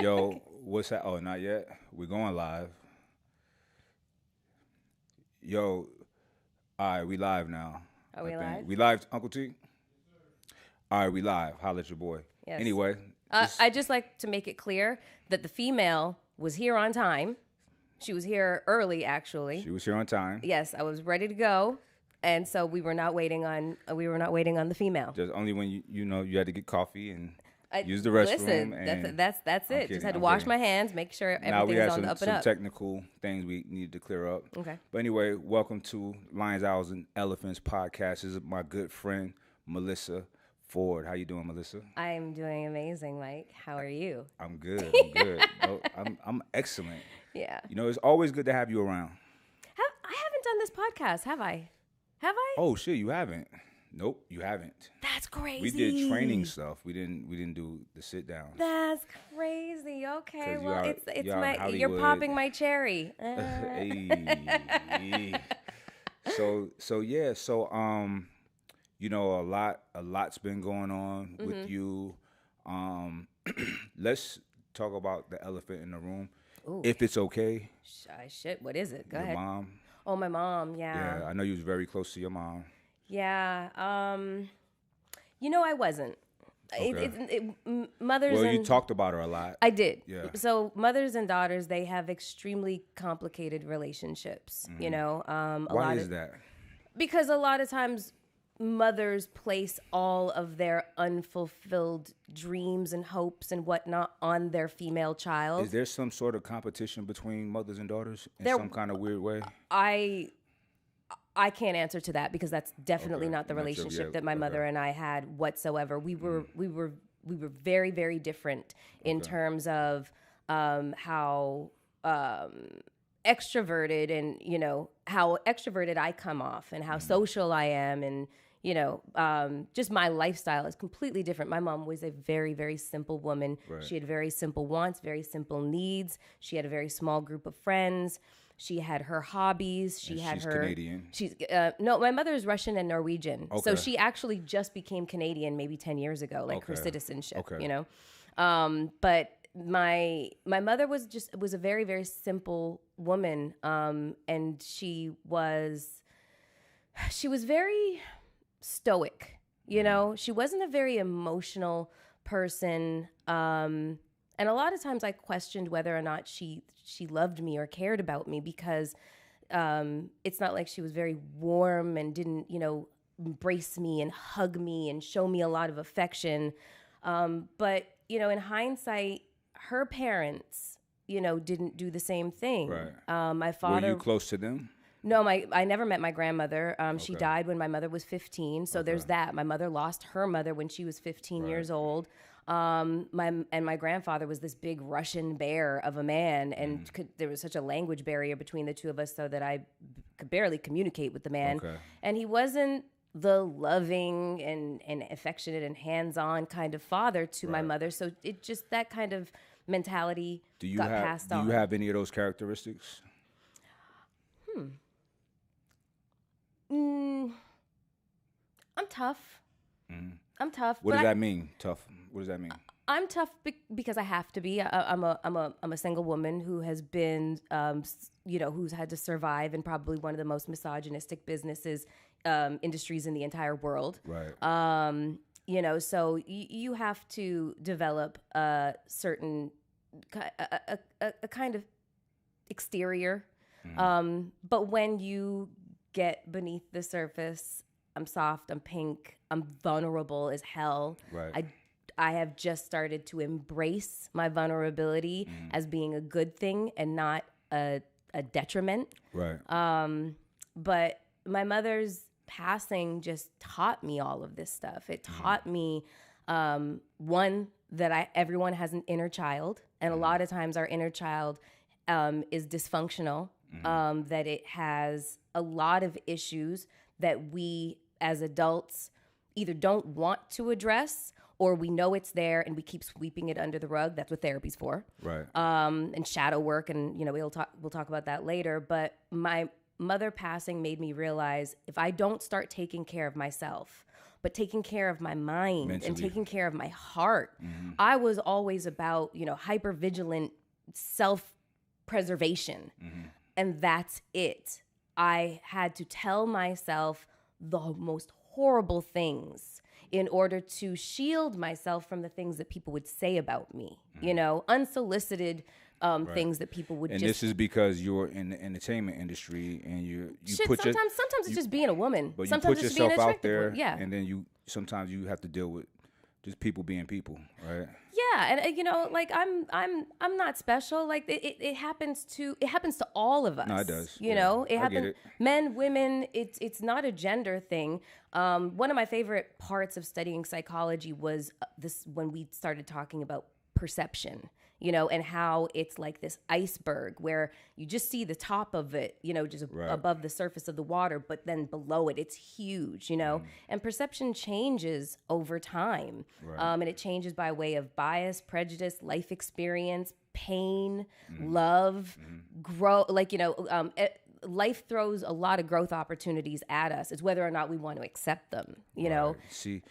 Yo, what's that? Oh, not yet. We're going live. Yo, all right, we live now. Are we live? We live, Uncle T? All right, we live. Holla at your boy. Yes. Anyway. I just like to make it clear that the female was here on time. She was here early, actually. She was here on time. Yes, I was ready to go, and so we were not waiting on the female. Just only when you had to get coffee and use the restroom. Listen, that's it. Just had to I'm wash kidding. my hands, make sure everything's Now we had on the up and some up. technical things we needed to clear up. Okay. But anyway, welcome to Lions, Owls, and Elephants podcast. This is my good friend, Melyssa Ford. How you doing, Melyssa? I'm doing amazing, Mike. How are you? I'm good. No, I'm excellent. Yeah. You know, it's always good to have you around. I haven't done this podcast, have I? Have I? Oh shit, you haven't? Nope, you haven't. That's crazy. We did training stuff. We didn't do the sit down. That's crazy. Okay, 'Cause well, you are in you're Hollywood. popping my cherry. Hey. So a lot's been going on with you. Let's talk about the elephant in the room, Ooh. if it's okay. Shit, what is it? Go Your ahead. mom. Oh, my mom. Yeah. Yeah, I know you was very close to your mom. Yeah. I wasn't. Okay. Mothers. Well, and you talked about her a lot. I did. Yeah. So mothers and daughters, they have extremely complicated relationships. Why is that? Because a lot of times mothers place all of their unfulfilled dreams and hopes and whatnot on their female child. Is there some sort of competition between mothers and daughters in There- some kind of weird way? I can't answer to that because that's definitely Okay. not the Not your- relationship yeah, that my mother okay. and I had whatsoever. We were very, very different in terms of how extroverted and how extroverted I come off and how social I am, and just my lifestyle is completely different. My mom was a very, very simple woman. Right. She had very simple wants, very simple needs. She had a very small group of friends. She had her hobbies. She's Canadian. No, my mother is Russian and Norwegian. So Okay. she actually just became Canadian maybe 10 years ago, like her Okay. citizenship, Okay. But my mother was a very, very simple woman. And she was very stoic, She wasn't a very emotional person. And a lot of times I questioned whether or not she loved me or cared about me because it's not like she was very warm and didn't, embrace me and hug me and show me a lot of affection. But, in hindsight, her parents, didn't do the same thing. Right. My father... Were you close to them? No, I never met my grandmother. She Okay. died when my mother was 15. So there's that. My mother lost her mother when she was 15 years old. My grandfather was this big Russian bear of a man, and there was such a language barrier between the two of us, so that I could barely communicate with the man. Okay. And he wasn't the loving and affectionate and hands-on kind of father to my mother. So it just, that kind of mentality got passed on. Do you have any of those characteristics? I'm tough. I'm tough. What but does that mean? Tough. What does that mean? I'm tough because I have to be. I'm a single woman who has been, who's had to survive in probably one of the most misogynistic industries in the entire world. Right. So you have to develop a certain a kind of exterior. But when you get beneath the surface, I'm soft, I'm pink, I'm vulnerable as hell. Right. I have just started to embrace my vulnerability as being a good thing and not a detriment. Right. But my mother's passing just taught me all of this stuff. It taught me, one, that everyone has an inner child, and a lot of times our inner child is dysfunctional, that it has a lot of issues that we as adults either don't want to address, or we know it's there and we keep sweeping it under the rug. That's what therapy's for. Right. And shadow work, and we'll talk about that later. But my mother passing made me realize if I don't start taking care of myself, but taking care of my mind Mentally. and taking care of my heart. I was always about, hypervigilant self-preservation. And that's it. I had to tell myself the most horrible things in order to shield myself from the things that people would say about me, unsolicited things that people would and just... this is because you're in the entertainment industry and you put sometimes it's just being a woman. but Sometimes you put it's being yourself out attractive there, woman. Yeah. and then sometimes you have to deal with just people being people, right? Yeah, and I'm not special. Like it happens to all of us. No, it does. It happens. I get it. Men, women. It's not a gender thing. One of my favorite parts of studying psychology was this when we started talking about perception. And how it's like this iceberg where you just see the top of it, just above the surface of the water, but then below it, it's huge, and perception changes over time. And it changes by way of bias, prejudice, life experience, pain, love, life throws a lot of growth opportunities at us. It's whether or not we want to accept them, know? See,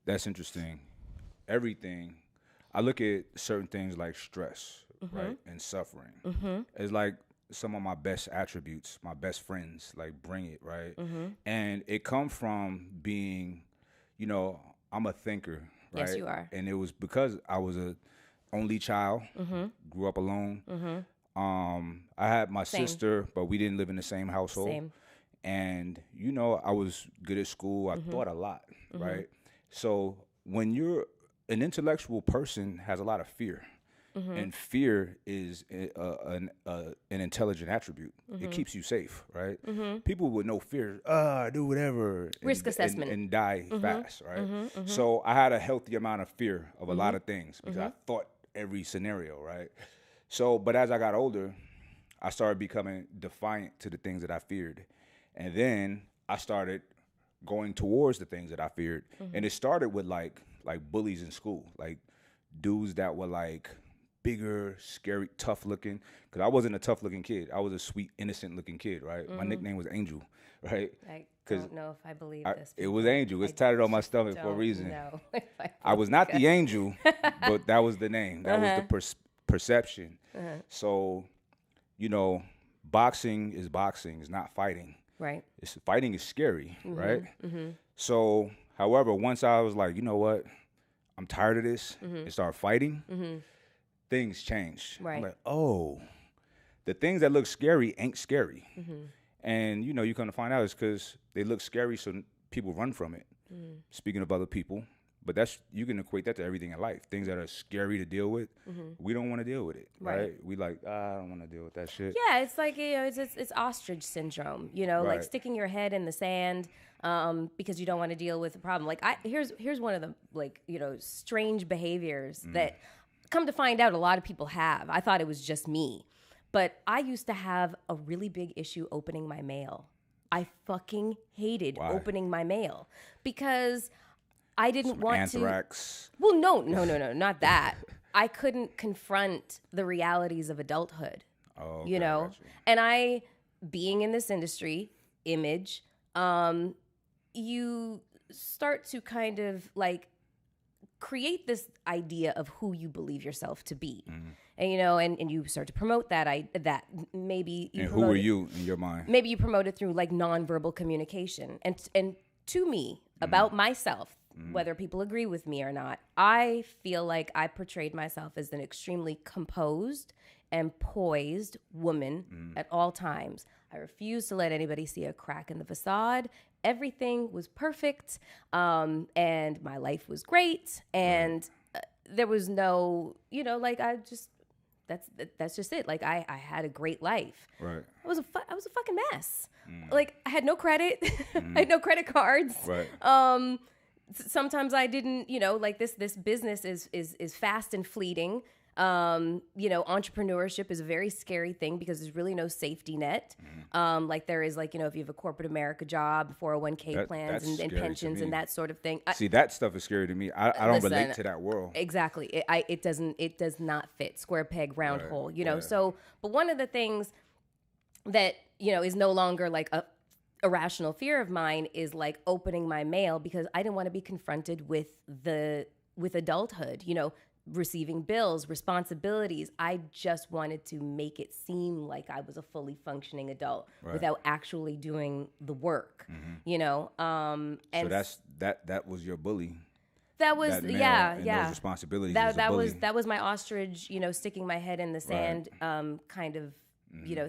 that's interesting. Everything. I look at certain things like stress, right, and suffering. It's like some of my best attributes, my best friends, like bring it, right? And it comes from being, I'm a thinker, right? Yes, you are. And it was because I was a only child, grew up alone. I had my sister, but we didn't live in the same household. Same. And, I was good at school. I thought a lot, right? So when you're an intellectual person has a lot of fear, and fear is an intelligent attribute. It keeps you safe, right? People with no fear, do whatever, risk assessment, and die fast, right? So I had a healthy amount of fear of a lot of things because I thought every scenario, right? So, but as I got older, I started becoming defiant to the things that I feared, and then I started going towards the things that I feared, and it started with like bullies in school, like dudes that were like bigger, scary, tough looking. Because I wasn't a tough looking kid. I was a sweet, innocent looking kid, right? My nickname was Angel, right? I don't know if I believe this. It was Angel. It's tatted on my stomach for a reason. I was not the angel, but that was the name. That was the perception. So, boxing is boxing. It's not fighting. Right. Fighting is scary, right? So, however, once I was like, you know what, I'm tired of this, and started fighting, things changed. Right. I'm like, oh, the things that look scary ain't scary. And, you come to find out it's because they look scary, so people run from it. Speaking of other people. But you can equate that to everything in life. Things that are scary to deal with, we don't want to deal with it, right? We like, I don't want to deal with that shit. Yeah, it's like, it's ostrich syndrome, like sticking your head in the sand because you don't want to deal with the problem. Like, here's one of the, strange behaviors that come to find out a lot of people have. I thought it was just me. But I used to have a really big issue opening my mail. I fucking hated opening my mail because I didn't want anthrax. to. Well, no, not that. I couldn't confront the realities of adulthood. Oh, okay, And being in this industry, image, you start to kind of like create this idea of who you believe yourself to be. And and you start to promote that maybe you and who are you in your mind? Maybe you promote it through like nonverbal communication. And to me, about myself, whether people agree with me or not, I feel like I portrayed myself as an extremely composed and poised woman at all times. I refused to let anybody see a crack in the facade. Everything was perfect, and my life was great, and there was no, that's just it. Like I had a great life. Right. I was a fucking mess. Like I had no credit. I had no credit cards. Right. Sometimes I didn't, this business is fast and fleeting. Entrepreneurship is a very scary thing because there's really no safety net. Like there is if you have a corporate America job, 401k plans and pensions and that sort of thing. See, that stuff is scary to me. I don't relate to that world. Exactly. It does not fit. Square peg, round hole, So, but one of the things that, is no longer like irrational fear of mine is like opening my mail because I didn't want to be confronted with adulthood, receiving bills, responsibilities. I just wanted to make it seem like I was a fully functioning adult without actually doing the work, So that was your bully. That was Those responsibilities. That was my ostrich, sticking my head in the sand, kind of,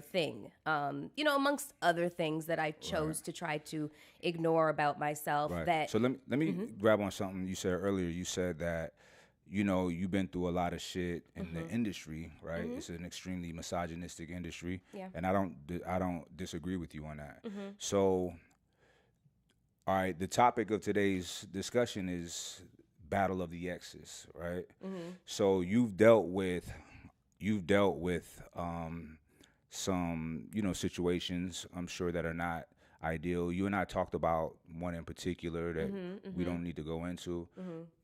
thing. Amongst other things that I chose to try to ignore about myself. Right. That So let me grab on something you said earlier. You said that you've been through a lot of shit in the industry, right? It's an extremely misogynistic industry, and I don't disagree with you on that. So, all right, the topic of today's discussion is battle of the exes, right? So you've dealt with some situations, I'm sure, that are not ideal. You and I talked about one in particular that we don't need to go into.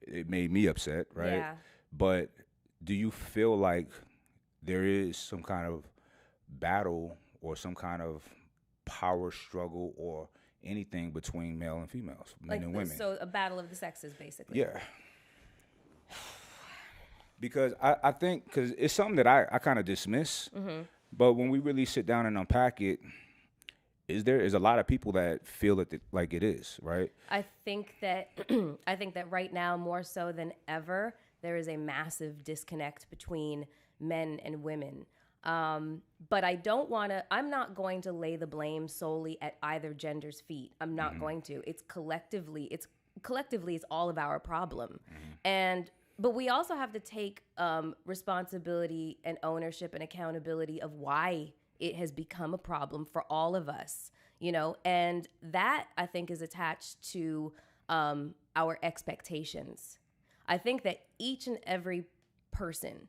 It made me upset, right? Yeah. But do you feel like there is some kind of battle or some kind of power struggle or anything between male and females, men and women? So a battle of the sexes, basically. Yeah. Because I think, because it's something that I kind of dismiss, but when we really sit down and unpack it, is a lot of people that feel it like it is, right? I think that right now, more so than ever, there is a massive disconnect between men and women. But I'm not going to lay the blame solely at either gender's feet. I'm not going to. It's collectively it's all of our problem. But we also have to take responsibility and ownership and accountability of why it has become a problem for all of us, and that, I think, is attached to our expectations. I think that each and every person,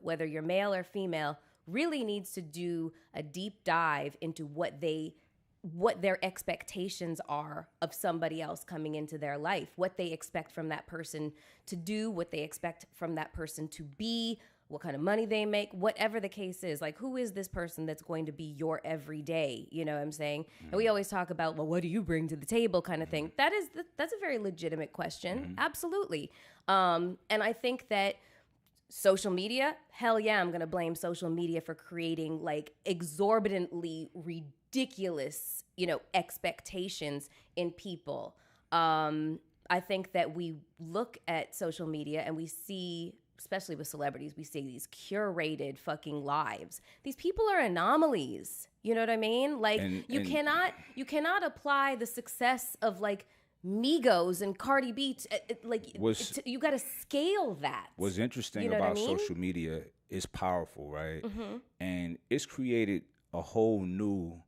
whether you're male or female, really needs to do a deep dive into what their expectations are of somebody else coming into their life, what they expect from that person to do, what they expect from that person to be, what kind of money they make, whatever the case is. Like, who is this person that's going to be your everyday? You know what I'm saying? And we always talk about, well, what do you bring to the table kind of thing. That's a very legitimate question. Absolutely. And I think that social media, hell yeah, I'm going to blame social media for creating like exorbitantly ridiculous, expectations in people. I think that we look at social media and we see, especially with celebrities, we see these curated fucking lives. These people are anomalies. You know what I mean? Like, you cannot apply the success of like Migos and Cardi B. You got to scale that. What's interesting about social media is powerful, right? And it's created a whole new,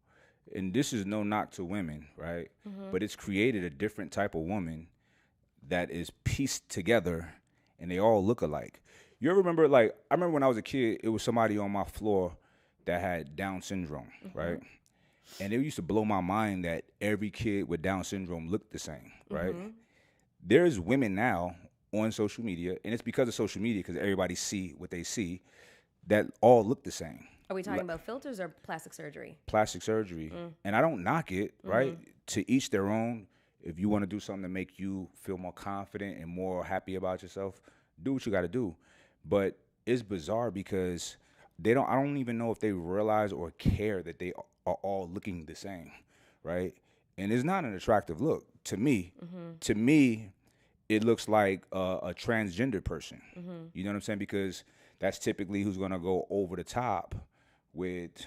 and this is no knock to women, right? But it's created a different type of woman that is pieced together, and they all look alike. You ever remember, I remember when I was a kid, it was somebody on my floor that had Down syndrome, right? And it used to blow my mind that every kid with Down syndrome looked the same, right? There's women now on social media, and it's because of social media, because everybody see what they see, that all look the same. Are we talking about filters or plastic surgery? Plastic surgery. And I don't knock it, right? To each their own. If you want to do something to make you feel more confident and more happy about yourself, do what you got to do. But it's bizarre because I don't even know if they realize or care that they are all looking the same, right? And it's not an attractive look to me. To me, it looks like a transgender person. You know what I'm saying? Because that's typically who's going to go over the top with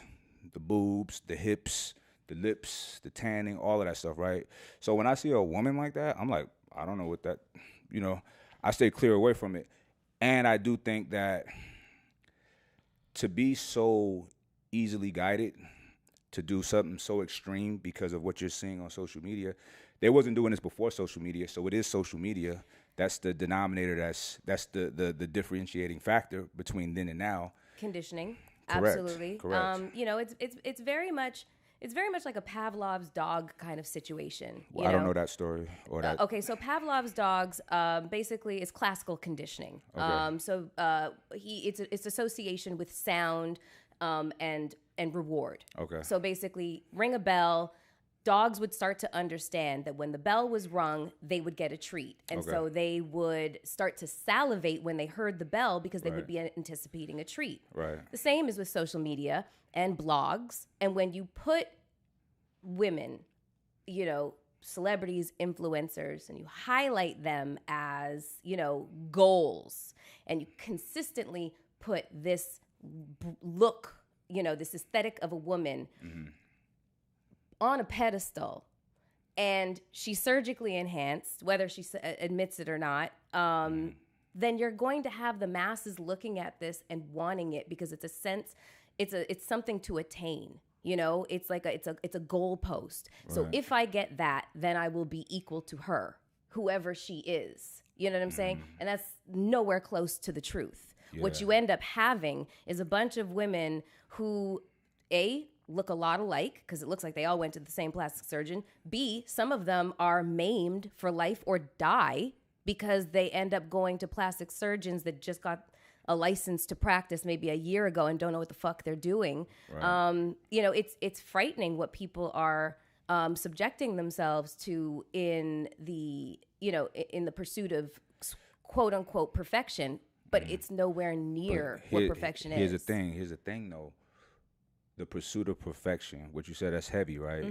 the boobs, the hips, the lips, the tanning, all of that stuff, right? So when I see a woman like that, I'm like, I don't know what that, I stay clear away from it. And I do think that to be so easily guided to do something so extreme because of what you're seeing on social media, they wasn't doing this before social media, so it is social media. That's the denominator. That's the differentiating factor between then and now. Conditioning, correct, absolutely. Correct. It's very much like a Pavlov's dog kind of situation. Well, I don't know that story or that. Okay, so Pavlov's dogs, basically, it's classical conditioning. Okay. It's association with sound, and reward. Okay. So basically, ring a bell, dogs would start to understand that when the bell was rung, they would get a treat. And so they would start to salivate when they heard the bell because they would be anticipating a treat. Right. The same is with social media and blogs. And when you put women, you know, celebrities, influencers, and you highlight them as, you know, goals, and you consistently put this look, you know, this aesthetic of a woman on a pedestal, and she's surgically enhanced, whether she admits it or not, then you're going to have the masses looking at this and wanting it because it's a sense, it's something to attain. You know, it's like it's a goal post. Right. So if I get that, then I will be equal to her, whoever she is. You know what I'm saying? And that's nowhere close to the truth. Yeah. What you end up having is a bunch of women who, A, look a lot alike because it looks like they all went to the same plastic surgeon. B, some of them are maimed for life or die because they end up going to plastic surgeons that just got a license to practice maybe a year ago and don't know what the fuck they're doing. Right. You know, it's frightening what people are subjecting themselves to in the, you know, in the pursuit of quote unquote perfection, but it's nowhere near what perfection is. Here's the thing though. The pursuit of perfection, what you said, that's heavy, right?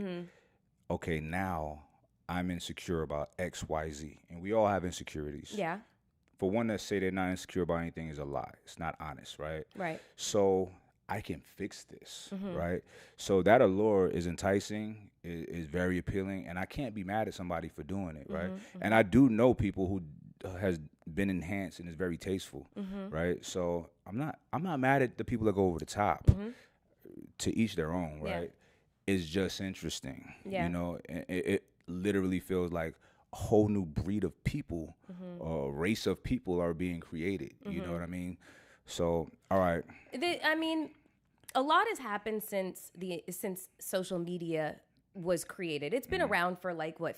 Okay, now I'm insecure about X, Y, Z. And we all have insecurities. Yeah. For one that say they're not insecure about anything is a lie. It's not honest, right? Right. So I can fix this, right? So that allure is enticing, is very appealing, and I can't be mad at somebody for doing it, right? And I do know people who has been enhanced and is very tasteful, right? So I'm not mad at the people that go over the top. To each their own, right? Yeah. It's just interesting, you know. It literally feels like a whole new breed of people, or race of people are being created. You know what I mean? So, all right. I mean, a lot has happened since social media was created. It's been around for like what,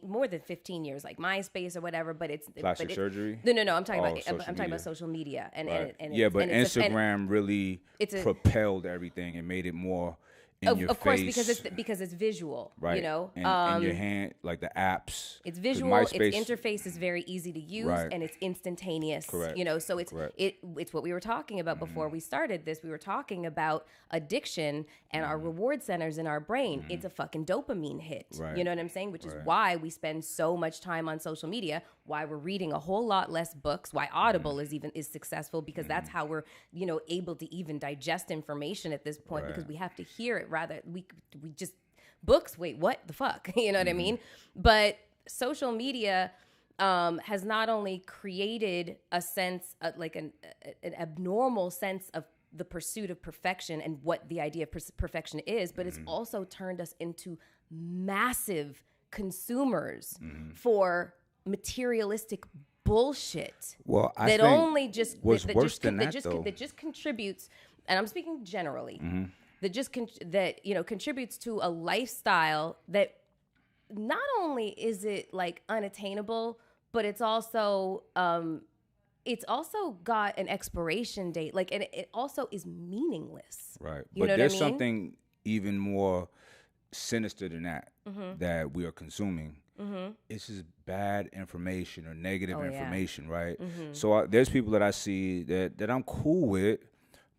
more than 15 years, like MySpace or whatever. But it's plastic surgery. No. I'm talking about social media, and Instagram really propelled everything and made it more in your face. Of course, because it's visual, right? You know, in your hand, like the apps. It's visual. Its interface is very easy to use, and it's instantaneous. Correct. You know, so it's what we were talking about before we started this. We were talking about addiction and our reward centers in our brain. It's a fucking dopamine hit. Right. You know what I'm saying? Which is why we spend so much time on social media. Why we're reading a whole lot less books. Why Audible is successful, because that's how we're, you know, able to even digest information at this point, because we have to hear it. Rather, we just books. Wait, what the fuck? You know what I mean? But social media has not only created a sense, like an abnormal sense of the pursuit of perfection and what the idea of perfection is, but it's also turned us into massive consumers for materialistic bullshit. Well, I that think only just what's that worse just, than that, that, just, though. that just contributes, and I'm speaking generally. That you know, contributes to a lifestyle that not only is it like unattainable, but it's also got an expiration date, like, and it also is meaningless. Right. You know but there's what I mean? something even more sinister than that we are consuming. It's just bad information or negative information, right? So there's people that I see that I'm cool with,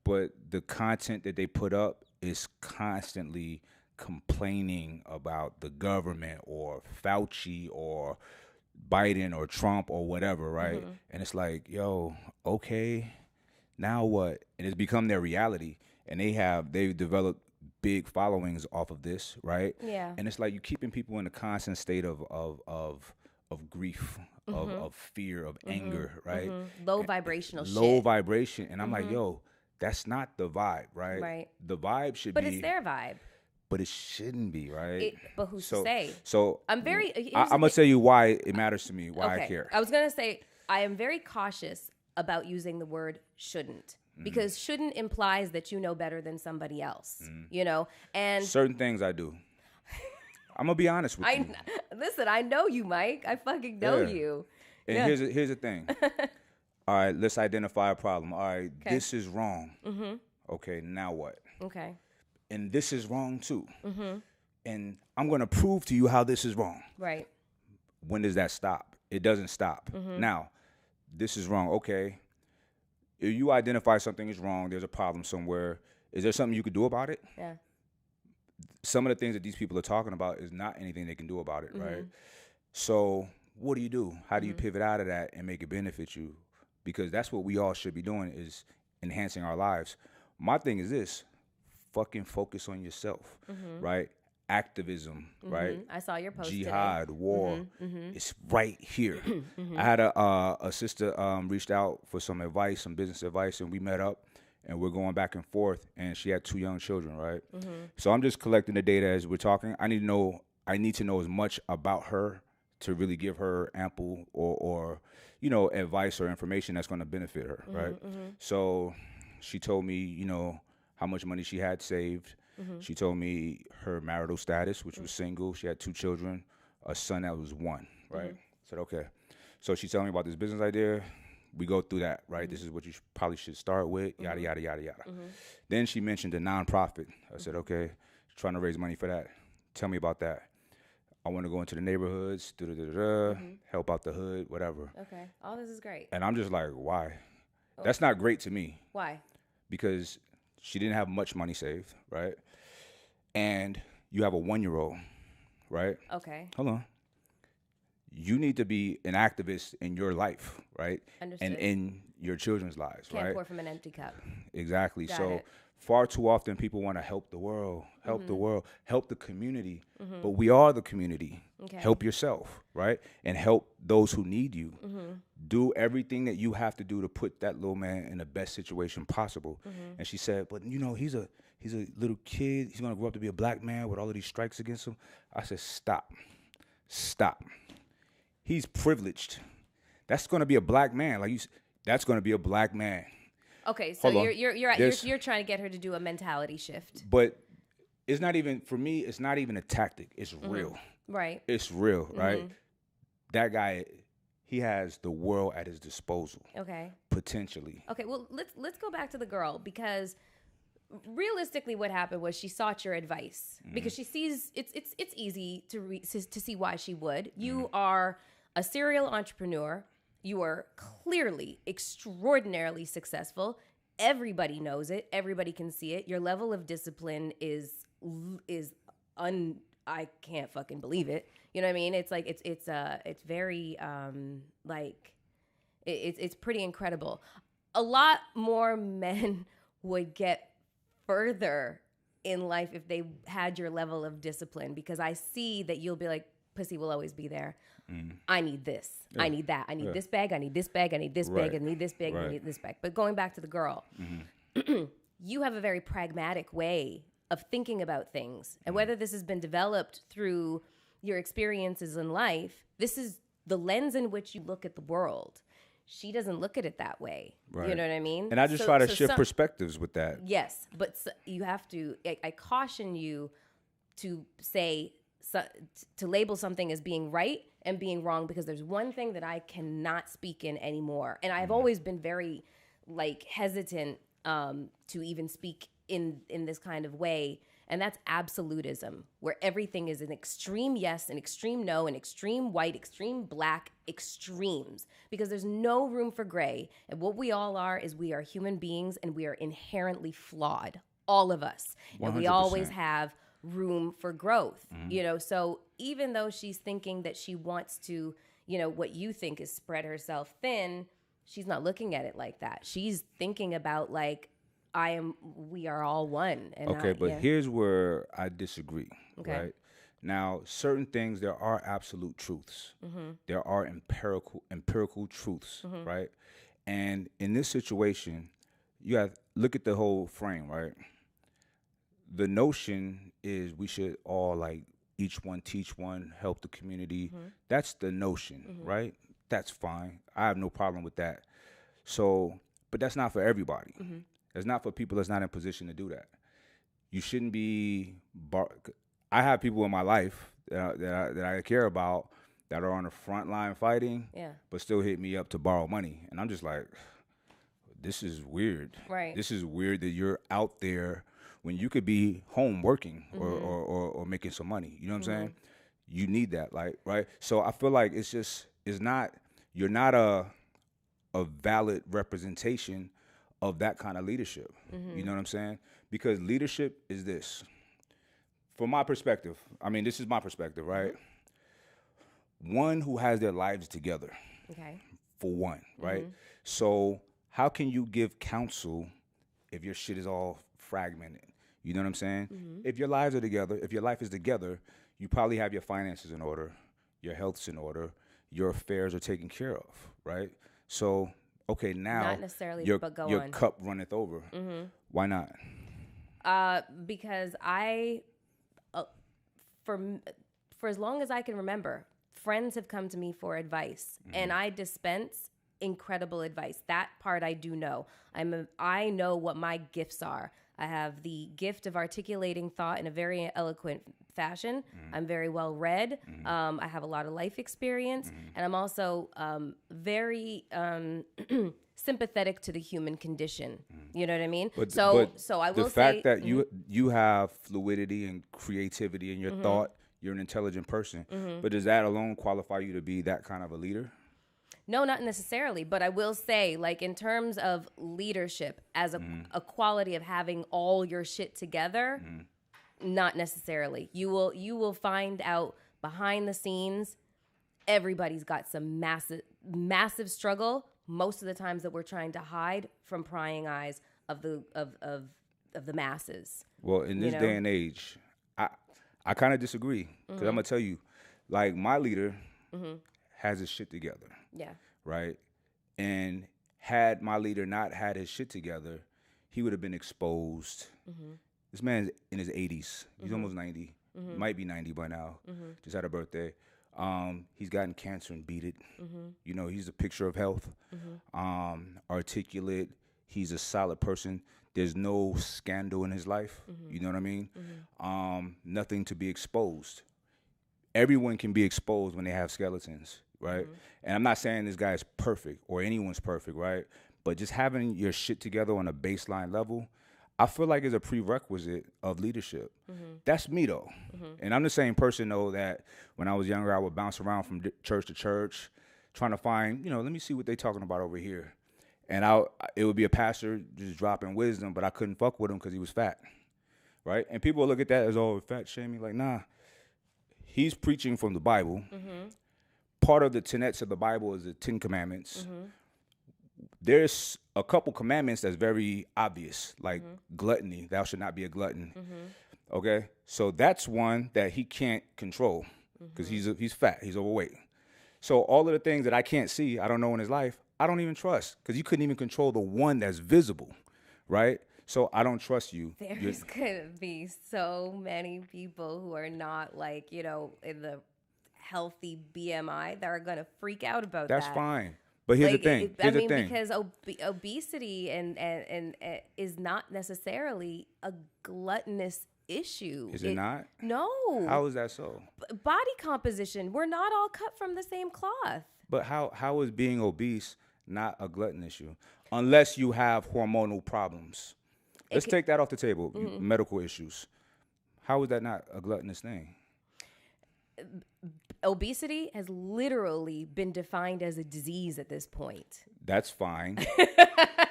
but the content that they put up is constantly complaining about the government or Fauci or Biden or Trump or whatever, right? And it's like, yo, okay, now what? And it's become their reality, and they've developed big followings off of this, right? Yeah. And it's like you're keeping people in a constant state of grief, of fear, of anger, right? Low vibrational shit. Low vibration, and I'm like, yo, that's not the vibe, right? Right. The vibe should But be. it's their vibe. But it shouldn't be, right? But who's to say? So I'm gonna tell you why it matters to me, why I care. I was gonna say I am very cautious about using the word shouldn't, because shouldn't implies that you know better than somebody else. You know, and certain things I do. I'm gonna be honest with you. Listen, I know you, Mike. I fucking know you. And here's the thing. All right, let's identify a problem. All right, this is wrong. Okay, now what? Okay. And this is wrong too. and I'm going to prove to you how this is wrong. Right. When does that stop? It doesn't stop. Now, this is wrong. Okay. If you identify something is wrong, there's a problem somewhere. Is there something you could do about it? Yeah. Some of the things that these people are talking about is not anything they can do about it, right? So what do? How do you pivot out of that and make it benefit you? Because that's what we all should be doing, is enhancing our lives. My thing is this: fucking focus on yourself, right? Activism, right? I saw your post Jihad, today. war. It's right here. I had a sister reached out for some advice, some business advice, and we met up, and we're going back and forth. And she had 2 young children, right? So I'm just collecting the data as we're talking. I need to know as much about her to really give her ample or advice or information that's going to benefit her, right? So she told me, how much money she had saved. She told me her marital status, which was single. She had 2 children, a son that was 1, right? I said, okay. So she's telling me about this business idea. We go through that, right? This is what you probably should start with, yada, yada, yada, yada. Then she mentioned a nonprofit. I said, okay, trying to raise money for that. Tell me about that. I want to go into the neighborhoods, help out the hood, whatever. Okay. All this is great. And I'm just like, why? That's not great to me. Why? Because she didn't have much money saved, right? And you have a 1-year-old, right? Okay. Hold on. You need to be an activist in your life, right? Understood. And in your children's lives, Can't right? pour from an empty cup. Exactly. Got So it. far too often people want to help the world, help the community. But we are the community. Okay. Help yourself, right? And help those who need you. Do everything that you have to do to put that little man in the best situation possible. And she said, but he's a little kid. He's going to grow up to be a black man with all of these strikes against him. I said, stop. He's privileged. That's going to be a black man. That's going to be a black man. Okay, so you're trying to get her to do a mentality shift. But it's not even, for me, it's not even a tactic. It's real. Right. It's real, right? That guy, he has the world at his disposal. Okay. Potentially. Okay, well, let's go back to the girl, because realistically what happened was she sought your advice because she sees it's easy to see why she would. You are a serial entrepreneur. You are clearly extraordinarily successful. Everybody knows it. Everybody can see it. Your level of discipline is I can't fucking believe it. You know what I mean? It's like it's very it's pretty incredible. A lot more men would get further in life if they had your level of discipline, because I see that you'll be like, pussy will always be there. I need this. Yeah. I need that. I need this bag. I need this bag. I need this bag. I need this bag. I need this bag. But going back to the girl, you have a very pragmatic way of thinking about things. And whether this has been developed through your experiences in life, this is the lens in which you look at the world. She doesn't look at it that way. Right. You know what I mean? And I just try to shift perspectives with that. Yes. But you have to, I caution you to say, to label something as being right and being wrong, because there's one thing that I cannot speak in anymore. And I've always been very hesitant to even speak in this kind of way. And that's absolutism, where everything is an extreme yes, an extreme no, an extreme white, extreme black, extremes, because there's no room for gray. And what we all are is we are human beings, and we are inherently flawed, all of us. 100%. And we always have room for growth, so even though she's thinking that she wants to, what you think is spread herself thin, she's not looking at it like that. She's thinking about we are all one. And here's where I disagree. Okay. Right now, certain things, there are absolute truths. There are empirical truths, right? And in this situation, you have look at the whole frame, right? The notion is we should all each one teach one, help the community. That's the notion, right? That's fine. I have no problem with that. So, but that's not for everybody. It's not for people that's not in position to do that. You shouldn't be. I have people in my life that I care about that are on the front line fighting, but still hit me up to borrow money, and I'm just like, this is weird. Right. This is weird that you're out there when you could be home working or making some money. You know what I'm saying? You need that, like, right? So I feel like you're not a valid representation of that kind of leadership. You know what I'm saying? Because leadership is this. From my perspective, I mean, this is my perspective, right? One who has their lives together. Okay. For one, right? So how can you give counsel if your shit is all fragmented? You know what I'm saying? If your lives are together, if your life is together, you probably have your finances in order, your health's in order, your affairs are taken care of, right? So, okay, now Not necessarily, your, but go your on. cup runneth over. Why not? Because for as long as I can remember, friends have come to me for advice, and I dispense incredible advice. That part I do know. I know what my gifts are. I have the gift of articulating thought in a very eloquent fashion. I'm very well read. I have a lot of life experience, and I'm also very sympathetic to the human condition. You know what I mean? But I will the fact say that you have fluidity and creativity in your thought, you're an intelligent person. But does that alone qualify you to be that kind of a leader? no, not necessarily, but I will say, like, in terms of leadership as a quality of having all your shit together, not necessarily. You will find out behind the scenes, everybody's got some massive struggle. Most of the times that we're trying to hide from prying eyes of the masses. Well, in this day and age, I kind of disagree because I'm gonna tell you, like, my leader has his shit together. Yeah. Right? And had my leader not had his shit together, he would have been exposed. This man's in his 80s. He's almost 90. Might be 90 by now. Just had a birthday. He's gotten cancer and beat it. You know, he's a picture of health. Articulate. He's a solid person. There's no scandal in his life. You know what I mean? Nothing to be exposed. Everyone can be exposed when they have skeletons, right? And I'm not saying this guy is perfect or anyone's perfect, right? But just having your shit together on a baseline level, I feel like is a prerequisite of leadership. That's me, though. And I'm the same person, though, that when I was younger, I would bounce around from church to church trying to find, let me see what they talking about over here. And it would be a pastor just dropping wisdom, but I couldn't fuck with him because he was fat, right? And people look at that as, oh, fat shaming. Like, nah. He's preaching from the Bible. Part of the tenets of the Bible is the 10 Commandments. There's a couple commandments that's very obvious, like gluttony. Thou should not be a glutton. Okay? So that's one that he can't control because he's fat. He's overweight. So all of the things that I can't see, I don't know in his life, I don't even trust because you couldn't even control the one that's visible, right? So I don't trust you. There's going to be so many people who are not like, in the healthy BMI that are going to freak out about that. That's fine. But here's the thing. Because obesity and is not necessarily a gluttonous issue. Is it not? No. How is that so? Body composition. We're not all cut from the same cloth. But how is being obese not a glutton issue? Unless you have hormonal problems. Let's take that off the table. Medical issues. How is that not a gluttonous thing? Obesity has literally been defined as a disease at this point. That's fine.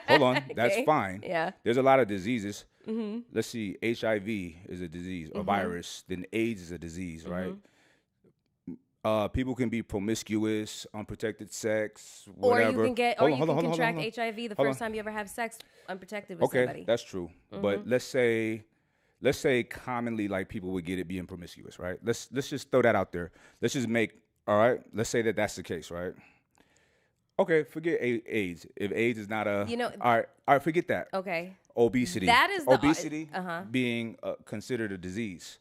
Hold on. Okay. That's fine. Yeah. There's a lot of diseases. Let's see. HIV is a disease, a virus. Then AIDS is a disease, right? People can be promiscuous, unprotected sex, whatever. Or you can contract HIV the first time you ever have sex unprotected with somebody. Okay, that's true. But let's say commonly, like, people would get it being promiscuous, right? Let's just throw that out there. Let's just all right, let's say that that's the case, right? Okay, forget AIDS. If AIDS is not all right, forget that. Okay. Obesity. That is obesity being considered a disease.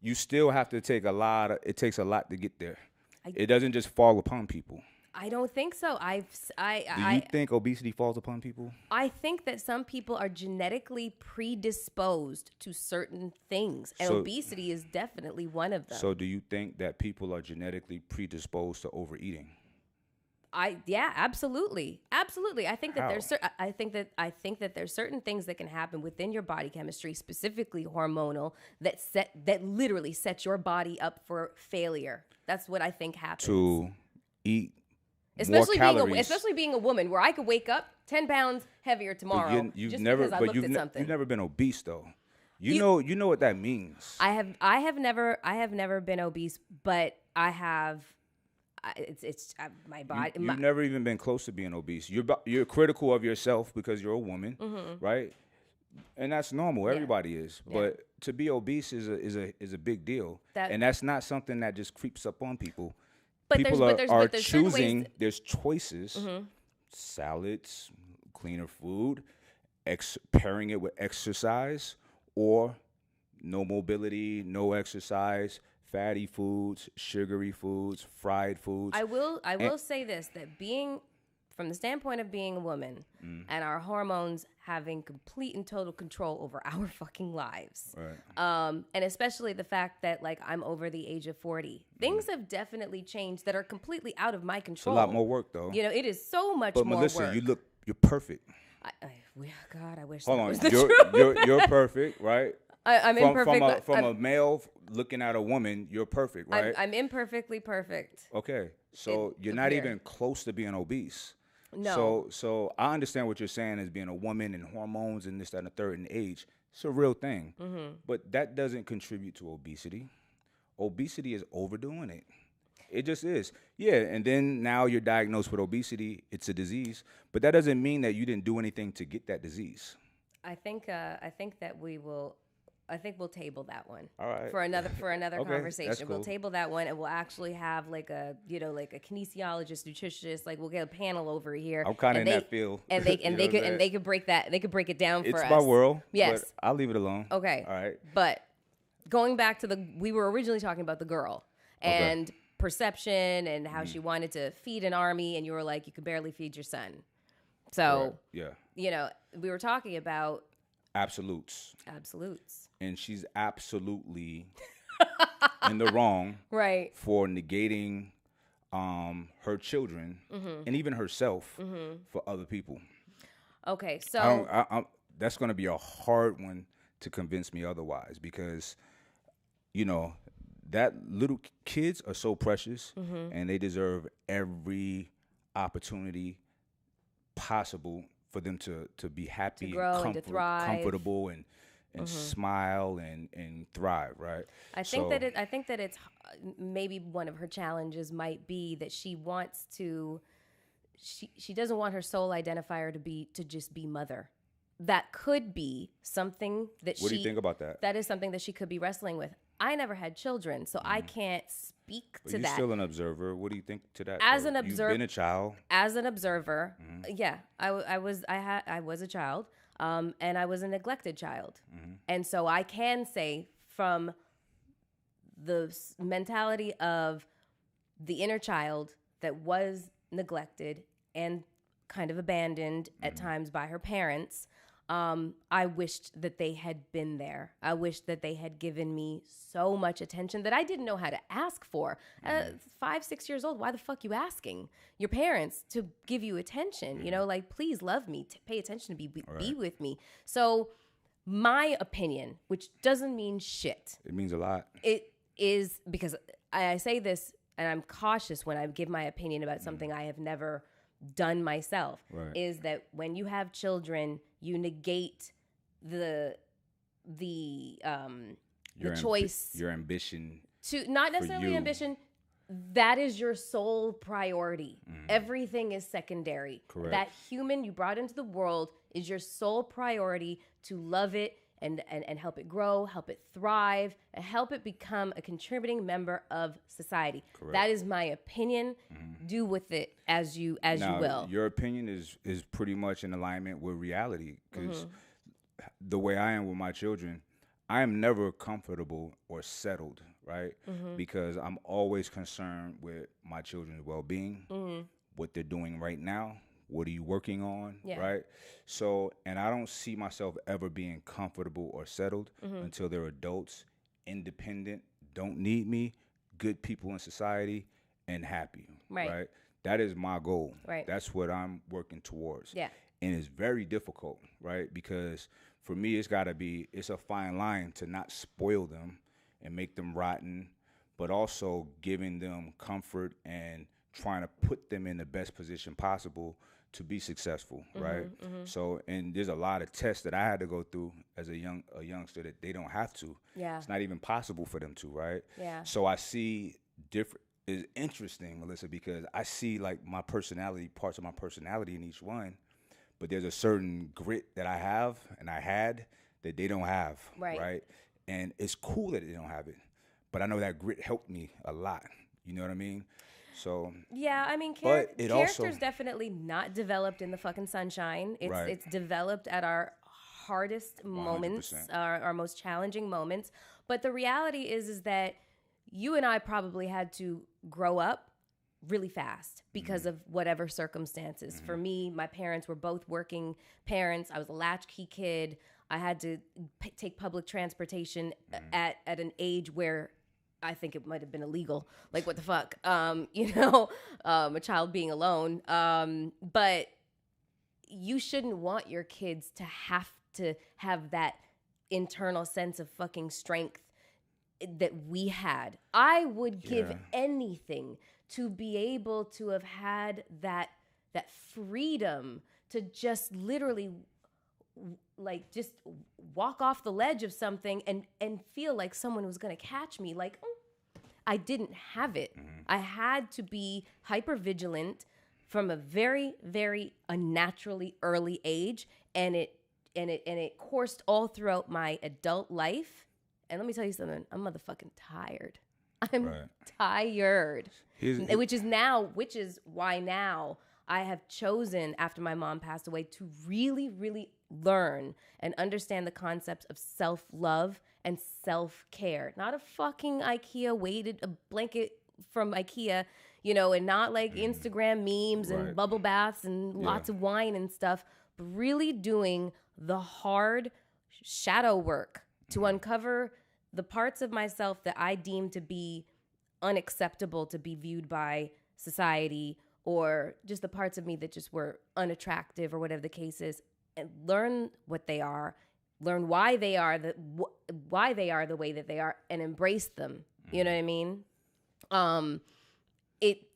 You still have to take it takes a lot to get there. It doesn't just fall upon people. I don't think so. Do you think obesity falls upon people? I think that some people are genetically predisposed to certain things, and obesity is definitely one of them. So do you think that people are genetically predisposed to overeating? Absolutely. I think that How? I think that there's certain things that can happen within your body chemistry, specifically hormonal, that literally set your body up for failure. That's what I think happens. To eat more calories. Especially being a woman, where I could wake up 10 pounds heavier tomorrow because I looked at something. You've never been obese though. You know what that means. I have never been obese, but I have. It's my body. You've never even been close to being obese. You're critical of yourself because you're a woman, right? And that's normal. Everybody is. Yeah. But to be obese is a big deal, and that's not something that just creeps up on people. But people are choosing. Ways. There's choices: salads, cleaner food, pairing it with exercise, or no mobility, no exercise. Fatty foods, sugary foods, fried foods. I will say this, that being, from the standpoint of being a woman and our hormones having complete and total control over our fucking lives. Right. And especially the fact that like I'm over the age of 40. Things have definitely changed that are completely out of my control. It's a lot more work though. You know, it is so much but more Melyssa, work. you're perfect. God, I wish Hold that on. was the truth. You're perfect, right? I'm imperfect. From a male looking at a woman, you're perfect, right? I'm imperfectly perfect. Okay, so you're not even close to being obese. No. So I understand what you're saying as being a woman and hormones and this, that, and the third, and age. It's a real thing. But that doesn't contribute to obesity. Obesity is overdoing it. It just is. Yeah, and then now you're diagnosed with obesity. It's a disease. But that doesn't mean that you didn't do anything to get that disease. I think that I think we'll table that one. All right. For another Okay, conversation. that's cool. We'll table that one, and we'll actually have like a kinesiologist, nutritionist. Like we'll get a panel over here. I'm kind of in that field. And they could break it down for us. It's my world. Yes. But I'll leave it alone. Okay. All right. But going back to we were originally talking about the girl and perception and how she wanted to feed an army, and you were like, you could barely feed your son. So yeah, we were talking about absolutes. And she's absolutely in the wrong, right, for negating her children and even herself for other people. Okay, so that's going to be a hard one to convince me otherwise, because that little kids are so precious and they deserve every opportunity possible for them to be happy, to grow, and to thrive, comfortable, and smile and thrive, right? I think that it's maybe one of her challenges might be that she wants to. She doesn't want her sole identifier to just be mother. That could be something that What do you think about that? That is something that she could be wrestling with. I never had children, so I can't speak to that. You're still an observer. What do you think to that? As an observer, you've been a child. As an observer, yeah, I was a child, and I was a neglected child, and so I can say from the mentality of the inner child that was neglected and kind of abandoned at times by her parents. I wished that they had been there. I wished that they had given me so much attention that I didn't know how to ask for. 5, 6 years old, why the fuck you asking your parents to give you attention? Like, please love me, pay attention to be with me. So my opinion, which doesn't mean shit. It means a lot. It is, because I say this, and I'm cautious when I give my opinion about something I have never done myself, is that when you have children, you negate the choice, your ambition, to not necessarily ambition. That is your sole priority. Everything is secondary. Correct. That human you brought into the world is your sole priority, to love it and help it grow, help it thrive, and help it become a contributing member of society. Correct. That is my opinion. Do with it as you will. Your opinion is pretty much in alignment with reality, because the way I am with my children, I am never comfortable or settled, right? Because I'm always concerned with my children's well-being, what they're doing right now. What are you working on, right? So, and I don't see myself ever being comfortable or settled until they're adults, independent, don't need me, good people in society, and happy, right? That is my goal. Right. That's what I'm working towards. Yeah. And it's very difficult, right? Because for me, it's a fine line to not spoil them and make them rotten, but also giving them comfort and trying to put them in the best position possible to be successful, right? So, and there's a lot of tests that I had to go through as a youngster that they don't have to. Yeah. It's not even possible for them to, right? Yeah. So I see different. It's interesting, Melyssa, because I see like my personality, parts of my personality in each one, but there's a certain grit that I have and I had that they don't have, right? And it's cool that they don't have it, but I know that grit helped me a lot. You know what I mean? So yeah, I mean, character's also, definitely not developed in the fucking sunshine. It's developed at our hardest moments, our most challenging moments. But the reality is that you and I probably had to grow up really fast because of whatever circumstances. For me, my parents were both working parents. I was a latchkey kid. I had to take public transportation at an age where I think it might have been illegal. Like, what the fuck? A child being alone. But you shouldn't want your kids to have that internal sense of fucking strength that we had. I would give anything to be able to have had that freedom to just literally like just walk off the ledge of something and feel like someone was going to catch me. Like, I didn't have it. I had to be hyper vigilant from a very, very unnaturally early age, and it coursed all throughout my adult life. And let me tell you something, I'm motherfucking tired. I'm tired. Which is why now I have chosen, after my mom passed away, to really, really learn and understand the concepts of self-love and self-care. Not a fucking a blanket from IKEA, and not like Instagram memes and bubble baths and lots of wine and stuff, but really doing the hard shadow work to uncover the parts of myself that I deem to be unacceptable to be viewed by society, or just the parts of me that just were unattractive or whatever the case is, and learn what they are, learn why they are the way that they are, and embrace them. You know what I mean? It's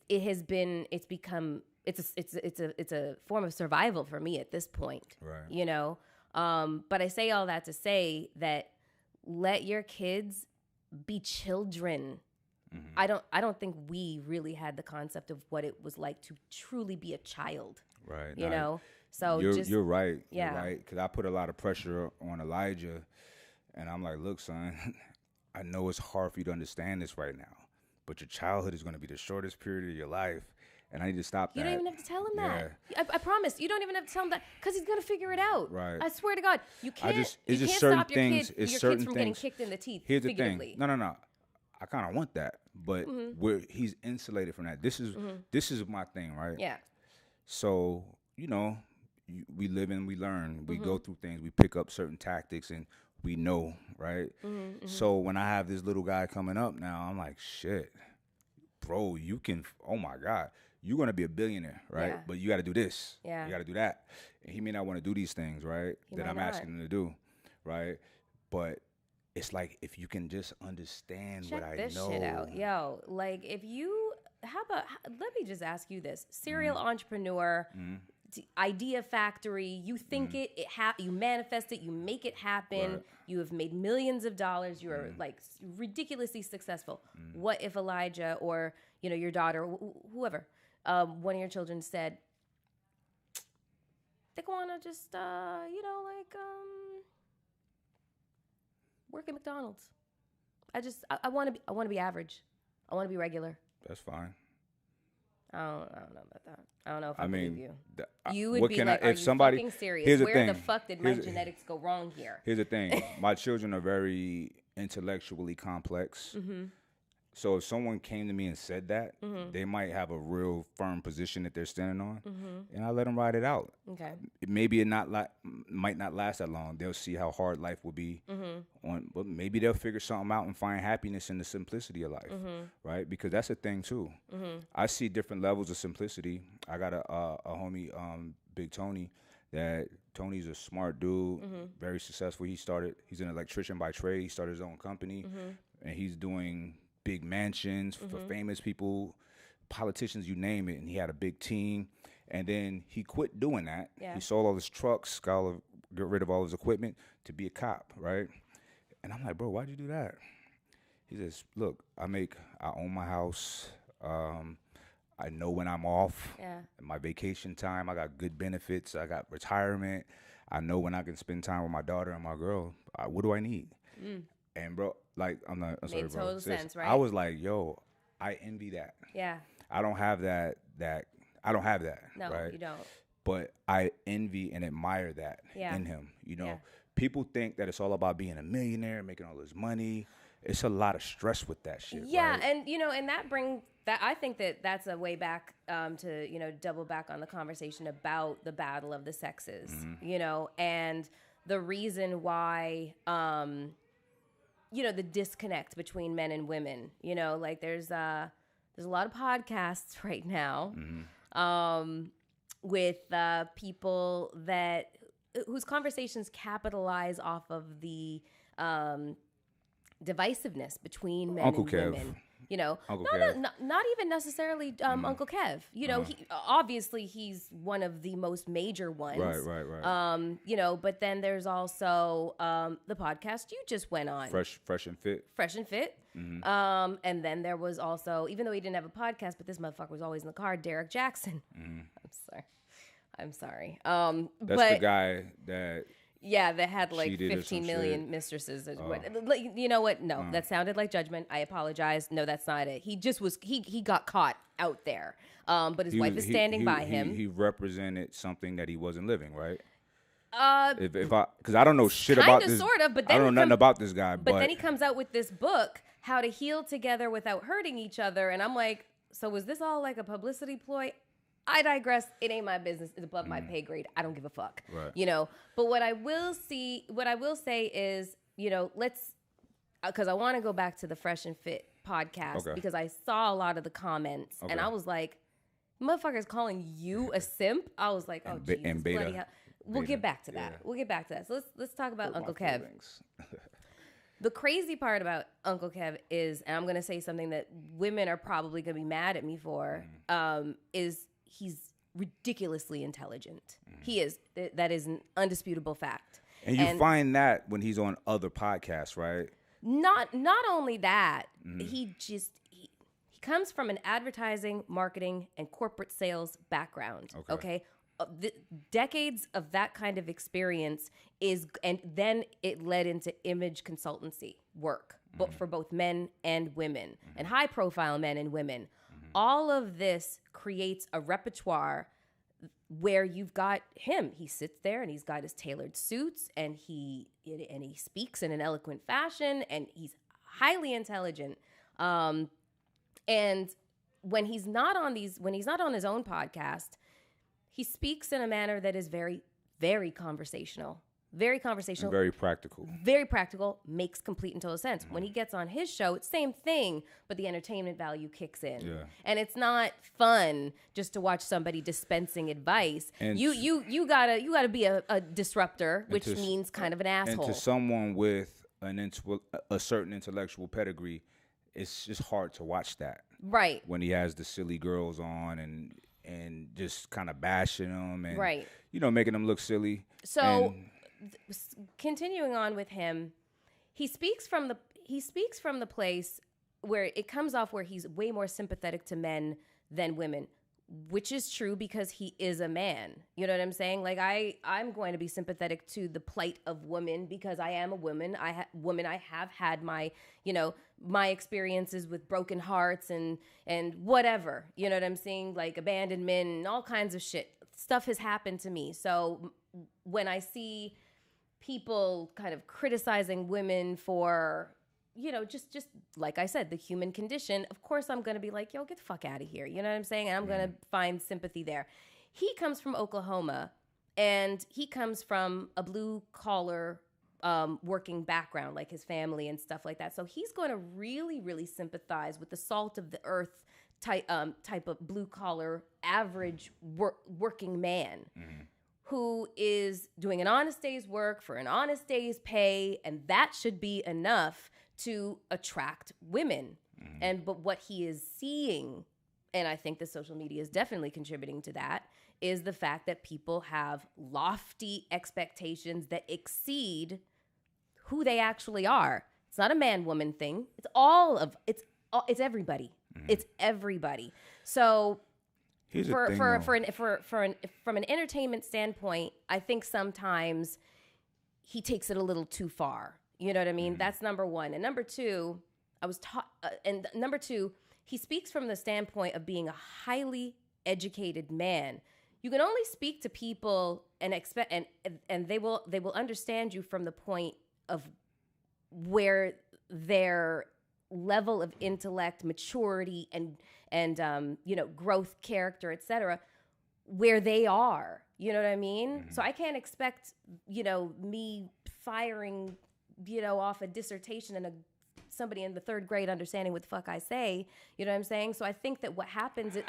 a form of survival for me at this point. Right. But I say all that to say that let your kids be children. I don't think we really had the concept of what it was like to truly be a child. Right. So you're right. Yeah. You're right. Because I put a lot of pressure on Elijah, and I'm like, look, son, I know it's hard for you to understand this right now, but your childhood is going to be the shortest period of your life, and I need to stop that. You don't even have to tell him that. I promise. You don't even have to tell him that, because he's going to figure it out. Right. I swear to God. You can't stop your kids from getting kicked in the teeth. Here's the thing. No. I kind of want that, but he's insulated from that. This is my thing, right? Yeah. So, we live and we learn. We go through things. We pick up certain tactics, and we know, right? So when I have this little guy coming up now, I'm like, shit, bro, oh my God, you're going to be a billionaire, right? Yeah. But you got to do this. Yeah. You got to do that. And he may not want to do these things, right? That I'm asking him to do, right? But it's like, if you can just understand what I know. Check this shit out. Yo, like let me just ask you this. Serial entrepreneur, idea factory, you think you manifest it, you make it happen. Right. You have made millions of dollars. You are like ridiculously successful. What if Elijah or, your daughter, whoever, one of your children said, they want to just, work at McDonald's. I want to be average. I want to be regular. That's fine. I don't know about that. I don't know if I believe you. You would be like, are you fucking serious? Where the fuck did my genetics go wrong here? Here's the thing. My children are very intellectually complex. So if someone came to me and said that, they might have a real firm position that they're standing on, and I let them ride it out. Okay. Maybe it might not last that long. They'll see how hard life will be, but maybe they'll figure something out and find happiness in the simplicity of life, right? Because that's a thing too. I see different levels of simplicity. I got a homie, Big Tony. That Tony's a smart dude, very successful. He's an electrician by trade. He started his own company, and he's doing big mansions for famous people, politicians, you name it. And he had a big team. And then he quit doing that. Yeah. He sold all his trucks, got rid of all his equipment to be a cop, right? And I'm like, bro, why'd you do that? He says, look, I own my house. I know when I'm off. Yeah. My vacation time, I got good benefits. I got retirement. I know when I can spend time with my daughter and my girl. What do I need? And bro, like, I'm sorry, bro. Total sense, right? I was like, yo, I envy that. Yeah. I don't have that. I don't have that. No, right? You don't. But I envy and admire that in him. You know, people think that it's all about being a millionaire, making all this money. It's a lot of stress with that shit. Yeah, right? and that brings that. I think that's a way back to double back on the conversation about the battle of the sexes. And the reason why. The disconnect between men and women, like there's a lot of podcasts right now with people whose conversations capitalize off of the divisiveness between men Uncle and Kev. women. Uncle Kev. Not even necessarily Uncle Kev. He obviously he's one of the most major ones. Right. But then there's also the podcast you just went on. Fresh and Fit. Fresh and Fit. And then there was also, even though he didn't have a podcast, but this motherfucker was always in the car, Derek Jackson. I'm sorry. That's the guy that... Yeah, that had like 15 million mistresses. You know what? No, that sounded like judgment. I apologize. No, that's not it. He just was, he got caught out there. But his wife is standing by him. He represented something that he wasn't living, right? Because I don't know shit about this. Sort of, but then I don't know nothing about this guy. But then he comes out with this book, How to Heal Together Without Hurting Each Other. And I'm like, so was this all like a publicity ploy? I digress. It ain't my business. It's above my pay grade. I don't give a fuck. Right. But what I will say is, let's, because I want to go back to the Fresh and Fit podcast because I saw a lot of the comments and I was like, motherfuckers calling you a simp. I was like, oh, Jesus, bloody hell. We'll get back to that. We'll get back to that. So let's talk about Uncle Kev. The crazy part about Uncle Kev is, and I'm going to say something that women are probably going to be mad at me for, is he's ridiculously intelligent. He is. That is an undisputable fact. And you find that when he's on other podcasts, right? Not only that, he comes from an advertising, marketing, and corporate sales background. Okay? The decades of that kind of experience and then it led into image consultancy work, but for both men and women, and high profile men and women. All of this creates a repertoire where you've got him. He sits there and he's got his tailored suits and he speaks in an eloquent fashion and he's highly intelligent. And when he's not on his own podcast, he speaks in a manner that is very, very conversational. Very conversational. And very practical. Very practical. Makes complete and total sense. When he gets on his show, it's same thing, but the entertainment value kicks in. Yeah. And it's not fun just to watch somebody dispensing advice. And you gotta be a disruptor, which means kind of an asshole. And to someone with a certain intellectual pedigree, it's just hard to watch that. Right. When he has the silly girls on and just kind of bashing them and making them look silly. So continuing on with him, he speaks from the place where it comes off where he's way more sympathetic to men than women, which is true because he is a man. You know what I'm saying? Like I'm going to be sympathetic to the plight of women because I am a woman. I have had my, my experiences with broken hearts and whatever. You know what I'm saying? Like abandonment and all kinds of shit. Stuff has happened to me. So when I see people kind of criticizing women for just like I said, the human condition, of course I'm going to be like, yo, get the fuck out of here. You know what I'm saying? And I'm going to find sympathy there. He comes from Oklahoma, and he comes from a blue collar working background, like his family and stuff like that. So he's going to really, really sympathize with the salt of the earth type of blue collar average working man who is doing an honest day's work for an honest day's pay, and that should be enough to attract women. But what he is seeing, and I think the social media is definitely contributing to that, is the fact that people have lofty expectations that exceed who they actually are. It's not a man-woman thing. It's everybody. It's everybody. So from an entertainment standpoint, I think sometimes he takes it a little too far. You know what I mean? That's number one. And number two, he speaks from the standpoint of being a highly educated man. You can only speak to people and expect, and they will understand you from the point of where their level of intellect, maturity, and growth, character, etc., where they are. You know what I mean? So I can't expect me firing off a dissertation and somebody in the third grade understanding what the fuck I say. You know what I'm saying? So I think that what happens is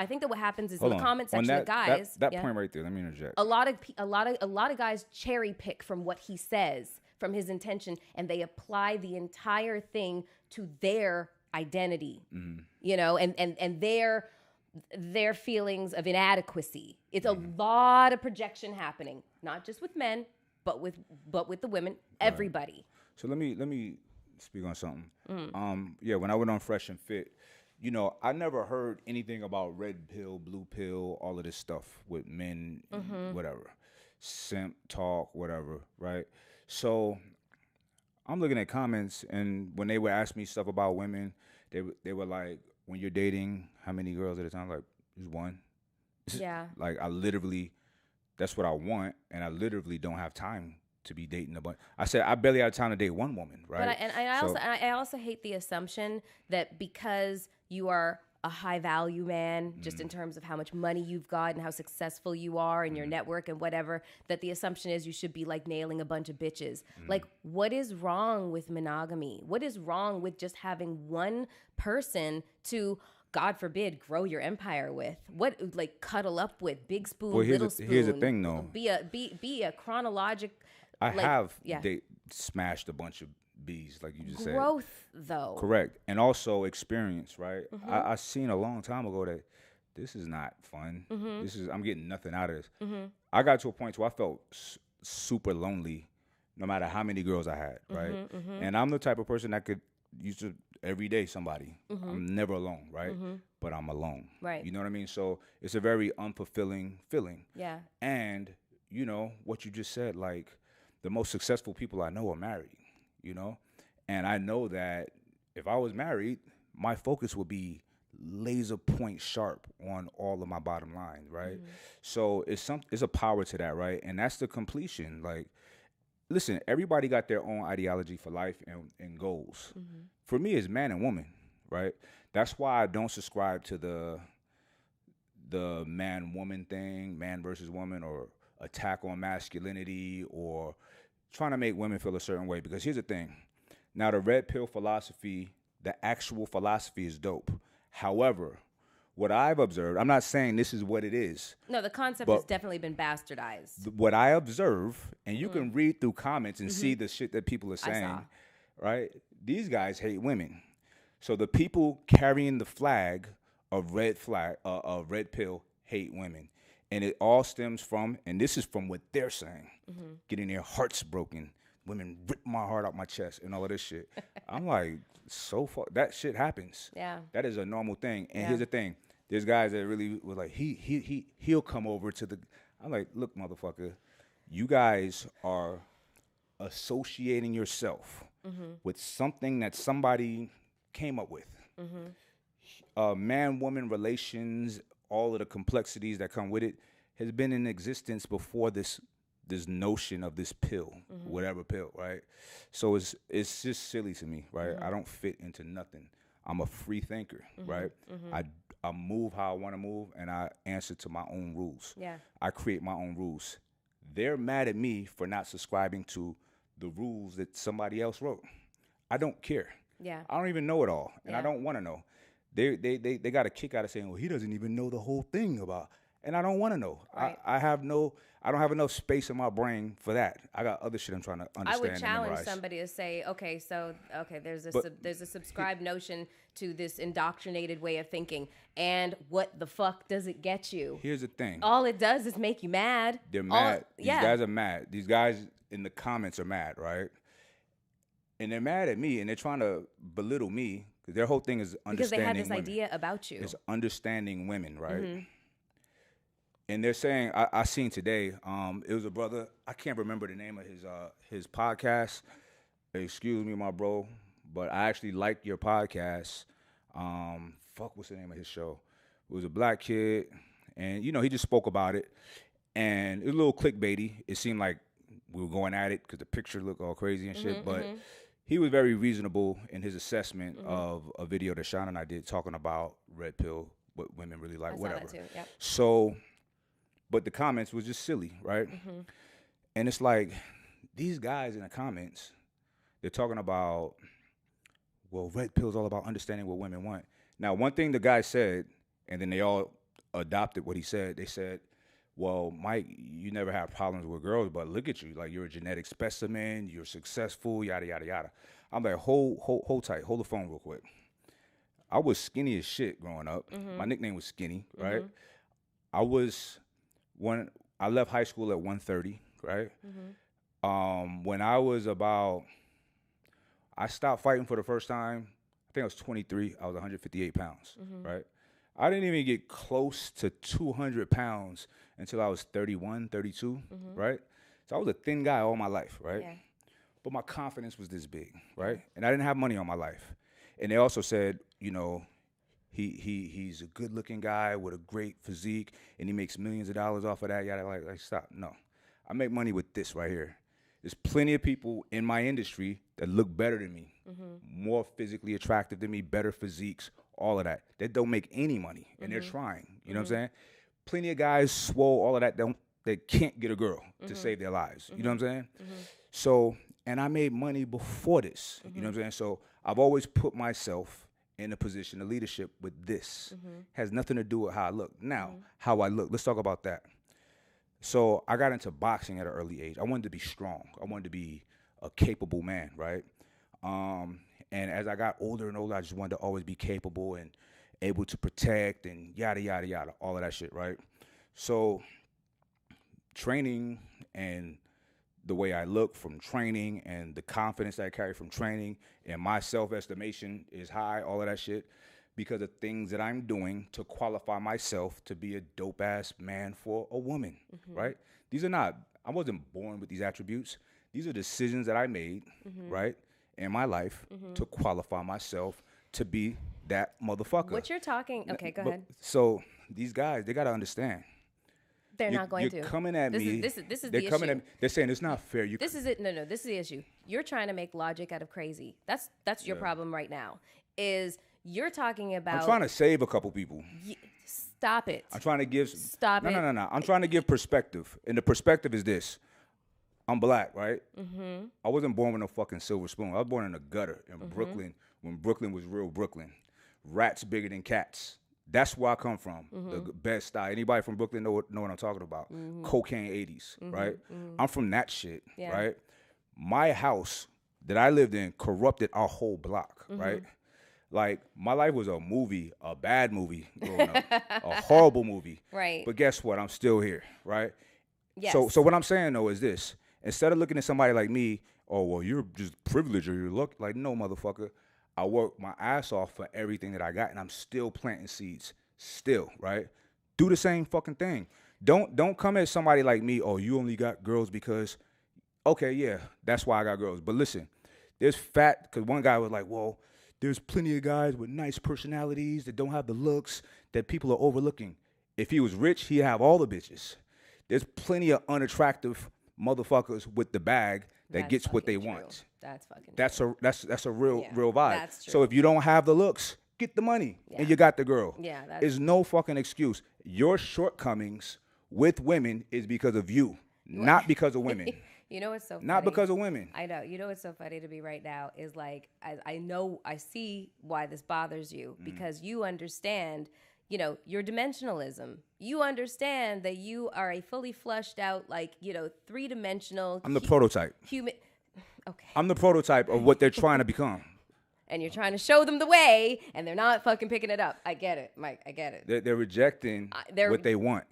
in the comment section, the guys. That point right there. Let me interject. A lot of guys cherry pick from what he says, from his intention, and they apply the entire thing to their identity. And their feelings of inadequacy. It's a lot of projection happening, not just with men, but with the women, everybody. So let me speak on something. When I went on Fresh and Fit, I never heard anything about red pill, blue pill, all of this stuff with men, whatever, simp talk, whatever, right? So I'm looking at comments, and when they would ask me stuff about women, they were like, when you're dating, how many girls at a time? Like, just one. Yeah. Like, I literally, that's what I want, and I literally don't have time to be dating a bunch. I said I barely have time to date one woman, right? But I also hate the assumption that because you are a high value man, just in terms of how much money you've got and how successful you are in your network and whatever, that the assumption is you should be like nailing a bunch of bitches. Like, what is wrong with monogamy? What is wrong with just having one person to, God forbid, grow your empire with? What, like, cuddle up with, big spoon, little spoon? Here's the thing, though. Be a chronologic. I have smashed a bunch of bees, like you just said. Growth, though. Correct. And also experience, right? I seen a long time ago that this is not fun. I'm getting nothing out of this. I got to a point where I felt super lonely no matter how many girls I had, right? And I'm the type of person that could use to every day somebody. I'm never alone, right? But I'm alone. Right. You know what I mean? So it's a very unfulfilling feeling. Yeah. And, what you just said, like, the most successful people I know are married, and I know that if I was married, my focus would be laser point sharp on all of my bottom lines, right? So it's a power to that, right? And that's the completion. Like, listen, everybody got their own ideology for life and goals. For me, it's man and woman, right? That's why I don't subscribe to the man-woman thing, man versus woman, or attack on masculinity, or trying to make women feel a certain way. Because here's the thing. Now, the red pill philosophy, the actual philosophy is dope. However, what I've observed, I'm not saying this is what it is. No, the concept has definitely been bastardized. What I observe, and you can read through comments and see the shit that people are saying, right? These guys hate women. So the people carrying the flag of red pill hate women. And it all stems from, and this is from what they're saying, getting their hearts broken. Women rip my heart out my chest and all of this shit. I'm like, so far, that shit happens. Yeah. That is a normal thing. And here's the thing. There's guys that really were like, he'll come over to the, I'm like, look, motherfucker, you guys are associating yourself with something that somebody came up with. Man-woman relations, all of the complexities that come with it, has been in existence before this this notion of this pill, whatever pill, right? So it's just silly to me, right? I don't fit into nothing. I'm a free thinker, right? I move how I want to move, and I answer to my own rules. Yeah. I create my own rules. They're mad at me for not subscribing to the rules that somebody else wrote. I don't care. Yeah. I don't even know it all, and I don't want to know. They got a kick out of saying, well, he doesn't even know the whole thing about, and I don't want to know. Right. I don't have enough space in my brain for that. I got other shit I'm trying to understand. I would challenge memorize. Somebody to say, okay, there's a subscribed notion to this indoctrinated way of thinking, and what the fuck does it get you? Here's the thing. All it does is make you mad. They're mad. These guys are mad. These guys in the comments are mad, right? And they're mad at me, and they're trying to belittle me because their whole thing is understanding because they have this women. idea about you. It's understanding women, right? And they're saying, I seen today, it was a brother, I can't remember the name of his podcast. Excuse me, my bro, but I actually like your podcast. What's the name of his show? It was a black kid, and, he just spoke about it. And it was a little clickbaity. It seemed like we were going at it because the picture looked all crazy and shit, but he was very reasonable in his assessment of a video that Sean and I did talking about red pill, what women really like, whatever. I saw that too. Yep. So, but the comments was just silly, right? And it's like, these guys in the comments, they're talking about, well, red pill's all about understanding what women want. Now, one thing the guy said, and then they all adopted what he said, they said, well, Mike, you never have problems with girls, but look at you. Like, you're a genetic specimen, you're successful, yada, yada, yada. I'm like, hold tight, hold the phone real quick. I was skinny as shit growing up. My nickname was Skinny, right? I left high school at 130, right? When I was I stopped fighting for the first time, I think I was 23. I was 158 pounds, right? I didn't even get close to 200 pounds until I was 31, 32, right? So I was a thin guy all my life, right? Yeah. But my confidence was this big, right? And I didn't have money all my life. And they also said, he's a good-looking guy with a great physique, and he makes millions of dollars off of that. Yada, like stop. No, I make money with this right here. There's plenty of people in my industry that look better than me, more physically attractive than me, better physiques, all of that. They don't make any money, and they're trying. You know what I'm saying? Plenty of guys swole, all of that. They can't get a girl to save their lives. You know what I'm saying? So, and I made money before this. You know what I'm saying? So I've always put myself in a position of leadership with this. Has nothing to do with how I look. Now, how I look, let's talk about that. So I got into boxing at an early age. I wanted to be strong. I wanted to be a capable man, right? And as I got older and older, I just wanted to always be capable and able to protect and yada, yada, yada, all of that shit, right? So training and the way I look from training and the confidence that I carry from training and my self-estimation is high, all of that shit, because of things that I'm doing to qualify myself to be a dope-ass man for a woman, right? I wasn't born with these attributes. These are decisions that I made, right, in my life to qualify myself to be that motherfucker. What you're talking, okay, go ahead. So these guys, they got to understand. They're not going to. You're coming at me. This is they're the coming issue. at me. They're saying it's not fair. This is it. No, this is the issue. You're trying to make logic out of crazy. That's your problem right now. Is you're talking about. I'm trying to save a couple people. Stop it. I'm trying to give. Stop it. No. I'm trying to give perspective, and the perspective is this: I'm black, right? I wasn't born with no fucking silver spoon. I was born in a gutter in Brooklyn when Brooklyn was real Brooklyn. Rats bigger than cats. That's where I come from. The best style. Anybody from Brooklyn know what I'm talking about. Cocaine 80s, right? I'm from that shit, right? My house that I lived in corrupted our whole block, right? Like, my life was a movie, a bad movie growing up, a horrible movie. Right. But guess what? I'm still here, right? Yes. So what I'm saying, though, is this. Instead of looking at somebody like me, oh, well, you're just privileged or you look like, no, motherfucker. I work my ass off for everything that I got, and I'm still planting seeds. Still, right? Do the same fucking thing. Don't come at somebody like me, oh, you only got girls because, okay, yeah, that's why I got girls. But listen, there's because one guy was like, well, there's plenty of guys with nice personalities that don't have the looks that people are overlooking. If he was rich, he'd have all the bitches. There's plenty of unattractive motherfuckers with the bag that That's gets what they fucking true. want. That's fucking That's true. a real Yeah, real vibe. that's So true. if you don't have the looks, get the money and you got the girl. Yeah, that's There's no fucking excuse. Your shortcomings with women is because of you, not because of women. You know what's so funny? Not because of women. I know. You know what's so funny to me right now is like, I see why this bothers you because you understand, you know, your dimensionalism. You understand that you are a fully flushed out, like, you know, 3-dimensional. I'm the prototype. Human. Okay. I'm the prototype of what they're trying to become. And you're trying to show them the way, and they're not fucking picking it up. I get it, Mike. I get it. They're rejecting what they want.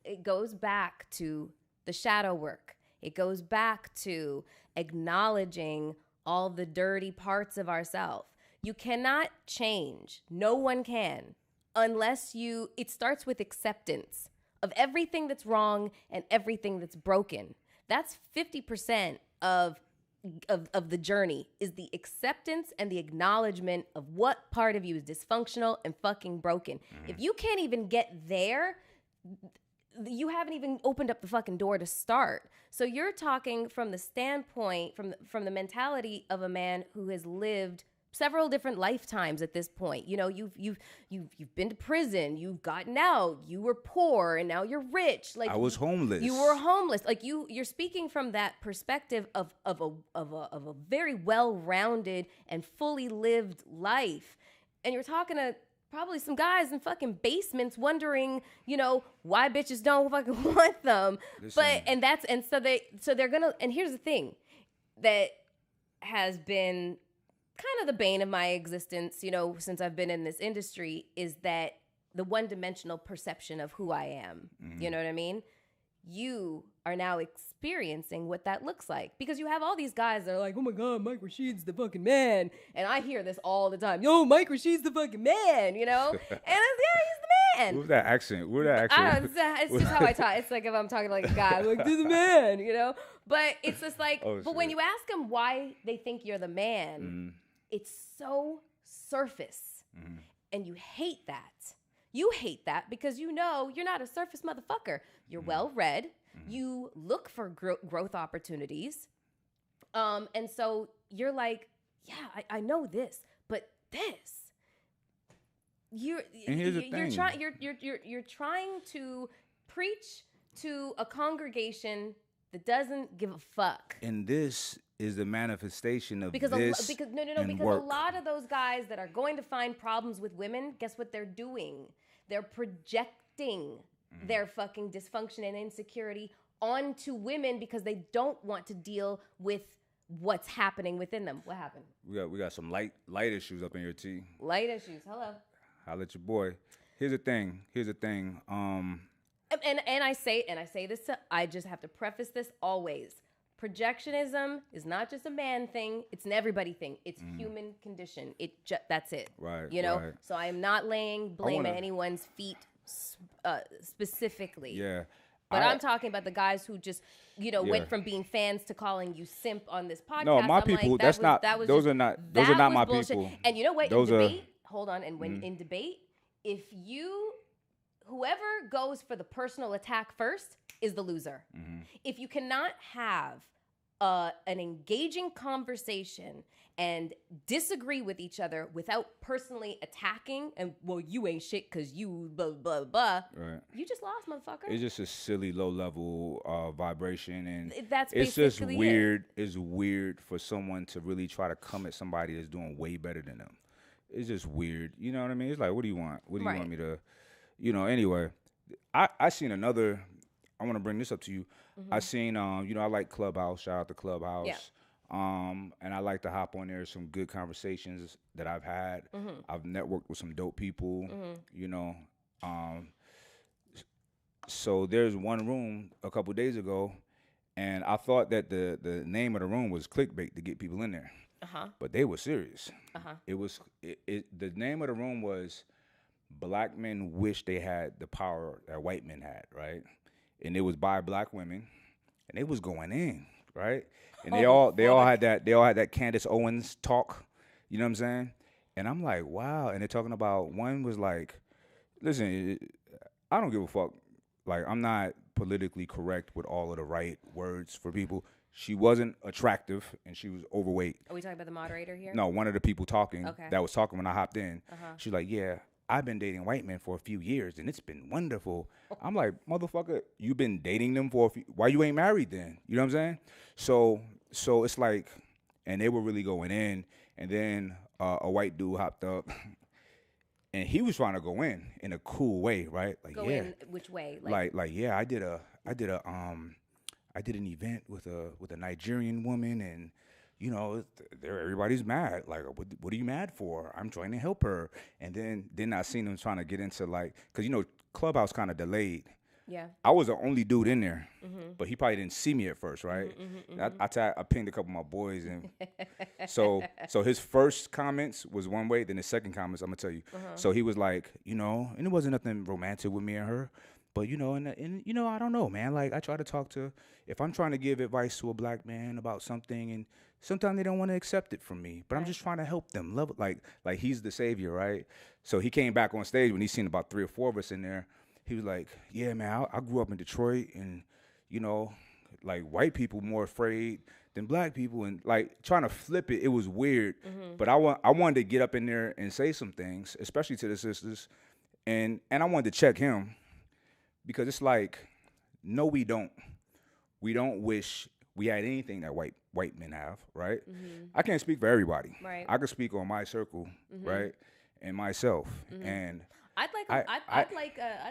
It goes back to the shadow work. It goes back to acknowledging all the dirty parts of ourselves. You cannot change. No one can unless it starts with acceptance of everything that's wrong and everything that's broken. That's 50% of the journey is the acceptance and the acknowledgement of what part of you is dysfunctional and fucking broken. If you can't even get there, you haven't even opened up the fucking door to start. So you're talking from the standpoint, from the mentality of a man who has lived several different lifetimes at this point. You know, you've been to prison, you've gotten out, you were poor, and now you're rich. Like I was homeless. You were homeless. Like you're speaking from that perspective of a very well-rounded and fully lived life, and you're talking to probably some guys in fucking basements wondering, you know, why bitches don't fucking want them. Listen. So they're gonna. And here's the thing that has been kind of the bane of my existence, you know, since I've been in this industry, is that the one-dimensional perception of who I am. You know what I mean? You are now experiencing what that looks like because you have all these guys that are like, oh my God, Mike Rashid's the fucking man. And I hear this all the time. Yo, Mike Rashid's the fucking man, you know? And he's the man. Where's that accent? I don't know, it's just how I talk. It's like if I'm talking to like a guy, I'm like, this is the man, you know? But it's just like, when you ask them why they think you're the man, it's so surface. And you hate that. You hate that because you know you're not a surface motherfucker. You're well-read. You look for growth opportunities. And so you're like, yeah, I know this, but this. You're trying to preach to a congregation that doesn't give a fuck. And this is the manifestation of because this because work. a lot of those guys that are going to find problems with women, guess what they're doing? They're projecting their fucking dysfunction and insecurity onto women because they don't want to deal with what's happening within them. What happened? We got some light issues up in your tea. Light issues. Hello. I'll let your boy. Here's the thing. And I say this I just have to preface this always. Projectionism is not just a man thing. It's an everybody thing. It's human condition. That's it. Right. You know? Right. So I am not laying blame at anyone's feet specifically. Yeah. But I'm talking about the guys who just, you know, went from being fans to calling you simp on this podcast. No, my people, like, those are not my bullshit. people. And you know what? Those in debate, hold on. And when in debate, whoever goes for the personal attack first is the loser. If you cannot have an engaging conversation and disagree with each other without personally attacking and, well, you ain't shit because you blah, blah, blah, right. You just lost, motherfucker. It's just a silly low-level vibration. And that's it's just basically weird. It's weird for someone to really try to come at somebody that's doing way better than them. It's just weird. You know what I mean? It's like, what do you want? What do you want me to, you know, anyway. I seen another, I want to bring this up to you. I seen, you know, I like Clubhouse. Shout out to Clubhouse. Yeah. And I like to hop on there. Some good conversations that I've had. I've networked with some dope people, you know. So there's one room a couple days ago, and I thought that the name of the room was clickbait to get people in there. But they were serious. It was the name of the room was Black Men Wish They Had the Power that White Men Had, right? And it was by black women, and they was going in, right? And they all had that Candace Owens talk, you know what I'm saying? And I'm like, wow. And they're talking about, one was like, listen, I don't give a fuck like, I'm not politically correct with all of the right words for people. She wasn't attractive, and she was overweight. Are we talking about the moderator here? No, one of the people talking Okay. that was talking when I hopped in. She's like, yeah, I've been dating white men for a few years, and it's been wonderful. I'm like, motherfucker, you been dating them for a few, why you ain't married then? You know what I'm saying? So it's like, and they were really going in, and then a white dude hopped up, and he was trying to go in a cool way, right? Like, Go in which way? Like yeah, I did an event with a Nigerian woman, and you know, everybody's mad. Like, what are you mad for? I'm trying to help her. And then I seen them trying to get into, like, because, you know, Clubhouse kind of delayed. Yeah. I was the only dude in there, but he probably didn't see me at first, right? I pinged a couple of my boys, and so his first comments was one way, then his second comments, I'm gonna tell you. So he was like, you know, and it wasn't nothing romantic with me and her, but you know, and you know, I don't know, man. Like, I try to talk to, if I'm trying to give advice to a black man about something, and sometimes they don't want to accept it from me, but I'm just trying to help them. Love it, like he's the savior, right? So he came back on stage when he seen about 3 or 4 of us in there. He was like, yeah, man, I grew up in Detroit, and, you know, like, white people more afraid than black people, and, like, trying to flip it, it was weird. But I wanted to get up in there and say some things, especially to the sisters, and I wanted to check him, because it's like, no, we don't wish we had anything that white men have, right? I can't speak for everybody. Right. I can speak on my circle, right, and myself, and I'd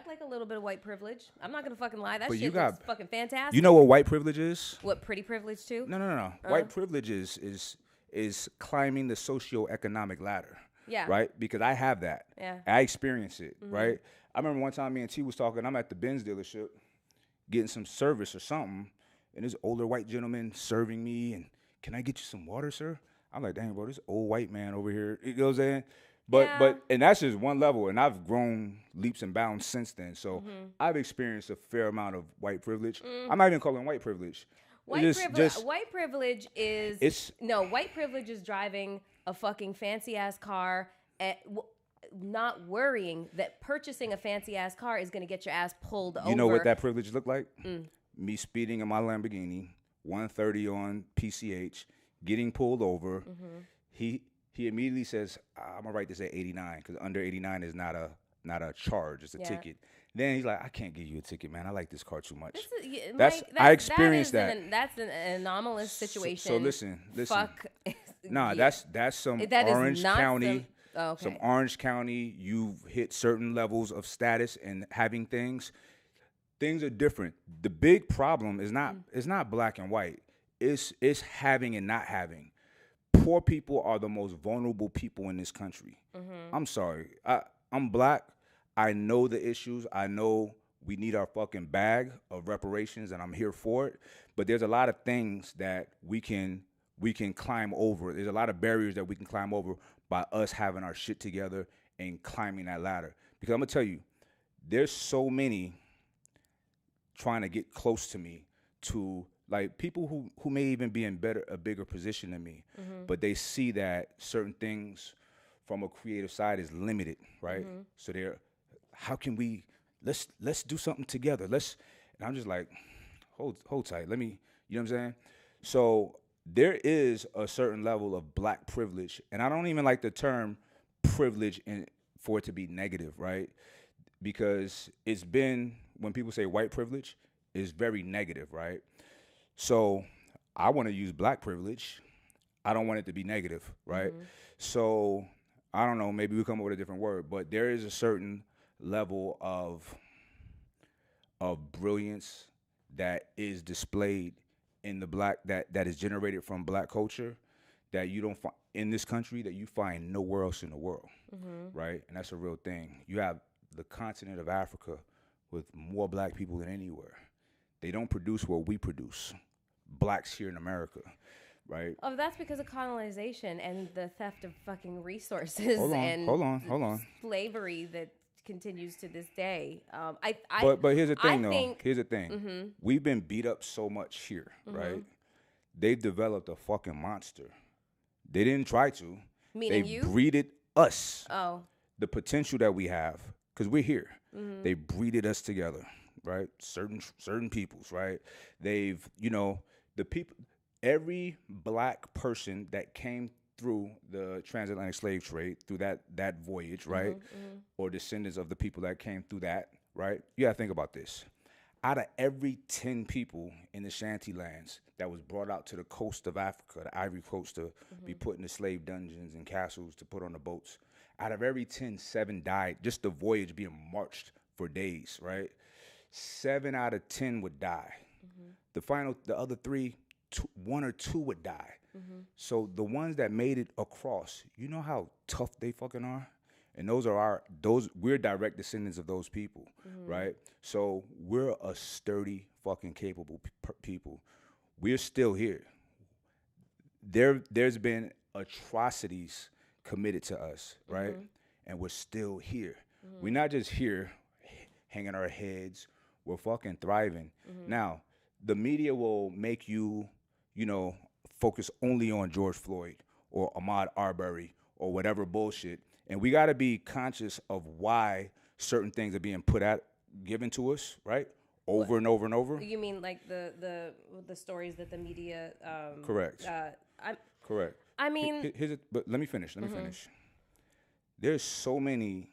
like a little bit of white privilege. I'm not gonna fucking lie. That But shit you got- looks fucking fantastic. you know what white privilege is? What, pretty privilege too? No. White privilege is climbing the socioeconomic ladder. Yeah. Right? Because I have that. Yeah. I experience it, right? I remember one time me and T was talking, I'm at the Benz dealership getting some service or something, and this older white gentleman serving me, and, can I get you some water, sir? I'm like, dang, bro, this old white man over here, you know what I'm saying? But and that's just one level, and I've grown leaps and bounds since then. So I've experienced a fair amount of white privilege. I'm not even calling it white privilege. White privilege is white privilege is driving a fucking fancy ass car, not worrying that purchasing a fancy ass car is gonna get your ass pulled over. You know what that privilege looked like? Me speeding in my Lamborghini, 130 on PCH, getting pulled over. He immediately says, I'm gonna write this at 89, because under 89 is not a charge, it's a ticket. Then he's like, I can't give you a ticket, man. I like this car too much. I experienced that. That's an anomalous situation. So listen. Fuck. Nah, that's some Orange County. Some Orange County. You've hit certain levels of status and having things. Things are different. The big problem is not black and white. It's having and not having. Poor people are the most vulnerable people in this country. I'm sorry. I'm black. I know the issues. I know we need our fucking bag of reparations, and I'm here for it. But there's a lot of things that we can climb over. There's a lot of barriers that we can climb over by us having our shit together and climbing that ladder. Because I'm gonna tell you, there's so many trying to get close to me, to like people who may even be in a bigger position than me, but they see that certain things from a creative side is limited, right? So how can we, let's do something together. And I'm just like, hold tight. Let me, you know what I'm saying? So there is a certain level of black privilege, and I don't even like the term privilege for it to be negative, right? Because it's been, when people say white privilege, it's very negative, right? So I want to use black privilege. I don't want it to be negative, right? So I don't know, maybe we come up with a different word, but there is a certain level of brilliance that is displayed in the black, that is generated from black culture, that you don't find in this country, that you find nowhere else in the world, right? And that's a real thing. You have the continent of Africa with more black people than anywhere. They don't produce what we produce. Blacks here in America, right? Oh, that's because of colonization and the theft of fucking resources. Hold on. Slavery that continues to this day. But here's the thing, though. Here's the thing. We've been beat up so much here, right? They've developed a fucking monster. They didn't try to. Meaning you? They breeded us. Oh. The potential that we have, because we're here. They breeded us together, right? Certain peoples, right? They've, the people, every black person that came through the transatlantic slave trade, through that voyage, right? Or descendants of the people that came through that, right? You gotta think about this. Out of every 10 people in the Shanty lands that was brought out to the coast of Africa, the Ivory Coast, to be put in the slave dungeons and castles, to put on the boats, out of every 10, 7 died. Just the voyage being marched for days, right? 7 out of 10 would die. The other 3, 1 or 2 would die. So the ones that made it across, you know how tough they fucking are? And we're direct descendants of those people, right? So we're a sturdy, fucking capable people. We're still here. There's been atrocities committed to us, right? And we're still here. We're not just here hanging our heads. We're fucking thriving. Now, the media will make you, focus only on George Floyd or Ahmaud Arbery or whatever bullshit. And we got to be conscious of why certain things are being given to us, right? Over and over and over. You mean like the stories that the media? Correct. Correct. I mean, but let me finish. There's so many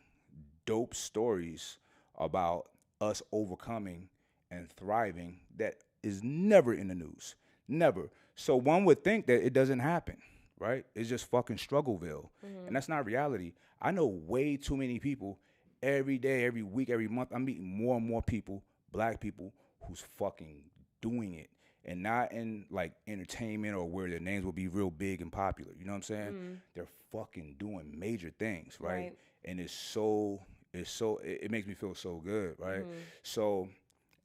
dope stories about us overcoming and thriving that is never in the news. Never. So one would think that it doesn't happen, right? It's just fucking struggleville. And that's not reality. I know way too many people every day, every week, every month. I'm meeting more and more people, black people, who's fucking doing it. And not in like entertainment or where their names will be real big and popular. You know what I'm saying? They're fucking doing major things, right? And it makes me feel so good, right? So,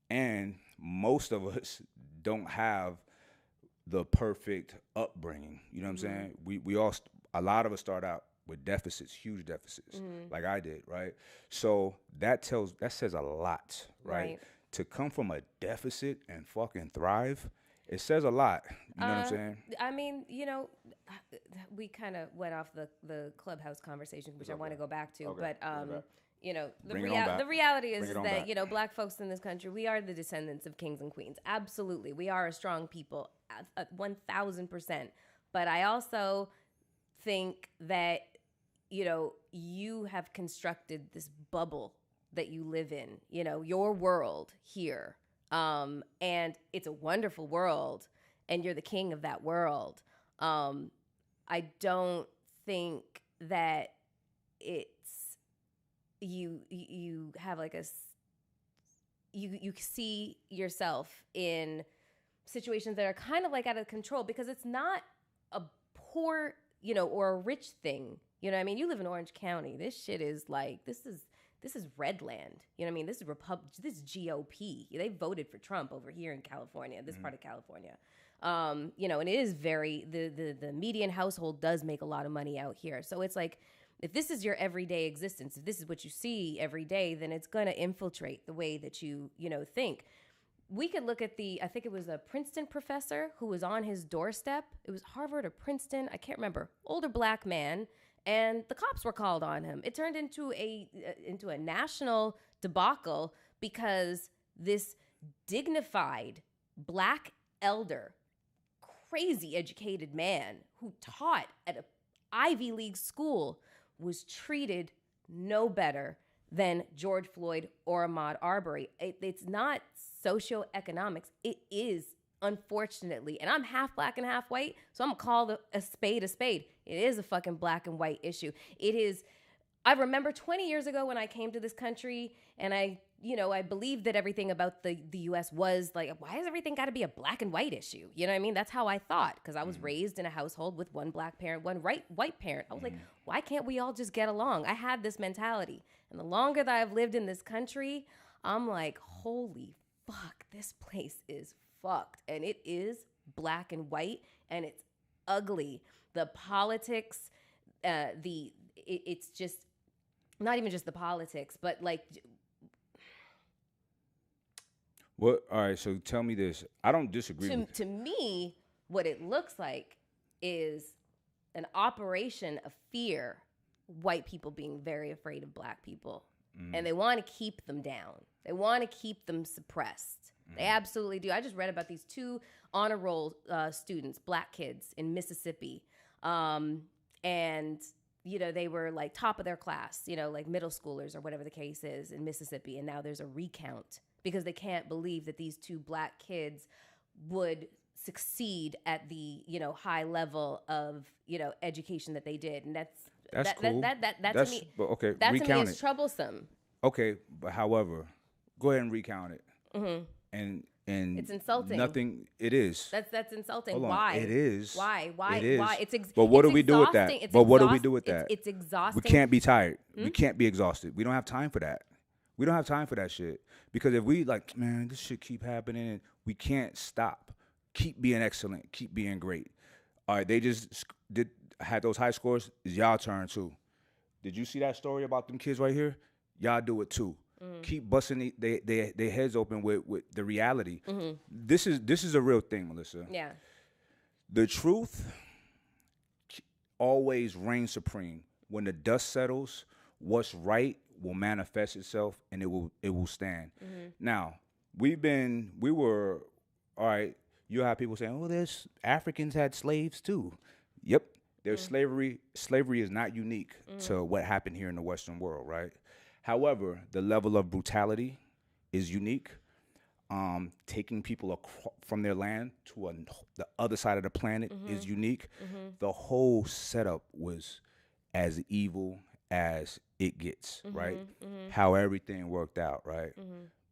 and most of us don't have the perfect upbringing. You know what I'm saying? A lot of us start out with deficits, huge deficits, like I did, right? So that says a lot, right? To come from a deficit and fucking thrive, it says a lot. You know what I'm saying? I mean, we kind of went off the Clubhouse conversation, which I want to go back to, but the reality is that black folks in this country, we are the descendants of kings and queens. Absolutely, we are a strong people, 1,000%. But I also think that you have constructed this bubble that you live in, your world here. And it's a wonderful world, and you're the king of that world. I don't think that it's you have like you see yourself in situations that are kind of like out of control, because it's not a poor, or a rich thing. You know what I mean? You live in Orange County. This shit is like, this is Redland. You know what I mean? This is GOP. They voted for Trump over here in California, this part of California. And it is the median household does make a lot of money out here. So it's like, if this is your everyday existence, if this is what you see every day, then it's going to infiltrate the way that you think. We could look at I think it was a Princeton professor who was on his doorstep. It was Harvard or Princeton, I can't remember. Older black man, and the cops were called on him. It turned into a national debacle because this dignified black elder, crazy educated man who taught at an Ivy League school was treated no better than George Floyd or Ahmaud Arbery. It's not socioeconomics. It is, unfortunately, and I'm half black and half white, so I'm gonna call a spade a spade. It is a fucking black and white issue. It is. I remember 20 years ago when I came to this country, and I believed that everything about the U.S. was like, why has everything got to be a black and white issue? You know what I mean? That's how I thought, because I was raised in a household with one black parent, one white parent. I was like, why can't we all just get along? I had this mentality. And the longer that I've lived in this country, I'm like, holy fuck, this place is fucked. And it is black and white, and it's ugly. The politics, it's just, not even just the politics, but like... What? All right, so tell me this. I don't disagree with you. To me, what it looks like is an operation of fear. White people being very afraid of black people. And they want to keep them down. They want to keep them suppressed. They absolutely do. I just read about these 2 honor roll students, black kids in Mississippi. And, you know, they were like top of their class, you know, like middle schoolers or whatever the case is in Mississippi. And now there's a recount because they can't believe that these 2 black kids would succeed at the, you know, high level of, you know, education that they did. And that's cool. That that's, to me, okay, that to me recount is troublesome. Okay, but however, go ahead and recount it. And it's insulting. Nothing. It is. That's insulting. Hold on. Why? It is. Why? It is. Why? But what do we do with that? It's But what do we do with that? It's exhausting. We can't be tired. We can't be exhausted. We don't have time for that. We don't have time for that shit. Because if we like, man, this shit keep happening, and we can't stop. Keep being excellent. Keep being great. All right, they just had those high scores. It's y'all turn too. Did you see that story about them kids right here? Y'all do it too. Keep busting their heads open with the reality. This is a real thing, Melyssa. Yeah. The truth always reigns supreme. When the dust settles, what's right will manifest itself, and it will stand. Now, we were all right. You have people saying, "Oh, there's Africans had slaves too." Yep, there's slavery. Slavery is not unique to what happened here in the Western world, right? However, the level of brutality is unique. Taking people from their land to the other side of the planet is unique. The whole setup was as evil as it gets, right? How everything worked out, right?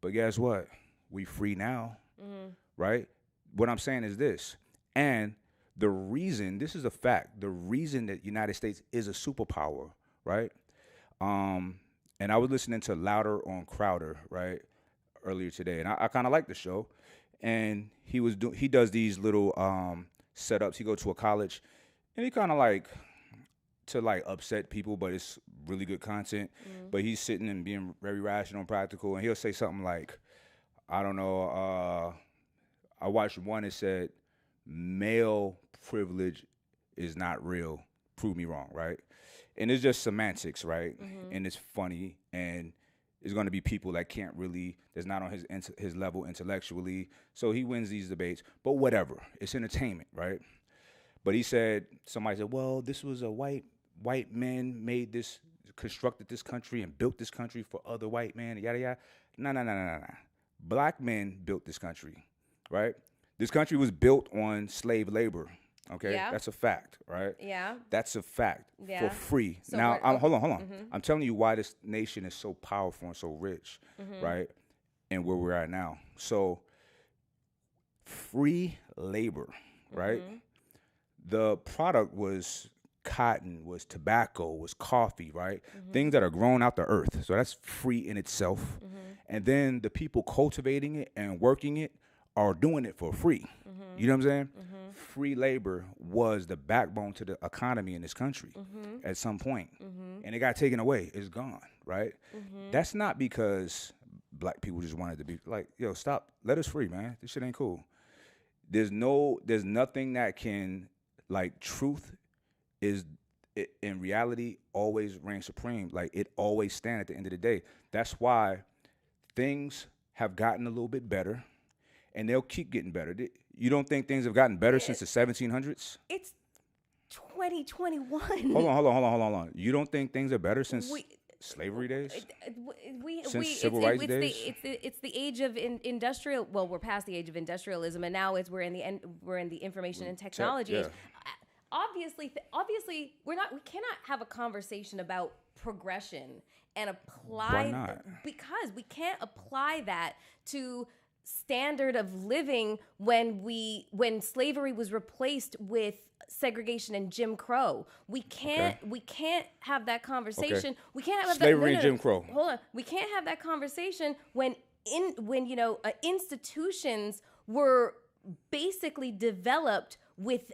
But guess what? We free now, right? What I'm saying is this, and the reason, this is a fact, the reason that United States is a superpower, right? And I was listening to Louder on Crowder, right, earlier today, and I kind of like the show. And he does these little setups. He goes to a college, and he kind of like upset people, but it's really good content. But he's sitting and being very rational and practical, and he'll say something like, I don't know, I watched one that said, male privilege is not real. Prove me wrong, right? And it's just semantics, right? And it's funny, and there's going to be people that can't really, that's not on his level intellectually. So he wins these debates, but whatever. It's entertainment, right? But he said, somebody said, well, this was a white men constructed this country and built this country for other white men, yada, yada. No. Black men built this country, right? This country was built on slave labor. Okay, Yeah. That's a fact, right? Yeah. That's a fact Yeah. for free. So now, hold on. Mm-hmm. I'm telling you why this nation is so powerful and so rich, right? And where we're at now. So, free labor, right? The product was cotton, was tobacco, was coffee, right? Things that are grown out the earth. So that's free in itself. And then the people cultivating it and working it are doing it for free. You know what I'm saying? Free labor was the backbone to the economy in this country at some point. And it got taken away. It's gone, right? That's not because black people just wanted to be like, yo, stop. Let us free, man. This shit ain't cool. There's nothing that can, like, truth is, in reality, always reigns supreme. Like, it always stands at the end of the day. That's why things have gotten a little bit better, and they'll keep getting better. You don't think things have gotten better since the 1700s? It's 2021. Hold on. You don't think things are better since slavery days? Since civil rights days? It's the age of industrial. Well, we're past the age of industrialism, and now we're in the information and technology age. Obviously, we cannot have a conversation about progression and apply. Why not? Because we can't apply that to standard of living when slavery was replaced with segregation and Jim Crow. We can't have that conversation. Okay. We can't have slavery and Jim Crow. Hold on. We can't have that conversation when institutions were basically developed with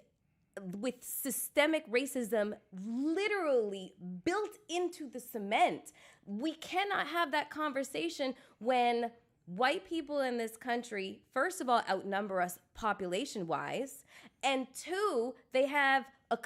systemic racism literally built into the cement. We cannot have that conversation when white people in this country, first of all, outnumber us population-wise, And two, they have a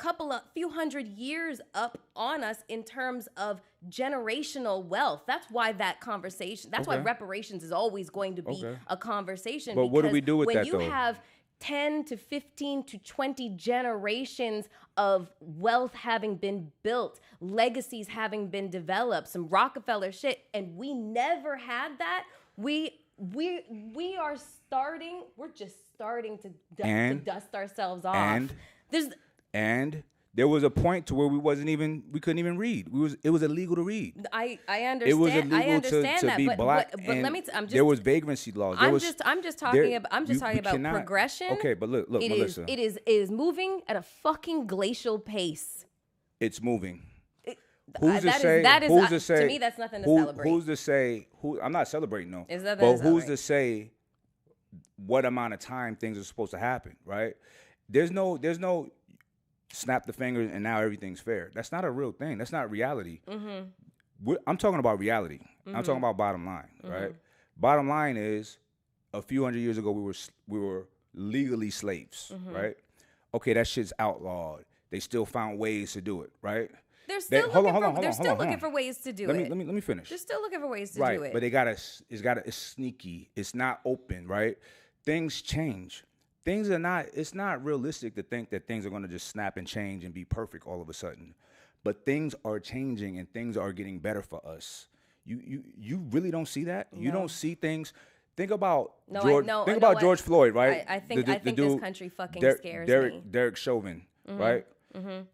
few hundred years up on us in terms of generational wealth. That's why that conversation, that's why reparations is always going to be a conversation. But what do we do with that, though? When you have 10 to 15 to 20 generations of wealth having been built, legacies having been developed, some Rockefeller shit, and we never had that, we're just starting to dust ourselves off. And there was a point to where we couldn't even read. It was illegal to read. I understand. It was illegal to that, be black. But let me. There was vagrancy laws. I'm just talking about progression. Okay, but look, Melyssa. It is moving at a fucking glacial pace. It's moving. Who's to say? To me, that's nothing to celebrate. Who's to say? I'm not celebrating, no. But who's to say what amount of time things are supposed to happen? Right? There's no snap the finger and now everything's fair. That's not a real thing. That's not reality. I'm talking about reality. I'm talking about bottom line, right? Bottom line is, a few hundred years ago we were legally slaves, right? Okay, that shit's outlawed. They still found ways to do it, right? They're still looking for ways to do it. Let me finish. They're still looking for ways to do it. But it's sneaky. It's not open, right? Things change. It's not realistic to think that things are going to just snap and change and be perfect all of a sudden. But things are changing and things are getting better for us. You really don't see that? No. You don't see things. Think about George Floyd, right? I think this country fucking scares me. Derek Chauvin, right?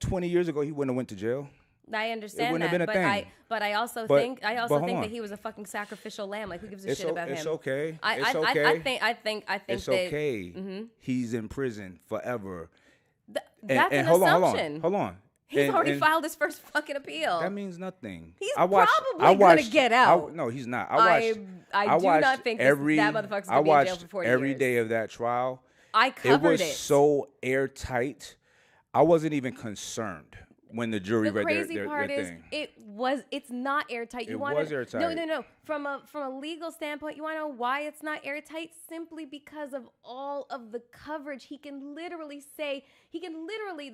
20 years ago, he wouldn't have went to jail. I understand that, but I also think that he was a fucking sacrificial lamb. Like, who gives a shit about him? It's okay. I think it's okay. He's in prison forever. That's an assumption. Hold on. He's already filed his first fucking appeal. That means nothing. He's probably gonna get out. No, he's not. I do not think that motherfucker's gonna be in jail for 40 years. Every day of that trial. I covered it. It was so airtight. I wasn't even concerned when the jury read their thing. The crazy part is it's not airtight. It was airtight. No. From a legal standpoint, you want to know why it's not airtight? Simply because of all of the coverage. The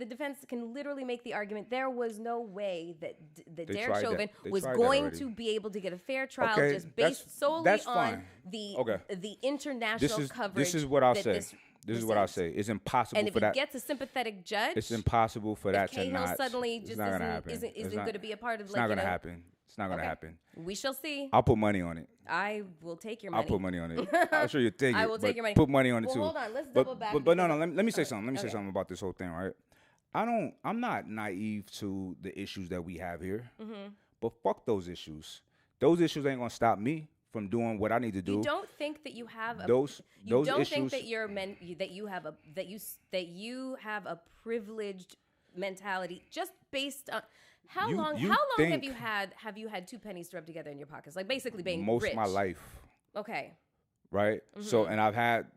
defense can literally make the argument there was no way that Derek Chauvin was going to be able to get a fair trial just based solely on the international coverage. This is what I'll say. This is what I'll say. It's impossible for that. And if he gets a sympathetic judge, it's impossible for that to not. Suddenly just isn't going to be a part of. It's not going to happen. It's not going to happen. We shall see. I'll put money on it. I will take your money. I'll put money on it. I'm sure you'll take it. I will take your money. Put money on it too. Hold on. Let's double back. But no. Let me say something. Let me say something about this whole thing, right? I'm not naive to the issues that we have here. But fuck those issues. Those issues ain't gonna stop me from doing what I need to do. You don't think that you have those issues, think that you have a privileged mentality just based on how long have you had 2 pennies to rub together in your pockets? Like, basically being most rich. of my life. Okay. Right? So, and I've had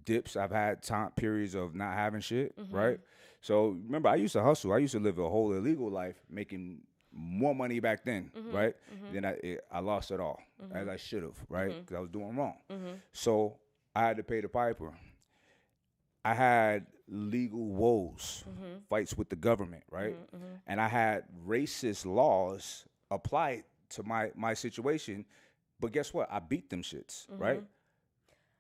dips, I've had time periods of not having shit, right? So remember, I used to hustle. I used to live a whole illegal life, making more money back then, right? Then I lost it all, as I should have, right? Because I was doing wrong. So I had to pay the piper. I had legal woes, fights with the government, right? And I had racist laws applied to my situation. But guess what? I beat them shits, right?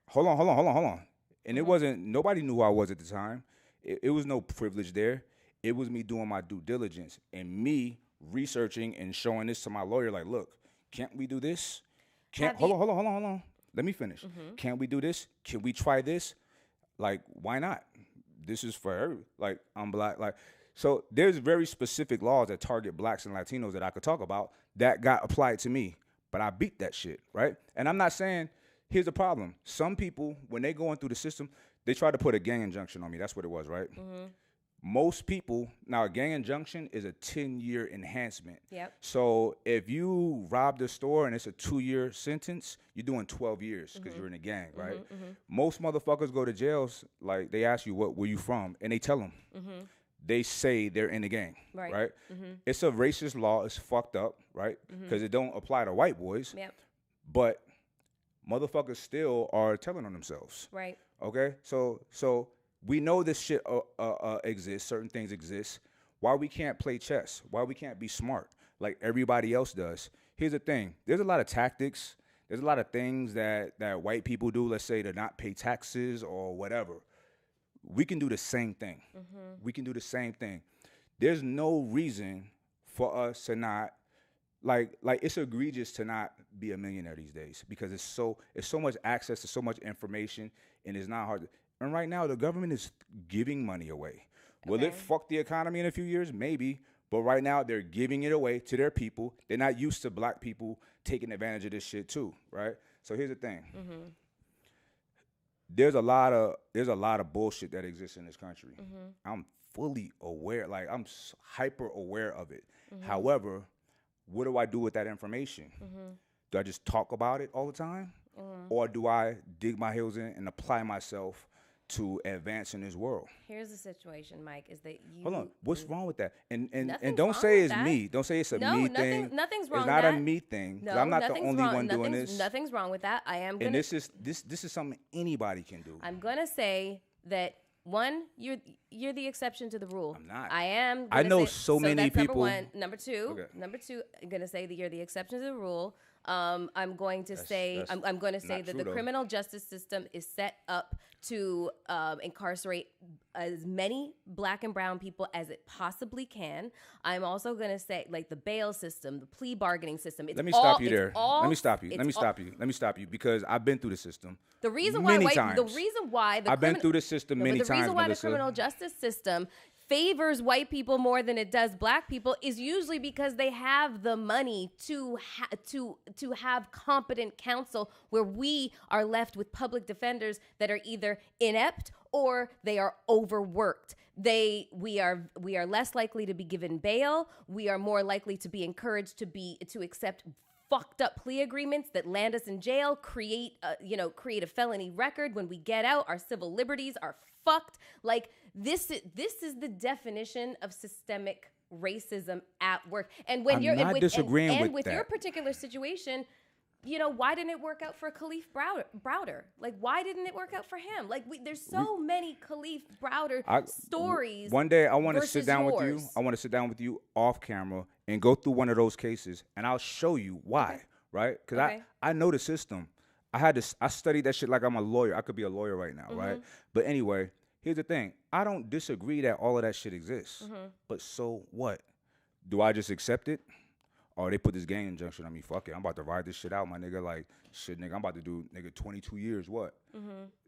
Hold on. And it wasn't, nobody knew who I was at the time. It was no privilege there. It was me doing my due diligence and me researching and showing this to my lawyer, like, look, can't we do this? Hold on. Let me finish. Can't we do this? Can we try this? Like, why not? This is for every, like, I'm black. Like, so there's very specific laws that target blacks and Latinos that I could talk about that got applied to me, but I beat that shit, right? And I'm not saying, here's the problem. Some people, when they going through the system, they try to put a gang injunction on me. That's what it was, right? Most people, now a gang injunction is a 10-year enhancement. Yep. So if you robbed a store and it's a 2-year sentence, you're doing 12 years because you're in a gang, right? Most motherfuckers go to jails, like, they ask you, what were you from? And they tell them. They say they're in the gang, right? It's a racist law. It's fucked up, right? Because it don't apply to white boys. Yep. But motherfuckers still are telling on themselves. Right. Okay? So We know this shit exists. Certain things exist. Why we can't play chess? Why we can't be smart like everybody else does? Here's the thing. There's a lot of tactics. There's a lot of things that white people do, let's say, to not pay taxes or whatever. We can do the same thing. We can do the same thing. There's no reason for us to not, like it's egregious to not be a millionaire these days because it's so much access to so much information, and it's not hard to, and right now the government is giving money away. Will it fuck the economy in a few years? Maybe. But right now they're giving it away to their people. They're not used to black people taking advantage of this shit too, right? So here's the thing. There's a lot of bullshit that exists in this country. I'm fully aware, like I'm hyper aware of it. However, what do I do with that information? Do I just talk about it all the time? Or do I dig my heels in and apply myself to advance in this world? Here's the situation, Mike, is that you... Hold on. What's wrong with that? And Nothing's don't wrong say with it's that. me. Don't say it's a me thing. Nothing's wrong It's with not that. a me thing. No, I'm not the nothing's only wrong. one doing this. Nothing's wrong with that. I am gonna... And this is something anybody can do. I'm gonna say that, one, you're the exception to the rule. I'm not. I am. I know say, so many that's people. Number two. Okay. Number two. I'm gonna say that you're the exception to the rule. I'm going to say I'm going to say that the criminal justice system is set up to incarcerate as many black and brown people as it possibly can. I'm also going to say, like, the bail system, the plea bargaining system. Let me stop you there. Let me stop you because I've been through the system. The reason many why times. I've been through the system many times. The reason why Melyssa. the criminal justice system favors white people more than it does black people is usually because they have the money to have competent counsel, where we are left with public defenders that are either inept or they are overworked. We are less likely to be given bail. We are more likely to be encouraged to accept fucked up plea agreements that land us in jail, create a felony record. When we get out, our civil liberties are fucked. Like, this is the definition of systemic racism at work. And when with your particular situation, why didn't it work out for Khalif Browder? Like, why didn't it work out for him? Like, there's so many Khalif Browder stories. One day I want to sit down with you. I want to sit down with you off camera and go through one of those cases, and I'll show you why, right? Because I know the system. I studied that shit like I'm a lawyer. I could be a lawyer right now, right? But anyway, here's the thing. I don't disagree that all of that shit exists. But so what? Do I just accept it? Or they put this gang injunction on me. Fuck it. I'm about to ride this shit out, my nigga. Like, shit, nigga, I'm about to do, 22 years. What?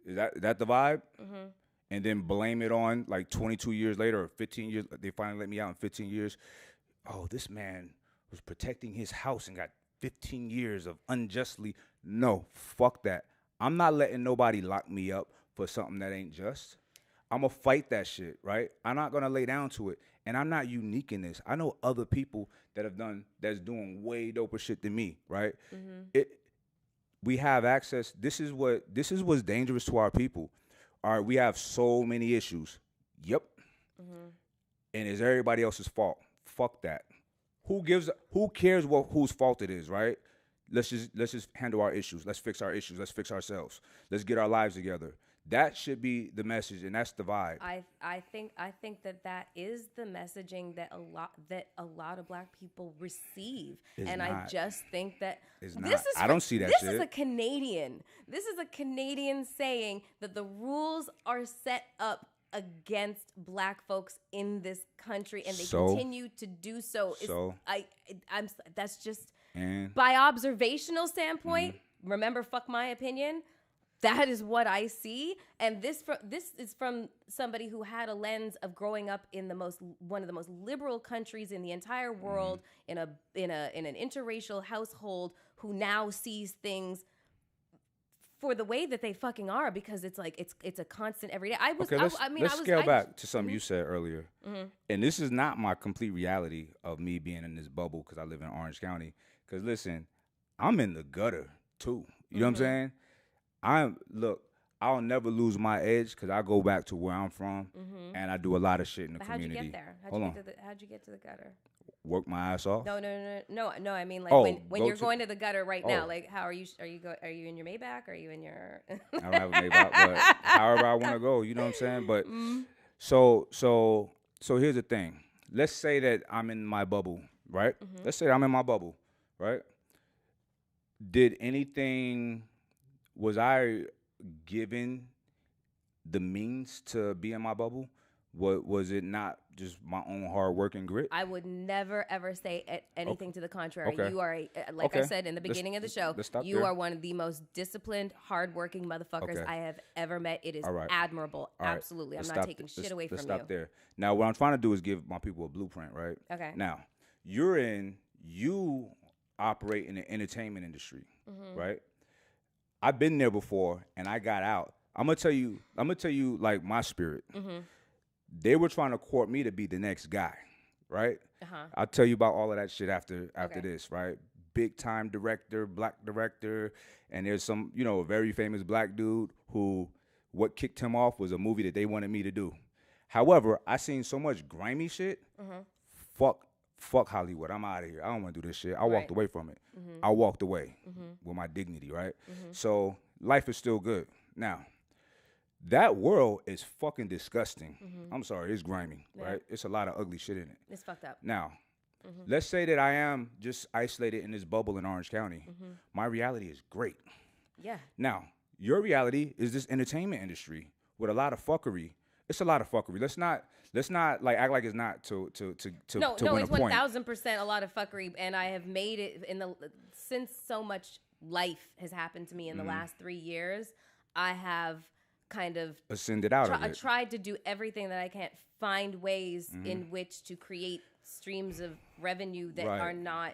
Is that the vibe? And then blame it on, like, 22 years later or 15 years. They finally let me out in 15 years. Oh, this man was protecting his house and got 15 years of unjustly. No, fuck that. I'm not letting nobody lock me up for something that ain't just. I'm going to fight that shit, right? I'm not going to lay down to it. And I'm not unique in this. I know other people that's doing way doper shit than me, right? We have access. This is what's dangerous to our people. All right, we have so many issues. Yep. And it's everybody else's fault. Fuck that. Who cares whose fault it is, right? Let's just handle our issues. Let's fix our issues. Let's fix ourselves. Let's get our lives together. That should be the message, and that's the vibe. I think that is the messaging that a lot of black people receive, I just think that I don't see that shit. This is a Canadian saying that the rules are set up against black folks in this country, and they continue to do so. That's just by observational standpoint. Remember, fuck my opinion. That is what I see, and this is from somebody who had a lens of growing up in one of the most liberal countries in the entire world, in an interracial household, who now sees things for the way that they fucking are, because it's like it's a constant every day. Let's scale back to something you said earlier, and this is not my complete reality of me being in this bubble because I live in Orange County. Because listen, I'm in the gutter too. You know what I'm saying? I'll never lose my edge because I go back to where I'm from, and I do a lot of shit in the community. How'd you get there? How'd you get to the gutter? work my ass off. No. I mean, like when you're going to the gutter right now, like how are you? Are you in your Maybach? Are you in your? I don't have a Maybach, but however I want to go, you know what I'm saying. But so here's the thing. Let's say that I'm in my bubble, right? Let's say I'm in my bubble, right? Was I given the means to be in my bubble? Was it not just my own hard work and grit? I would never, ever say anything to the contrary. Okay. You are, like I said in the beginning of the show, you are one of the most disciplined, hardworking motherfuckers I have ever met. It is admirable. All Absolutely. I'm not taking shit away from you. Let's stop there. Now, what I'm trying to do is give my people a blueprint, right? Okay. Now, you operate in the entertainment industry, right? I've been there before, and I got out. I'm gonna tell you like my spirit. They were trying to court me to be the next guy, right? I'll tell you about all of that shit after this, right? Big time director, black director, and there's some, a very famous black dude who what kicked him off was a movie that they wanted me to do. However, I seen so much grimy shit. Fuck Hollywood. I'm out of here. I don't want to do this shit. I walked away from it. I walked away with my dignity, right? So life is still good. Now, that world is fucking disgusting. I'm sorry, it's grimy, right? It's a lot of ugly shit in it. It's fucked up. Now, let's say that I am just isolated in this bubble in Orange County. My reality is great. Yeah. Now, your reality is this entertainment industry with a lot of fuckery. It's a lot of fuckery. Let's not like act like it's not to win a point. No, it's 1,000% a lot of fuckery, and I have made it since so much life has happened to me in the last 3 years. I have kind of ascended out of it. I tried to do everything that I can, find ways in which to create streams of revenue that are not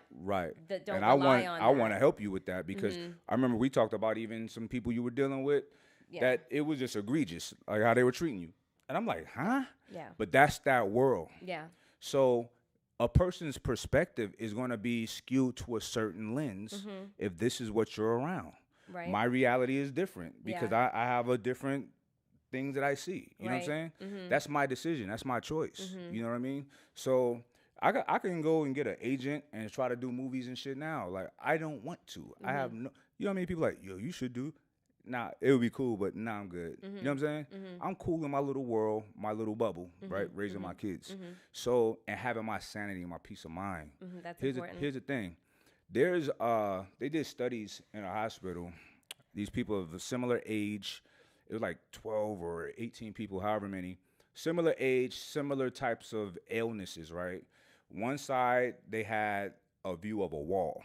that don't rely on. I want to help you with that because I remember we talked about even some people you were dealing with that it was just egregious, like how they were treating you, and I'm like, huh? Yeah. But that's that world. Yeah. So a person's perspective is going to be skewed to a certain lens if this is what you're around. Right. My reality is different because I have a different things that I see. You know what I'm saying? That's my decision. That's my choice. You know what I mean? So I can go and get an agent and try to do movies and shit now. Like, I don't want to. I have no, you know how many people like, yo, you should do? Nah, it would be cool, but nah, I'm good. You know what I'm saying? I'm cool in my little world, my little bubble, right? Raising my kids. So, and having my sanity and my peace of mind. That's important. Here's the thing. They did studies in a hospital. These people of a similar age, it was like 12 or 18 people, however many, similar age, similar types of illnesses, right? One side, they had a view of a wall.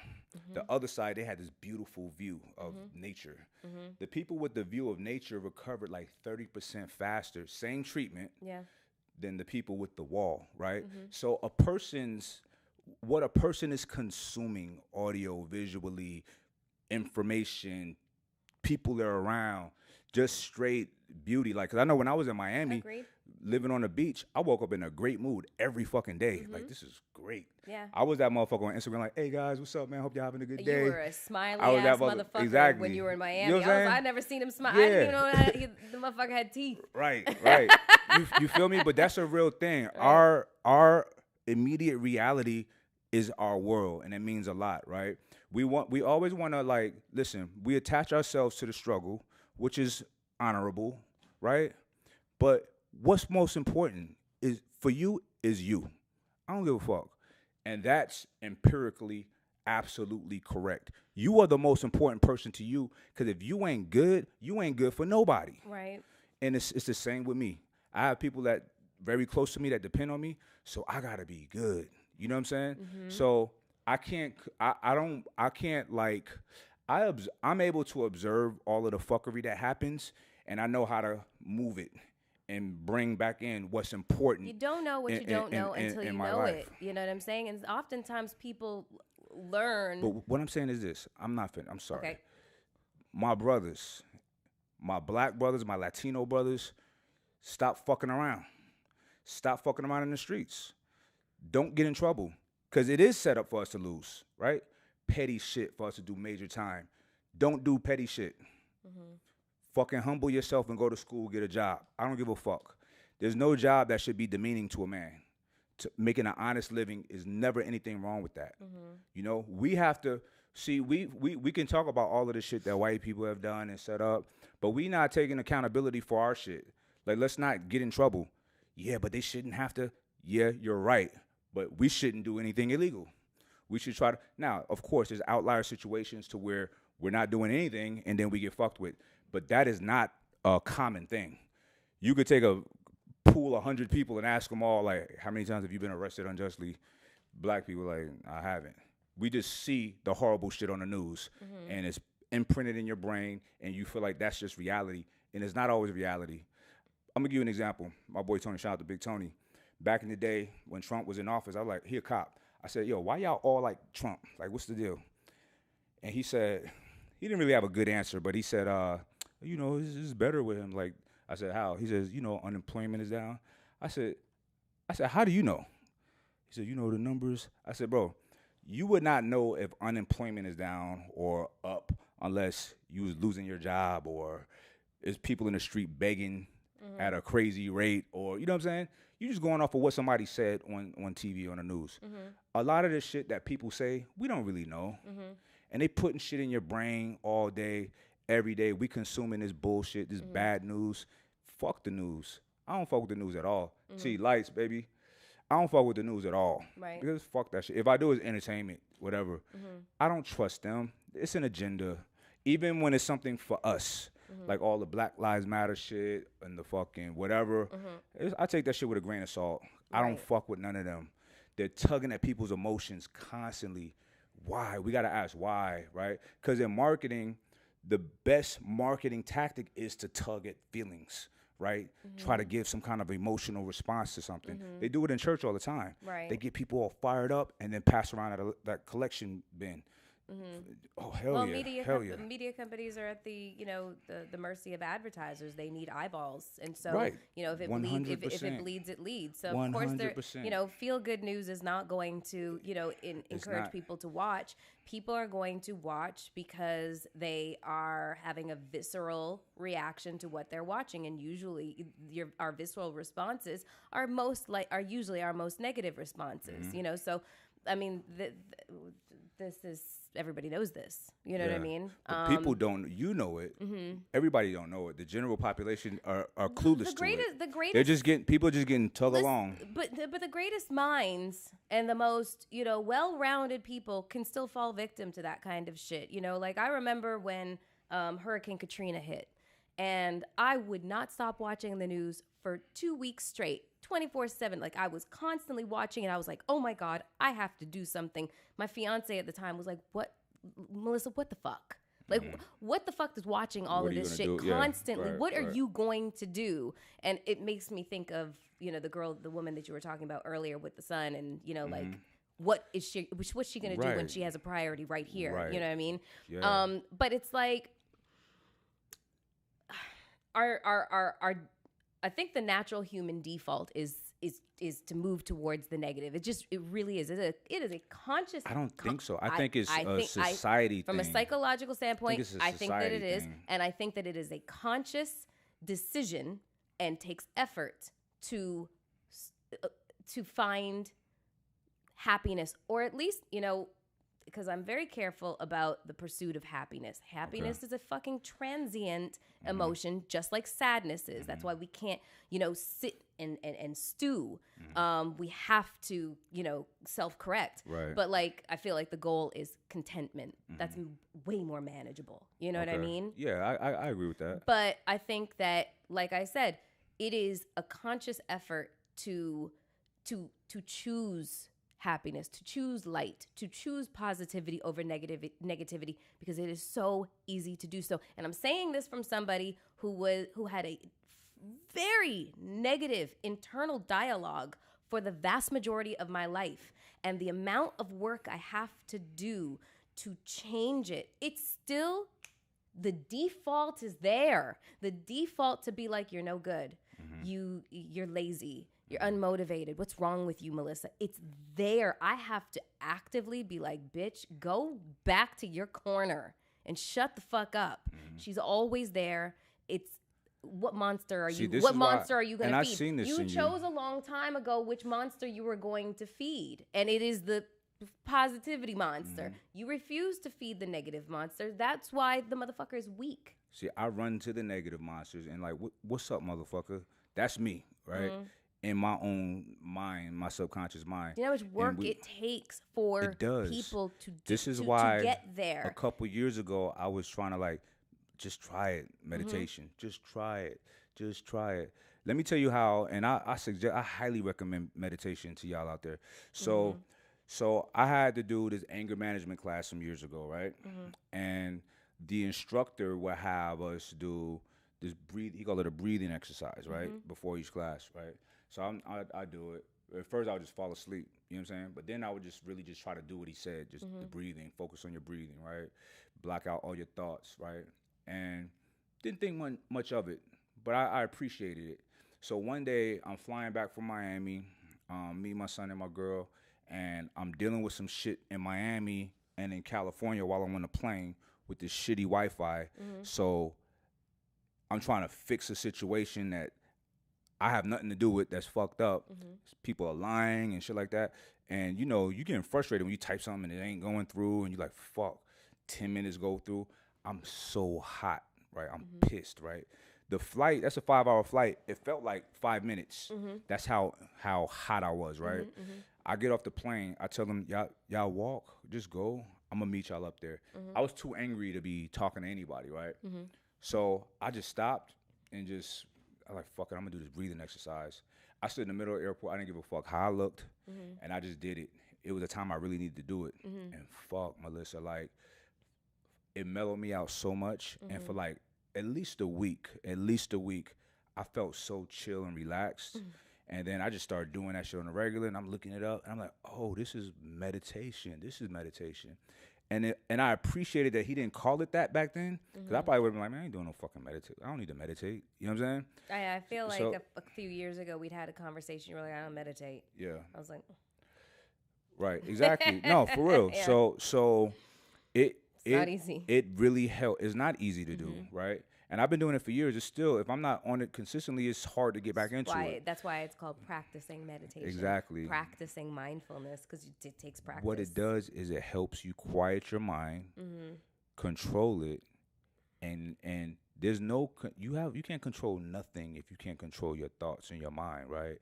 The other side, they had this beautiful view of nature. The people with the view of nature recovered like 30% faster, same treatment, than the people with the wall, right? So what a person is consuming audio, visually, information, people they're around, just straight beauty. Like, cause I know when I was in Miami, living on the beach, I woke up in a great mood every fucking day. Like, this is great. Yeah. I was that motherfucker on Instagram like, hey guys, what's up, man? Hope y'all having a good day. You were a smiley ass motherfucker when you were in Miami. You know I'd never seen him smile. I didn't even know the motherfucker had teeth. Right. You feel me? But that's a real thing. Right. Our immediate reality is our world, and it means a lot, right? We always want to, like, listen, we attach ourselves to the struggle, which is honorable, right? But what's most important is for you is you. I don't give a fuck. And that's empirically absolutely correct. You are the most important person to you, because if you ain't good for nobody. Right. And it's the same with me. I have people that very close to me that depend on me, so I gotta be good. You know what I'm saying? So I'm able to observe all of the fuckery that happens, and I know how to move it and bring back in what's important. You don't know what you don't know until you know it. You know what I'm saying? And oftentimes people learn. But what I'm saying is this. I'm sorry. Okay. My brothers, my black brothers, my Latino brothers, stop fucking around. Stop fucking around in the streets. Don't get in trouble, because it is set up for us to lose, right? Petty shit for us to do major time. Don't do petty shit. Fucking humble yourself and go to school, get a job. I don't give a fuck. There's no job that should be demeaning to a man. making an honest living is never anything wrong with that. You know, we have to see, we can talk about all of the shit that white people have done and set up, but we not taking accountability for our shit. Like, let's not get in trouble. Yeah, but they shouldn't have to. Yeah, you're right. But we shouldn't do anything illegal. We should try to. Now, of course, there's outlier situations to where we're not doing anything and then we get fucked with. But that is not a common thing. You could take a pool of 100 people and ask them all, like, how many times have you been arrested unjustly? Black people, like, I haven't. We just see the horrible shit on the news, and it's imprinted in your brain, and you feel like that's just reality, and it's not always reality. I'm gonna give you an example. My boy Tony, shout out to Big Tony. Back in the day when Trump was in office, I was like, he a cop. I said, yo, why y'all all like Trump? Like, what's the deal? And he said, he didn't really have a good answer, but he said, you know, this is better with him. Like, I said, how? He says, you know, unemployment is down. I said, how do you know? He said, you know the numbers. I said, bro, you would not know if unemployment is down or up unless you was losing your job or there's people in the street begging at a crazy rate, or, you know what I'm saying? You're just going off of what somebody said on TV, on the news. A lot of the shit that people say, we don't really know. And they putting shit in your brain all day, every day. We consuming this bullshit, this bad news. Fuck the news. I don't fuck with the news at all. See, lights, baby. I don't fuck with the news at all. Right. Because fuck that shit. If I do, it's entertainment, whatever. I don't trust them. It's an agenda. Even when it's something for us. Like all the Black Lives Matter shit and the fucking whatever. I take that shit with a grain of salt. I don't fuck with none of them. They're tugging at people's emotions constantly. Why? We got to ask why, right? Because in marketing, the best marketing tactic is to tug at feelings, right? Try to give some kind of emotional response to something. They do it in church all the time. Right. They get people all fired up and then pass around at that collection bin. Oh, hell yeah. Media companies are at the, you know, the mercy of advertisers. They need eyeballs. And so, Right. you know, if it 100%. bleeds, it leads. So, of course, 100%. you know, feel good news is not going to, you know, encourage people to watch. People are going to watch because they are having a visceral reaction to what they're watching. And usually our visceral responses are usually our most negative responses, you know? So, I mean, this is, everybody knows this. You know what I mean? But people don't, you know it. Everybody don't know it. The general population are clueless to it. The greatest. They're just getting tugged along. But the greatest minds and the most, you know, well-rounded people can still fall victim to that kind of shit. You know, like I remember when Hurricane Katrina hit, and I would not stop watching the news for 2 weeks straight. 24/7. Like I was constantly watching and I was like, oh my God, I have to do something. My fiance at the time was like, what, Melyssa, what the fuck? Like, what the fuck is watching all of this shit constantly? What are you going to do? And it makes me think of, you know, the woman that you were talking about earlier with the son and, you know, like, what's she going to do when she has a priority right here? Right. You know what I mean? Yeah. But it's like, I think the natural human default is to move towards the negative. It really is. It is a conscious. I don't think so. I think it's a society thing. From a psychological standpoint, I think that it is, thing. and I think that it is a conscious decision and takes effort to find happiness, or at least, you know, because I'm very careful about the pursuit of happiness. Happiness is a fucking transient emotion, just like sadness is. That's why we can't, you know, sit and stew. We have to, you know, self-correct. Right. But like, I feel like the goal is contentment. That's way more manageable. You know what I mean? Yeah, I agree with that. But I think that, like I said, it is a conscious effort to choose happiness, to choose light, to choose positivity over negativity, because it is so easy to do so. And I'm saying this from somebody who had a very negative internal dialogue for the vast majority of my life. And the amount of work I have to do to change it, it's still, the default is there. The default to be like, you're no good. You're lazy. You're unmotivated. What's wrong with you, Melyssa? It's there. I have to actively be like, bitch, go back to your corner and shut the fuck up. She's always there. what monster are See, you? this What is why- monster are you going and to I've feed? seen this You in you. chose a long time ago which monster you were going to feed, and it is the positivity monster. You refuse to feed the negative monster. That's why the motherfucker is weak. See, I run to the negative monsters and like, what's up, motherfucker? That's me, right? In my own mind, my subconscious mind. You know how much work it takes for It does. people to This is to why get there. a couple years ago, I was trying to like, just try it, meditation. Just try it. Just try it. Let me tell you how, and I highly recommend meditation to y'all out there. So I had to do this anger management class some years ago, right? And the instructor would have us do this he called it a breathing exercise, right? Before each class, right? So I do it. At first I would just fall asleep, you know what I'm saying? But then I would just really just try to do what he said, just the breathing, focus on your breathing, right? Block out all your thoughts, right? And didn't think much of it, but I appreciated it. So one day I'm flying back from Miami, me, my son, and my girl, and I'm dealing with some shit in Miami and in California while I'm on the plane with this shitty Wi-Fi. So I'm trying to fix a situation that I have nothing to do with that's fucked up. People are lying and shit like that. And, you know, you getting frustrated when you type something and it ain't going through and you're like, fuck, 10 minutes go through. I'm so hot, right? I'm pissed, right? The flight, that's a 5-hour flight. It felt like 5 minutes. That's how hot I was, right? I get off the plane. I tell them, y'all walk, just go. I'm going to meet y'all up there. I was too angry to be talking to anybody, right? So I just stopped and I like, fuck it, I'm going to do this breathing exercise. I stood in the middle of the airport. I didn't give a fuck how I looked, and I just did it. It was a time I really needed to do it. And fuck, Melyssa, like, it mellowed me out so much. And for like at least a week, I felt so chill and relaxed. And then I just started doing that shit on the regular, and I'm looking it up, and I'm like, oh, this is meditation. And I appreciated that he didn't call it that back then, because I probably would have been like, man, I ain't doing no fucking meditate. I don't need to meditate. You know what I'm saying? I feel like a few years ago we'd had a conversation. You were like, I don't meditate. Yeah. I was like, right, exactly. No, for real. Yeah. So it's not easy. It really helped. It's not easy to do, right? And I've been doing it for years. It's still, if I'm not on it consistently, it's hard to get back into it. That's why it's called practicing meditation. Exactly. Practicing mindfulness, because it takes practice. What it does is it helps you quiet your mind, control it, and there's no you can't control nothing if you can't control your thoughts and your mind, right?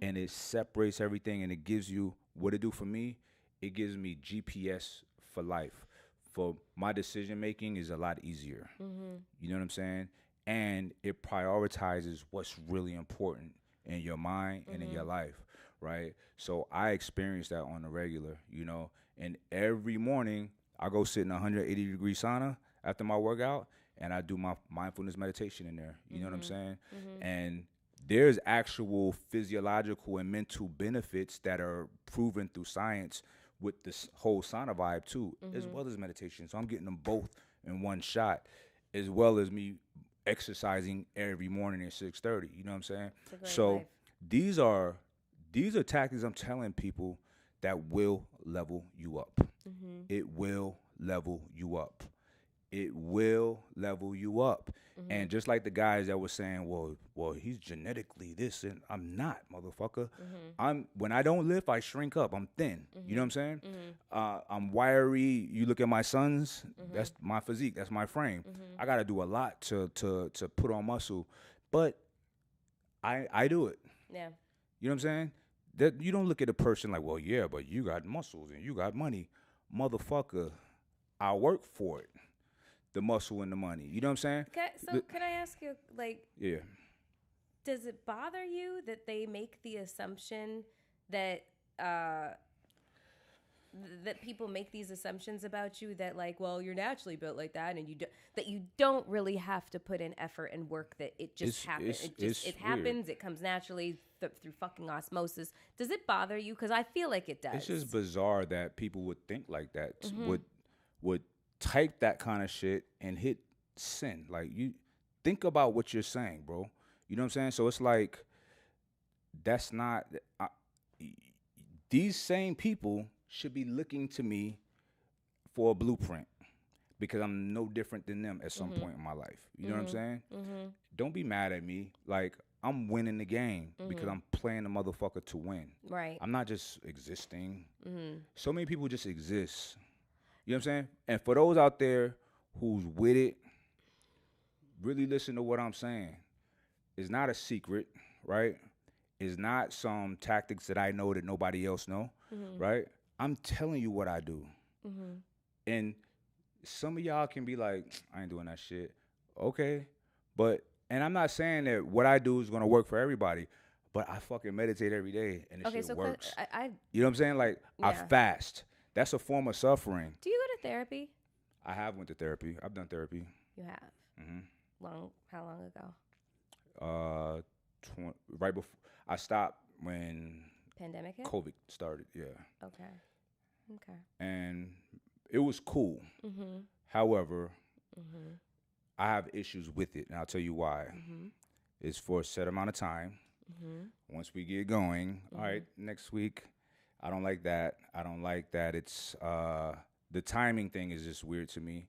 And it separates everything, and it gives you what it do for me. It gives me GPS for life. For my decision making is a lot easier. You know what I'm saying? And it prioritizes what's really important in your mind and in your life, right? So I experience that on the regular, you know. And every morning I go sit in a 180-degree sauna after my workout, and I do my mindfulness meditation in there. You know what I'm saying? And there's actual physiological and mental benefits that are proven through science with this whole sauna vibe too, as well as meditation. So I'm getting them both in one shot, as well as me exercising every morning at 6:30. You know what I'm saying? So these are tactics I'm telling people that will level you up. It will level you up. It will level you up. And just like the guys that were saying, well, he's genetically this, and I'm not, motherfucker. When I don't lift, I shrink up. I'm thin. You know what I'm saying? I'm wiry. You look at my sons, that's my physique, that's my frame. I got to do a lot to put on muscle, but I do it. Yeah. You know what I'm saying? That you don't look at a person like, well, yeah, but you got muscles and you got money. Motherfucker, I work for it. The muscle and the money. You know what I'm saying? Can I ask you, like, yeah, does it bother you that they make the assumption that that people make these assumptions about you that, like, well, you're naturally built like that, and you don't really have to put in effort and work, that it just happens. It happens. It comes naturally through fucking osmosis. Does it bother you? Because I feel like it does. It's just bizarre that people would think like that. Would type that kind of shit and hit send. Like, you think about what you're saying, bro. You know what I'm saying? So it's like, that's not, these same people should be looking to me for a blueprint. because I'm no different than them at some point in my life. You know what I'm saying? Don't be mad at me. Like, I'm winning the game because I'm playing the motherfucker to win. Right. I'm not just existing. So many people just exist. You know what I'm saying? And for those out there who's with it, really listen to what I'm saying. It's not a secret, right? It's not some tactics that I know that nobody else know, right? I'm telling you what I do. And some of y'all can be like, I ain't doing that shit. Okay. And I'm not saying that what I do is going to work for everybody, but I fucking meditate every day and it shit works. You know what I'm saying? Like, I fast. That's a form of suffering. Do you go to therapy? I have went to therapy. I've done therapy. You have? How long ago? Right before. I stopped when pandemic hit? COVID started, yeah. Okay. And it was cool. However, I have issues with it, and I'll tell you why. It's for a set amount of time. Once we get going, all right, next week, I don't like that. I don't like that. It's the timing thing is just weird to me.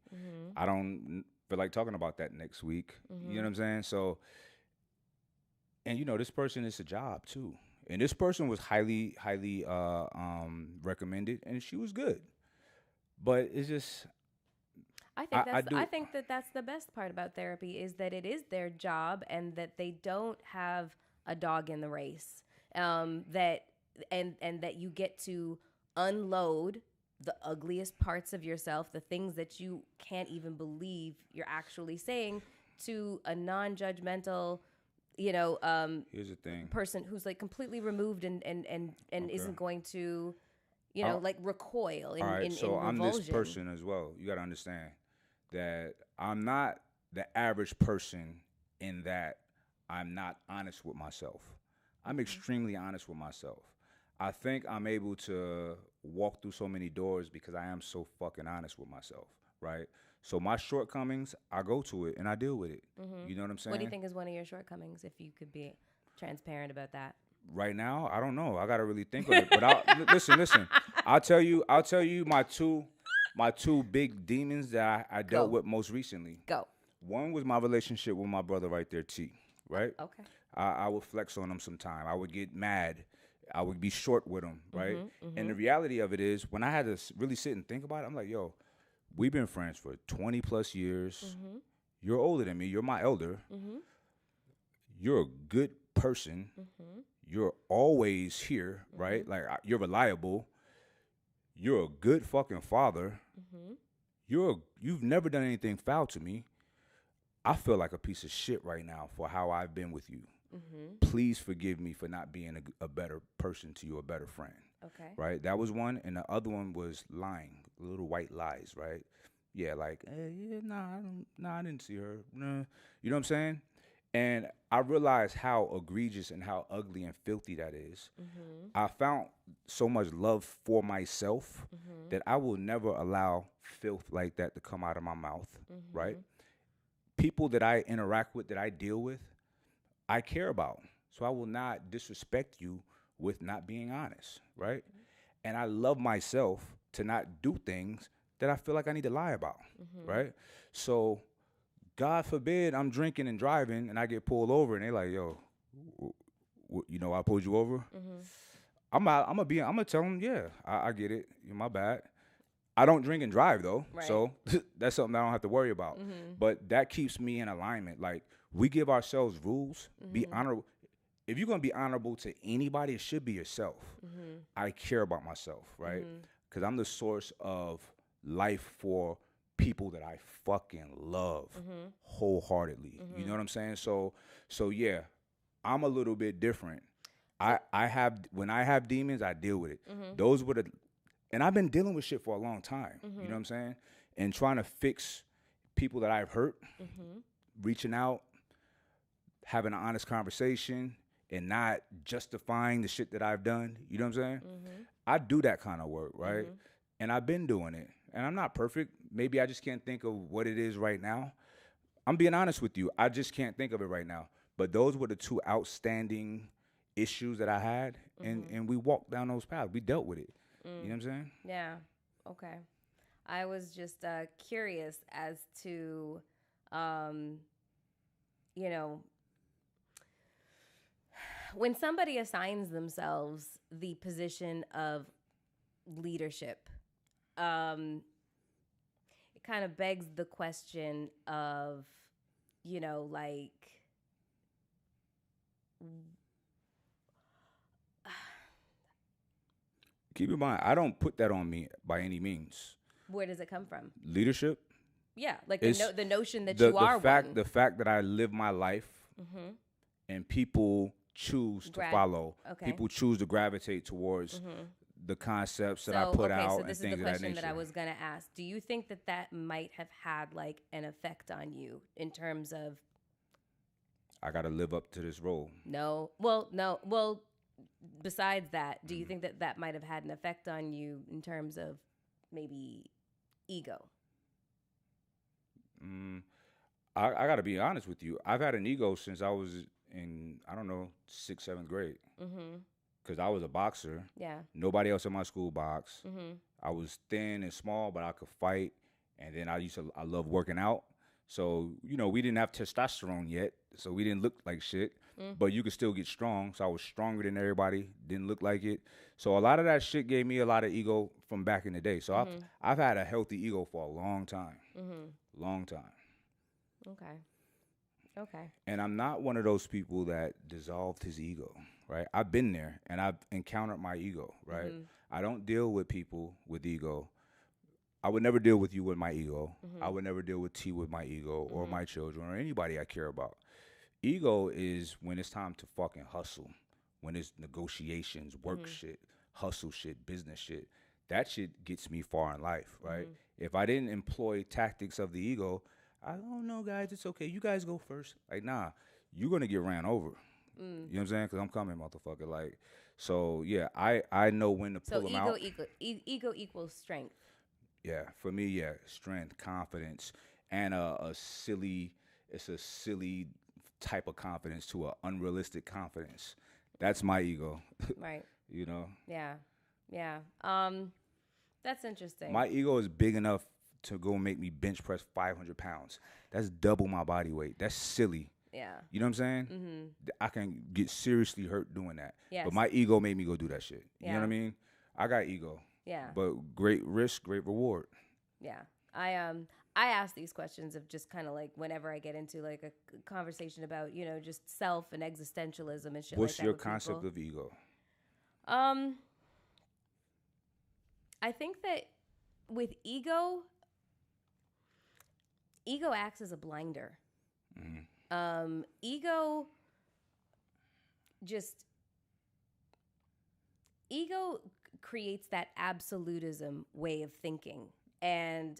I don't feel like talking about that next week. You know what I'm saying? So, and you know, this person is a job too. And this person was highly recommended, and she was good. But it's just, I think that's the best part about therapy is that it is their job and that they don't have a dog in the race. That you get to unload the ugliest parts of yourself, the things that you can't even believe you're actually saying, to a non-judgmental, here's the thing, person who's like completely removed and isn't going to, like recoil in, all right, in so revulsion. I'm this person as well. You got to understand that I'm not the average person in that I'm not honest with myself. I'm extremely honest with myself. I think I'm able to walk through so many doors because I am so fucking honest with myself, right? So my shortcomings, I go to it and I deal with it. You know what I'm saying? What do you think is one of your shortcomings, if you could be transparent about that? Right now, I don't know. I got to really think of it. But listen. I'll tell you my two big demons that I dealt with most recently. Go. One was my relationship with my brother right there, T, right? Okay. I would flex on him sometime. I would get mad. I would be short with him, right? And the reality of it is, when I had to really sit and think about it, I'm like, yo, we've been friends for 20 plus years. You're older than me. You're my elder. You're a good person. You're always here, right? Like, you're reliable. You're a good fucking father. You've never done anything foul to me. I feel like a piece of shit right now for how I've been with you. Please forgive me for not being a better person to you, a better friend. Okay. Right? That was one. And the other one was lying. Little white lies, right? Yeah, like, I didn't see her. Nah. You know what I'm saying? And I realized how egregious and how ugly and filthy that is. I found so much love for myself that I will never allow filth like that to come out of my mouth, right? People that I interact with, that I deal with, I care about. So I will not disrespect you with not being honest, right? And I love myself to not do things that I feel like I need to lie about, right? So God forbid I'm drinking and driving and I get pulled over and they like, yo, I pulled you over. I'm gonna tell them, yeah, I get it. My bad. I don't drink and drive though, right. So that's something I don't have to worry about. But that keeps me in alignment. Like, we give ourselves rules. Be honorable. If you're gonna be honorable to anybody, it should be yourself. I care about myself, right? Because I'm the source of life for people that I fucking love wholeheartedly. You know what I'm saying? So yeah, I'm a little bit different. When I have demons, I deal with it. Those were and I've been dealing with shit for a long time. You know what I'm saying? And trying to fix people that I've hurt, reaching out, having an honest conversation, and not justifying the shit that I've done. You know what I'm saying? I do that kind of work, right? And I've been doing it. And I'm not perfect. Maybe I just can't think of what it is right now. I'm being honest with you. I just can't think of it right now. But those were the two outstanding issues that I had. And we walked down those paths. We dealt with it. You know what I'm saying? Yeah. Okay. I was just curious as to, you know, when somebody assigns themselves the position of leadership, it kind of begs the question of, like, keep in mind, I don't put that on me by any means. where does it come from? Leadership. Yeah, like the notion that you are one. The fact that I live my life and people choose to follow. Okay. People choose to gravitate towards the concepts that I put out and things of that nature. So this is the question that I was going to ask. Do you think that might have had like an effect on you in terms of I got to live up to this role? No. Well, besides that, do you think that might have had an effect on you in terms of maybe ego? I got to be honest with you. I've had an ego since I was in, I don't know, 6th, 7th grade. Because I was a boxer. Yeah. Nobody else in my school boxed. I was thin and small, but I could fight. And then I love working out. So, we didn't have testosterone yet. So we didn't look like shit. But you could still get strong. So I was stronger than everybody. Didn't look like it. So a lot of that shit gave me a lot of ego from back in the day. So I've had a healthy ego for a long time. Long time. Okay. And I'm not one of those people that dissolved his ego, right? I've been there and I've encountered my ego, right? I don't deal with people with ego. I would never deal with you with my ego. I would never deal with T with my ego or my children or anybody I care about. Ego is when it's time to fucking hustle, when it's negotiations, work shit, hustle shit, business shit. That shit gets me far in life, right? If I didn't employ tactics of the ego, I don't know, guys, it's okay. You guys go first. Like, nah, you're going to get ran over. You know what I'm saying? Because I'm coming, motherfucker. Like, so, yeah, I know when to pull them out. So ego equals strength. Yeah, for me, yeah, strength, confidence, and it's a silly type of confidence to an unrealistic confidence. That's my ego. Right. Yeah. That's interesting. My ego is big enough to go make me bench press 500 pounds. That's double my body weight. That's silly. Yeah. You know what I'm saying? I can get seriously hurt doing that. Yes. But my ego made me go do that shit. You Yeah. know what I mean? I got ego. Yeah. But great risk, great reward. Yeah. I ask these questions of just kind of like whenever I get into like a conversation about, just self and existentialism and shit like that. What's your concept of ego? I think that with ego acts as a blinder. Ego creates that absolutism way of thinking and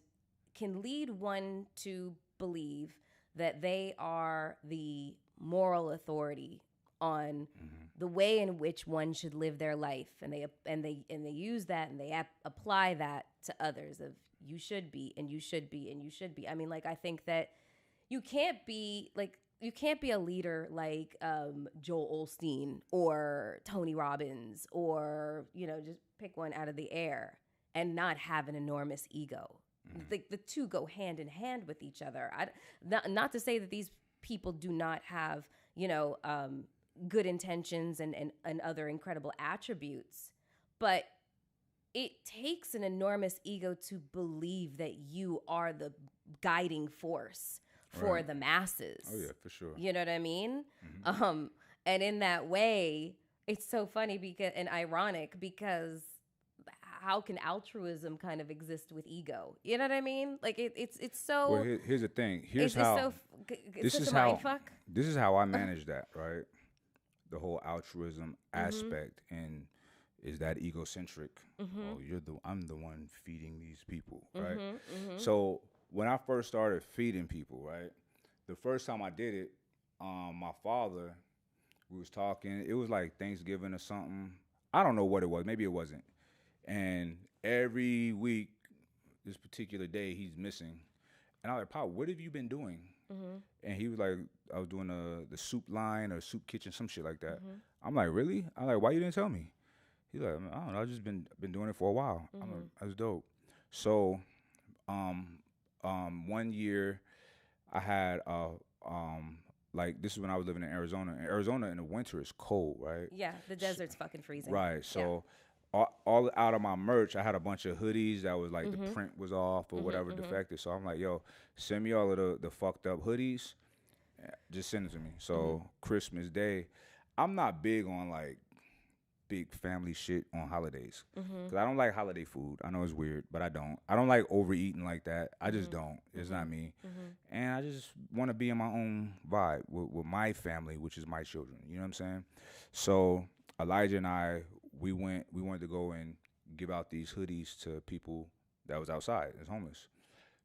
can lead one to believe that they are the moral authority on the way in which one should live their life, and they use that and they apply that to others of you should be and you should be and you should be. I mean, like, I think that you can't be a leader like Joel Osteen or Tony Robbins or just pick one out of the air and not have an enormous ego. The two go hand in hand with each other. Not to say that these people do not have good intentions and other incredible attributes, but it takes an enormous ego to believe that you are the guiding force for the masses. Oh yeah, for sure. You know what I mean? And in that way, it's so funny and ironic because how can altruism kind of exist with ego? You know what I mean? Like it's so. Well, here's the thing. This is how I manage that, right? The whole altruism aspect, and is that egocentric? Oh, I'm the one feeding these people, right? So when I first started feeding people, right, the first time I did it, my father, we was talking. It was like Thanksgiving or something. I don't know what it was. Maybe it wasn't. And every week, this particular day, he's missing. And I was like, Pop, what have you been doing? And he was like, I was doing the soup line or soup kitchen, some shit like that. I'm like, really? I'm like, why you didn't tell me? He's like, I don't know. I've just been doing it for a while. I'm like, that's dope. So One year I had like this is when I was living in Arizona. And Arizona in the winter is cold, right? Yeah, the desert's fucking freezing. Right. So all out of my merch, I had a bunch of hoodies that was like the print was off or whatever defective. So I'm like, yo, send me all of the fucked up hoodies. Just send it to me. So Christmas Day, I'm not big on like big family shit on holidays because I don't like holiday food. I know it's weird, but I don't. I don't like overeating like that. I just don't. It's not me. And I just want to be in my own vibe with my family, which is my children. You know what I'm saying? So Elijah and I, we wanted to go and give out these hoodies to people that was outside, that's homeless.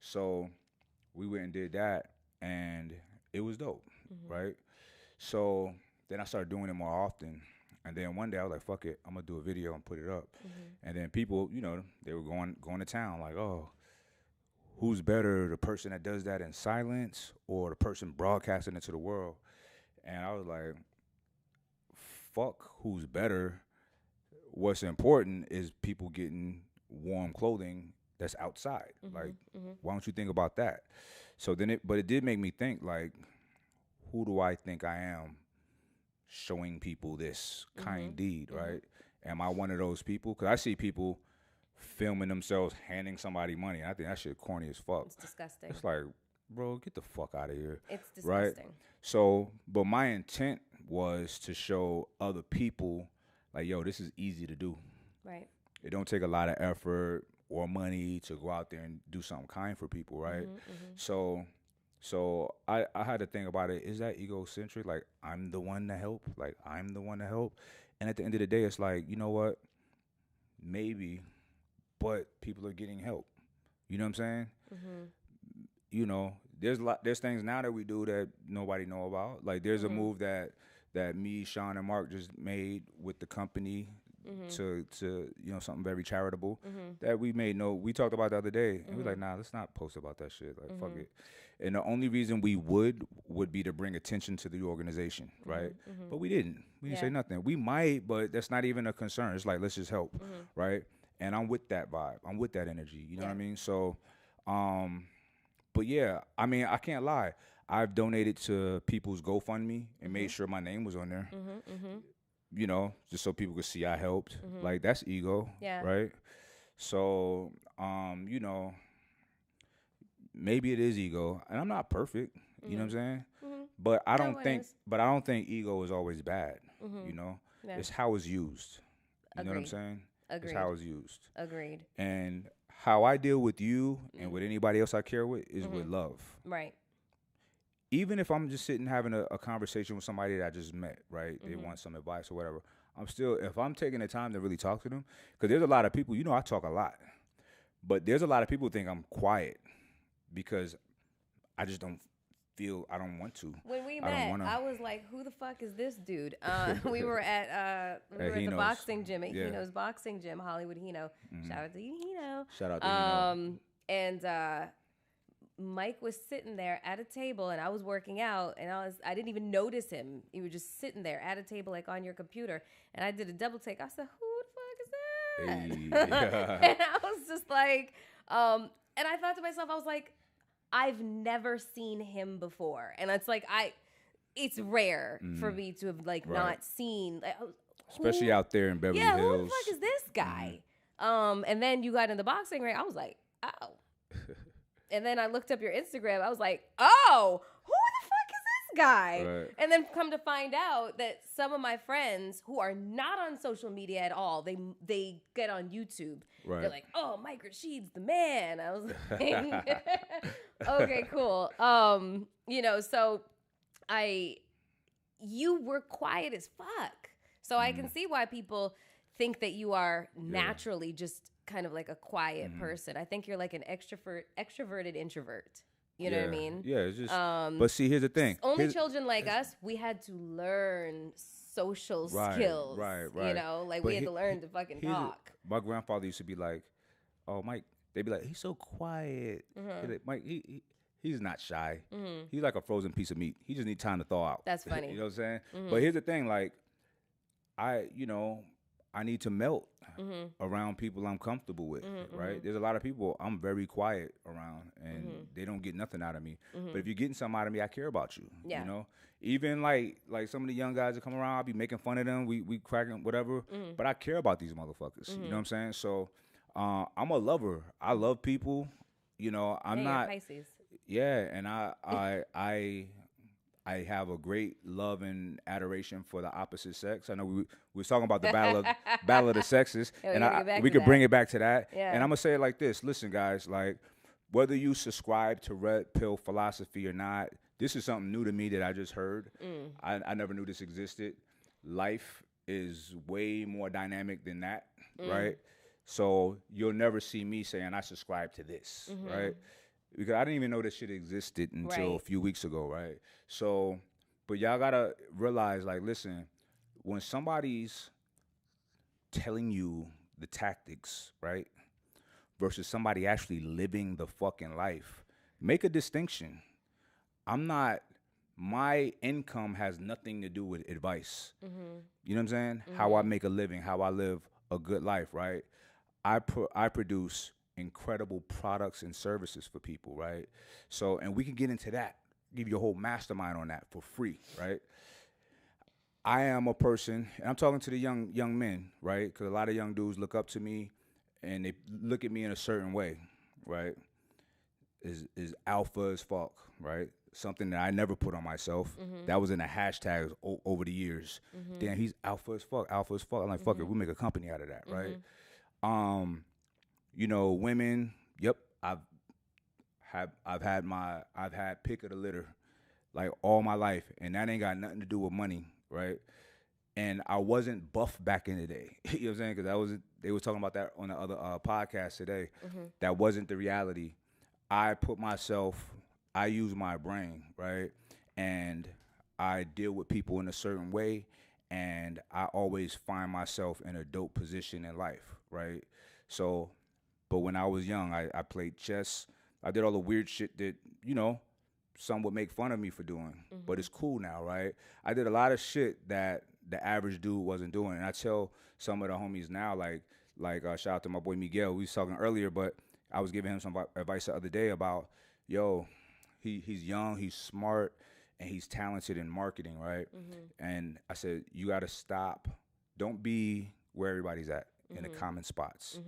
So we went and did that, and it was dope, right? So then I started doing it more often. And then one day I was like, fuck it, I'm gonna do a video and put it up. And then people, you know, they were going to town like, oh, who's better, the person that does that in silence or the person broadcasting it to the world? And I was like, fuck who's better. What's important is people getting warm clothing that's outside. Like, why don't you think about that? So then but it did make me think, like, who do I think I am showing people this kind deed, right? Am I one of those people? Because I see people filming themselves handing somebody money, and I think that shit corny as fuck. It's disgusting. It's like, bro, get the fuck out of here. It's disgusting. Right? So, but my intent was to show other people, like, yo, this is easy to do. Right. It don't take a lot of effort or money to go out there and do something kind for people, right? So I had to think about it. Is that egocentric? Like, I'm the one to help? Like, I'm the one to help? And at the end of the day, it's like, you know what? Maybe, but people are getting help. You know what I'm saying? You know, there's things now that we do that nobody know about. Like, there's a move that me, Sean, and Mark just made with the company to you know, something very charitable that we made. We talked about the other day, and we were like, nah, let's not post about that shit. Like, fuck it. And the only reason we would be to bring attention to the organization, right? But we didn't. We didn't say nothing. We might, but that's not even a concern. It's like, let's just help, right? And I'm with that vibe. I'm with that energy. You know what I mean? So, but yeah, I mean, I can't lie. I've donated to people's GoFundMe and made sure my name was on there. You know, just so people could see I helped. Like, that's ego, right? So, you know, maybe it is ego, and I'm not perfect. You know what I'm saying? But I don't think ego is always bad. You know, it's how it's used. You know what I'm saying? Agreed. It's how it's used. Agreed. And how I deal with you and with anybody else I care with is with love. Right. Even if I'm just sitting having a conversation with somebody that I just met, right? They want some advice or whatever. If I'm taking the time to really talk to them, because there's a lot of people, you know, I talk a lot, but there's a lot of people who think I'm quiet because I just don't feel, I don't want to. When we met, I was like, who the fuck is this dude? We were at the boxing gym, at Hino's boxing gym, Hollywood Hino. Shout out to you, Hino. Shout out to Hino. And Mike was sitting there at a table, and I was working out, and I didn't even notice him. He was just sitting there at a table, like on your computer, and I did a double take. I said, who the fuck is that? Hey, And I was just like, and I thought to myself, I was like, I've never seen him before. And it's like, it's rare for me to have like not seen, like, especially out there in Beverly Hills. Who the fuck is this guy? And then you got in the boxing ring. I was like, oh. And then I looked up your Instagram. I was like, oh, who the fuck is this guy? Right. And then come to find out that some of my friends who are not on social media at all, they get on YouTube. Right. They're like, oh, Mike Rashid's the man. I was like, okay, cool. You know, so you were quiet as fuck. So I can see why people think that you are naturally just kind of like a quiet person. I think you're like an extroverted introvert. You know what I mean? Yeah, it's just, but see, here's the thing. Children like us, we had to learn social skills. Right. You know, like we had to learn to fucking talk. My grandfather used to be like, oh, Mike, they'd be like, he's so quiet. Like, Mike, he's not shy. He's like a frozen piece of meat. He just needs time to thaw out. That's funny. You know what I'm saying? But here's the thing, like, I need to melt around people I'm comfortable with, right? There's a lot of people I'm very quiet around, and they don't get nothing out of me. But if you're getting something out of me, I care about you. Yeah. You know, even like some of the young guys that come around, I'll be making fun of them. We cracking whatever, but I care about these motherfuckers. You know what I'm saying? So I'm a lover. I love people. You know, I'm not. You're Pisces. Yeah, and I have a great love and adoration for the opposite sex. I know we was talking about the battle of the sexes, and we could bring it back to that. Yeah. And I'm gonna say it like this: listen, guys, like whether you subscribe to red pill philosophy or not, this is something new to me that I just heard. I never knew this existed. Life is way more dynamic than that, right? So you'll never see me saying I subscribe to this, right? Because I didn't even know this shit existed until a few weeks ago, right? So, but y'all gotta realize, like, listen, when somebody's telling you the tactics, right, versus somebody actually living the fucking life, make a distinction. My income has nothing to do with advice. You know what I'm saying? How I make a living, how I live a good life, right? I produce incredible products and services for people, right? So, and we can get into that, give you a whole mastermind on that for free, right? I am a person, and I'm talking to the young men, right? Because a lot of young dudes look up to me, and they look at me in a certain way, right? Is alpha as fuck, right? Something that I never put on myself. That was in the hashtags over the years. Damn, he's alpha as fuck. I'm like, fuck it, we'll make a company out of that, right? You know, women. Yep, I've had pick of the litter, like all my life, and that ain't got nothing to do with money, right? And I wasn't buff back in the day. You know what I'm saying? Because they was talking about that on the other podcast today. That wasn't the reality. I use my brain, right? And I deal with people in a certain way, and I always find myself in a dope position in life, right? So, but when I was young, I played chess. I did all the weird shit that, you know, some would make fun of me for doing, but it's cool now, right? I did a lot of shit that the average dude wasn't doing, and I tell some of the homies now, like shout out to my boy Miguel. We was talking earlier, but I was giving him some advice the other day about, yo, he's young, he's smart, and he's talented in marketing, right? And I said, you got to stop. Don't be where everybody's at in the common spots.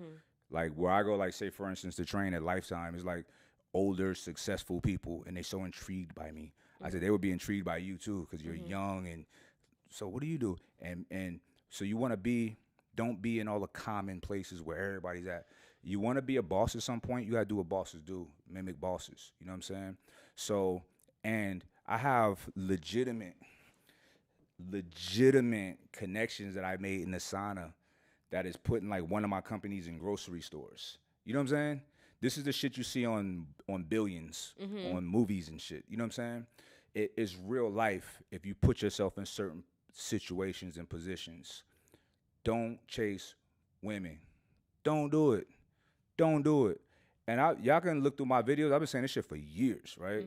Like where I go, like say for instance, to train at Lifetime is like older, successful people, and they're so intrigued by me. I said they would be intrigued by you too, because you're young, and so what do you do? And so you want to be, don't be in all the common places where everybody's at. You want to be a boss at some point, you got to do what bosses do, mimic bosses. You know what I'm saying? So, and I have legitimate connections that I made in the sauna that is putting like one of my companies in grocery stores. You know what I'm saying? This is the shit you see on Billions, on movies and shit. You know what I'm saying? It is real life if you put yourself in certain situations and positions. Don't chase women. Don't do it. Don't do it. And y'all can look through my videos. I've been saying this shit for years, right?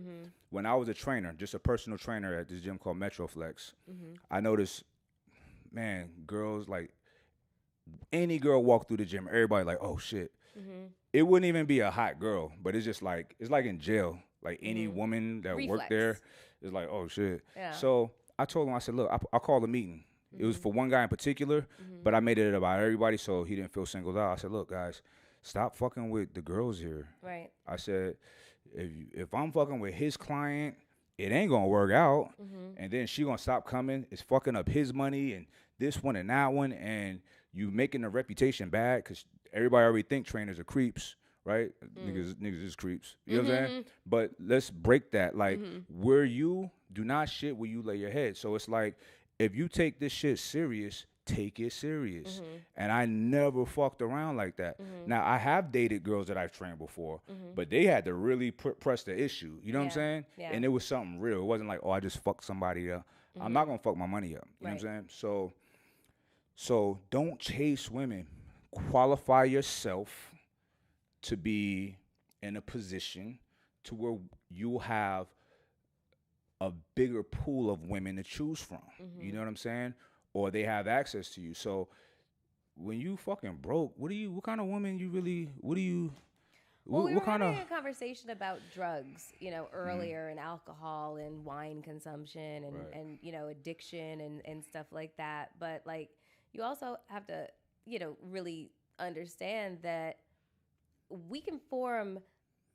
When I was a trainer, just a personal trainer at this gym called Metroflex, I noticed, man, girls, like, any girl walk through the gym, everybody like, oh, shit. It wouldn't even be a hot girl, but it's just like, it's like in jail. Like any woman that worked there is like, oh, shit. Yeah. So I told him, I said, look, I called a meeting. It was for one guy in particular, but I made it about everybody so he didn't feel singled out. I said, look, guys, stop fucking with the girls here. Right. I said, if I'm fucking with his client, it ain't gonna work out. And then she gonna stop coming. It's fucking up his money and this one and that one. And you making the reputation bad because everybody already think trainers are creeps, right? Niggas is creeps. You know what I'm saying? But let's break that. Like, where you do not shit where you lay your head. So it's like, if you take this shit serious, take it serious. And I never fucked around like that. Now, I have dated girls that I've trained before, but they had to really press the issue. You know what I'm saying? Yeah. And it was something real. It wasn't like, oh, I just fucked somebody up. I'm not going to fuck my money up. You know what I'm saying? So don't chase women. Qualify yourself to be in a position to where you have a bigger pool of women to choose from. You know what I'm saying? Or they have access to you. So when you fucking broke, what kind of woman you really, Well, we what were kind having of, a conversation about drugs, earlier, and alcohol and wine consumption and addiction and stuff like that. But like, you also have to, really understand that we can form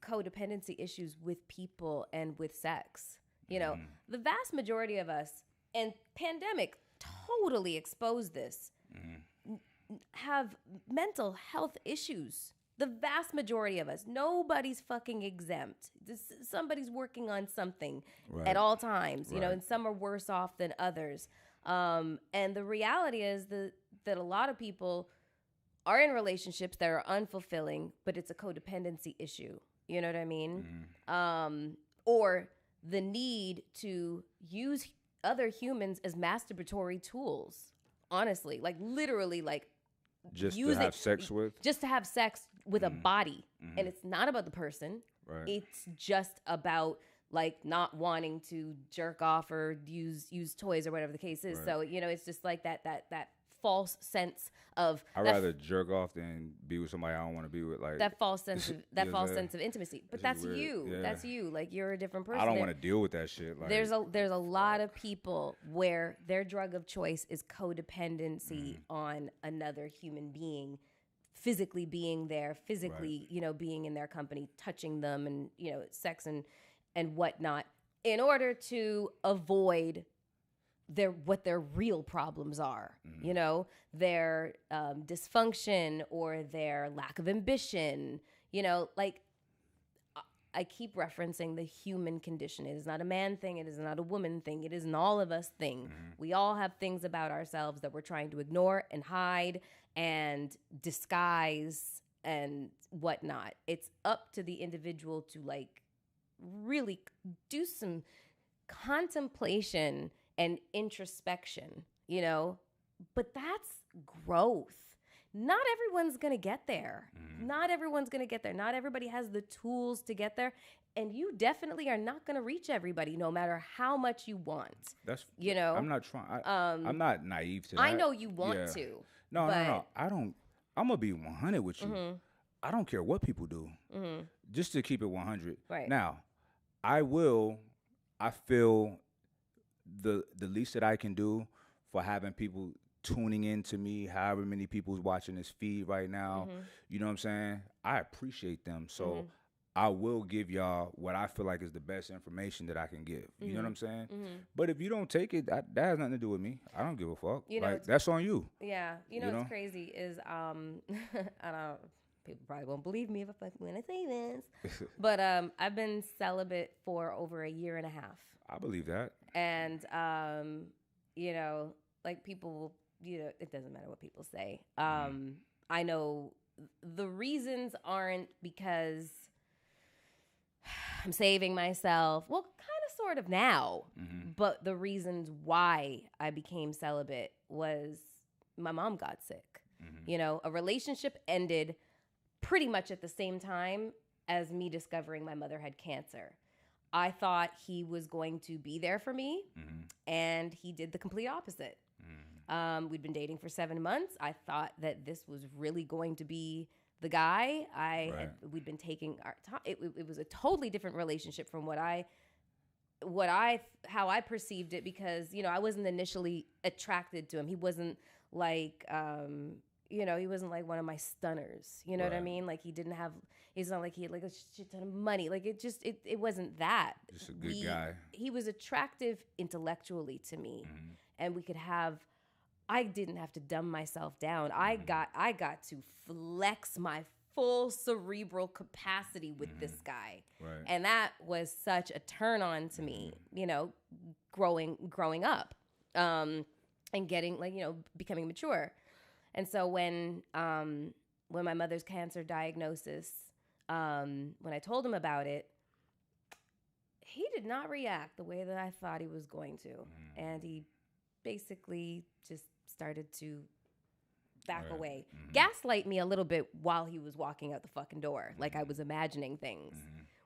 codependency issues with people and with sex. The vast majority of us, and pandemic totally exposed this, have mental health issues. The vast majority of us. Nobody's fucking exempt. Somebody's working on something at all times, and some are worse off than others. And the reality is that a lot of people are in relationships that are unfulfilling, but it's a codependency issue. You know what I mean? Or the need to use other humans as masturbatory tools. Honestly, like literally, like just to have sex with a body. And it's not about the person. Right. It's just about like not wanting to jerk off or use toys or whatever the case is. Right. So, it's just like that false sense of I'd rather jerk off than be with somebody I don't want to be with. Like that false sense of intimacy. But that's you. Yeah. That's you. Like you're a different person. I don't want to deal with that shit. Like, there's a lot of people where their drug of choice is codependency on another human being, physically being there, physically, being in their company, touching them, and sex and whatnot, in order to avoid what their real problems are, their dysfunction or their lack of ambition, like I keep referencing the human condition. It is not a man thing. It is not a woman thing. It is an all of us thing. We all have things about ourselves that we're trying to ignore and hide and disguise and whatnot. It's up to the individual to like really do some contemplation and introspection, but that's growth. Not everyone's going to get there. Not everyone's going to get there. Not everybody has the tools to get there. And you definitely are not going to reach everybody, no matter how much you want. That's, I'm not trying. I'm not naive to that. I know you want to. No. I don't. I'm going to be 100 with you. I don't care what people do. Just to keep it 100. Right. Now, I feel the least that I can do for having people tuning in to me, however many people's watching this feed right now, you know what I'm saying? I appreciate them. So I will give y'all what I feel like is the best information that I can give. You know what I'm saying? But if you don't take it, that has nothing to do with me. I don't give a fuck. Like, that's on you. Yeah. What's crazy is, I don't, people probably won't believe me if I fucking when I say this, but I've been celibate for over a year and a half. I believe that. And, like people will, it doesn't matter what people say. I know the reasons aren't because I'm saving myself. Well, kind of sort of now. But the reasons why I became celibate was my mom got sick. A relationship ended pretty much at the same time as me discovering my mother had cancer. I thought he was going to be there for me, and he did the complete opposite. We'd been dating for 7 months. I thought that this was really going to be the guy. We'd been taking our time. It was a totally different relationship from how I perceived it, because I wasn't initially attracted to him. He wasn't like he wasn't like one of my stunners. You know what I mean? Like it's not like he had like a shit ton of money. Like it wasn't that. Just a good guy. He was attractive intellectually to me, and I didn't have to dumb myself down. I got to flex my full cerebral capacity with this guy. Right. And that was such a turn on to me, growing up, and getting becoming mature. And so when my mother's cancer diagnosis, when I told him about it, he did not react the way that I thought he was going to. And he basically just started to back away. Gaslight me a little bit while he was walking out the fucking door. Like I was imagining things,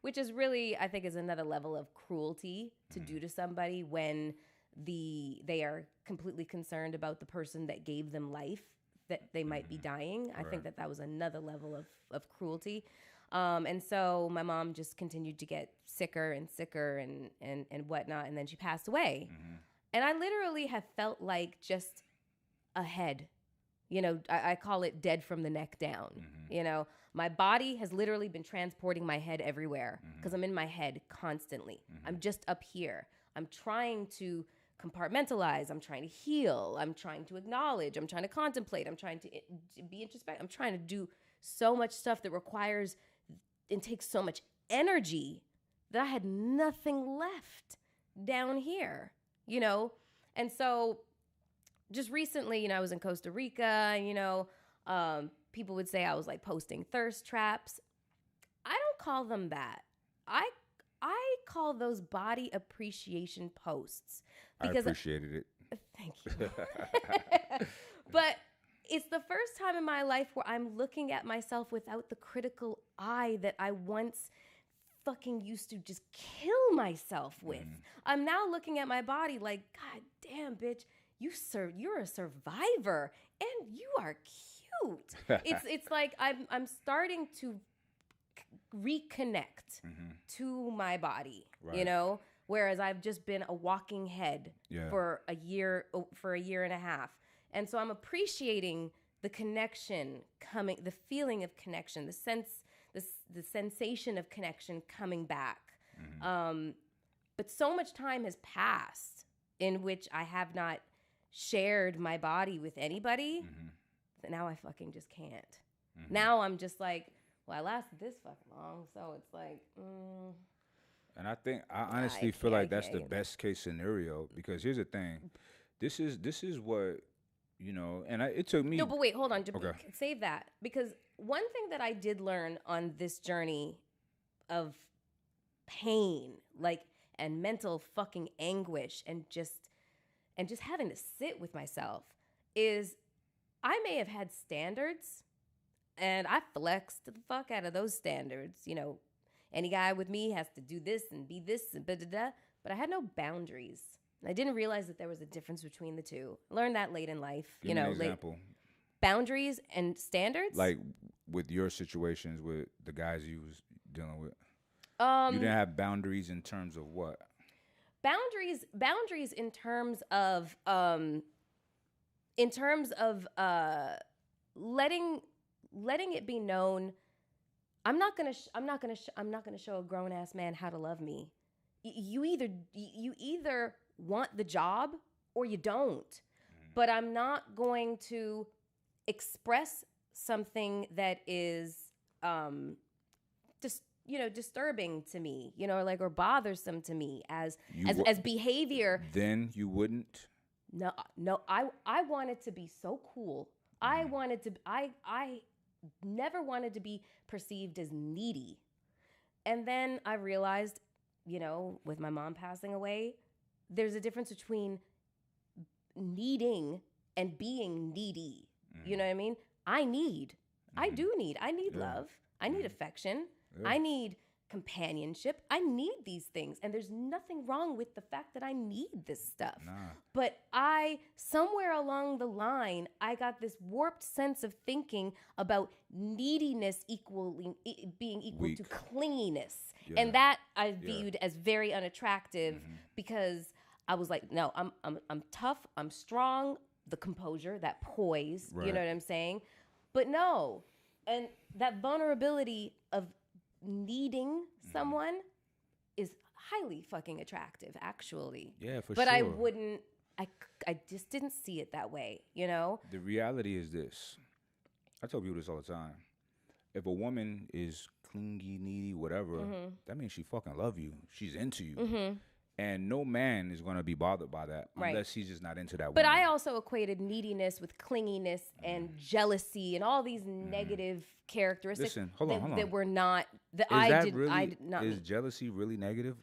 which is really, I think, is another level of cruelty to do to somebody when they are completely concerned about the person that gave them life that they might be dying. I think that was another level of cruelty. And so my mom just continued to get sicker and sicker and whatnot. And then she passed away. And I literally have felt like just a head. You know, I call it dead from the neck down. You know, my body has literally been transporting my head everywhere because I'm in my head constantly. I'm just up here. I'm trying to compartmentalize. I'm trying to heal. I'm trying to acknowledge. I'm trying to contemplate. I'm trying to be introspective. I'm trying to do so much stuff that requires and takes so much energy that I had nothing left down here, you know? And so just recently, you know, I was in Costa Rica, you know, people would say I was like posting thirst traps. I don't call them that. I call those body appreciation posts. Because I appreciated it. Thank you. But it's the first time in my life where I'm looking at myself without the critical eye that I once fucking used to just kill myself with. I'm now looking at my body like, God damn, bitch, you're a survivor and you are cute. It's like I'm starting to reconnect to my body, you know, whereas I've just been a walking head for a year and a half. And so I'm appreciating the connection coming, the feeling of connection, the sensation of connection coming back. But so much time has passed in which I have not shared my body with anybody that now I fucking just can't. Now I'm just like, well, I lasted this fucking long, so it's like, And I honestly feel like that's the best case scenario, because here's the thing. This is what, you know, and it took me. No, but wait, hold on. Okay. Save that. Because one thing that I did learn on this journey of pain, like, and mental fucking anguish and just having to sit with myself is I may have had standards and I flexed the fuck out of those standards. You know, any guy with me has to do this and be this and da-da-da. But I had no boundaries. I didn't realize that there was a difference between the two. I learned that late in life. Give me an example. Boundaries and standards? Like with your situations with the guys you was dealing with. You didn't have boundaries in terms of what? Boundaries in terms of letting it be known I'm not gonna show a grown ass man how to love me. You either want the job or you don't. But I'm not going to express something that is just, you know, disturbing to me, you know, like, or bothersome to me as behavior. Then you wouldn't? No, I wanted to be so cool. I never wanted to be perceived as needy. And then I realized, you know, with my mom passing away, there's a difference between needing and being needy. You know what I mean? I need love. I need affection. I need companionship. I need these things. And there's nothing wrong with the fact that I need this stuff. But somewhere along the line, I got this warped sense of thinking about neediness being equal to clinginess. And that I viewed as very unattractive because I was like, no, I'm tough, I'm strong, the composure, that poise, you know what I'm saying? But no, and that vulnerability of needing someone is highly fucking attractive, actually. Yeah, for but sure. I just didn't see it that way, you know? The reality is this. I tell people this all the time. If a woman is clingy, needy, whatever, that means she fucking love you. She's into you. And no man is going to be bothered by that unless he's just not into that woman. But I also equated neediness with clinginess and jealousy and all these negative characteristics. Listen, hold on. That were not, that I did not. Is jealousy really negative?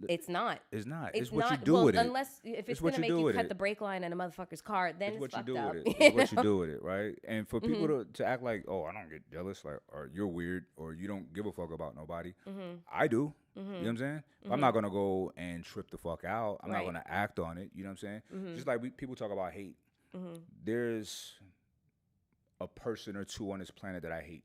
It's not. It's not. It's what you do with it. Unless if it's going to make you cut the brake line in a motherfucker's car, then it's fucked up. It's what you do with it, right? And for people to act like, oh, I don't get jealous, like, or you're weird, or you don't give a fuck about nobody. I do. You know what I'm saying? I'm not going to go and trip the fuck out. I'm not going to act on it. You know what I'm saying? Just like people talk about hate. There's a person or two on this planet that I hate.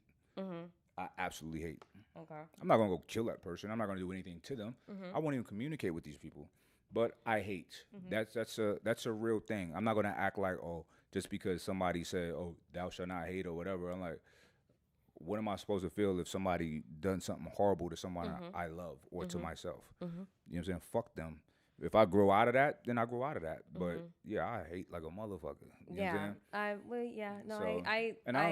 I absolutely hate. Okay. I'm not gonna go kill that person. I'm not gonna do anything to them. I won't even communicate with these people. But I hate. That's a real thing. I'm not gonna act like, oh, just because somebody said, oh, thou shalt not hate or whatever. I'm like, what am I supposed to feel if somebody done something horrible to someone I love or to myself? You know what I'm saying? Fuck them. If I grow out of that, then I grow out of that. But yeah, I hate like a motherfucker. You know what I'm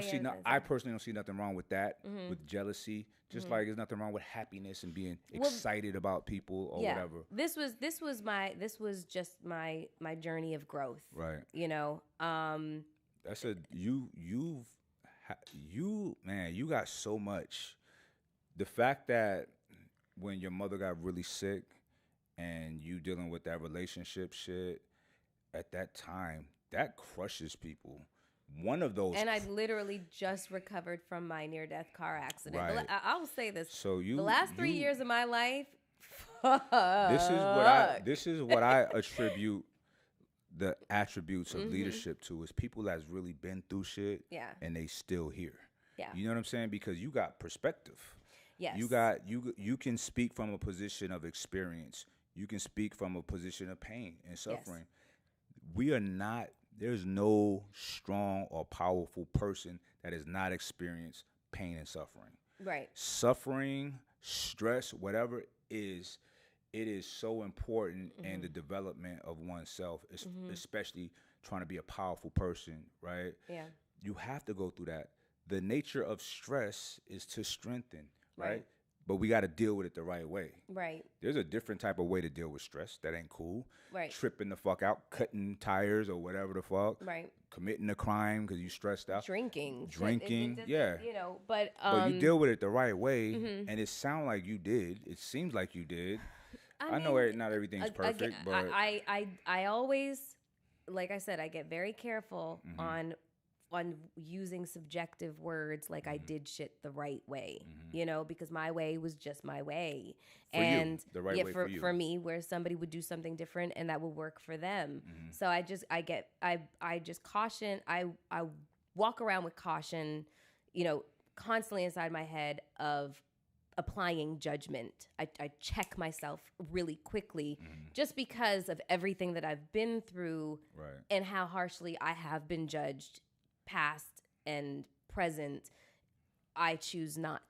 saying? I personally don't see nothing wrong with that, with jealousy. Just like there's nothing wrong with happiness and being excited about people or whatever. This was just my journey of growth. Right. You know. That's you got so much. The fact that when your mother got really sick and you dealing with that relationship shit at that time, that crushes people. One of those. And I literally just recovered from my near-death car accident. Right. I will say this. So the last 3 years of my life, this is what I attribute the attributes of leadership to, is people that's really been through shit and they still here. Yeah. You know what I'm saying? Because you got perspective. Yes. You can speak from a position of experience. You can speak from a position of pain and suffering. Yes. There's no strong or powerful person that has not experienced pain and suffering. Right. Suffering, stress, whatever it is so important in the development of oneself, especially trying to be a powerful person, right? Yeah. You have to go through that. The nature of stress is to strengthen, right? But we got to deal with it the right way. Right. There's a different type of way to deal with stress that ain't cool. Right. Tripping the fuck out, cutting tires or whatever the fuck. Right. Committing a crime because you stressed out. Drinking. Yeah. You know, but you deal with it the right way, and it sounds like you did. It seems like you did. I know not everything's perfect, but I always, like I said, I get very careful on using subjective words like I did shit the right way, you know, because my way was just my way. The right way for me, where somebody would do something different and that will work for them. So I just caution. I walk around with caution, you know, constantly inside my head of applying judgment. I check myself really quickly just because of everything that I've been through and how harshly I have been judged, past and present. I choose not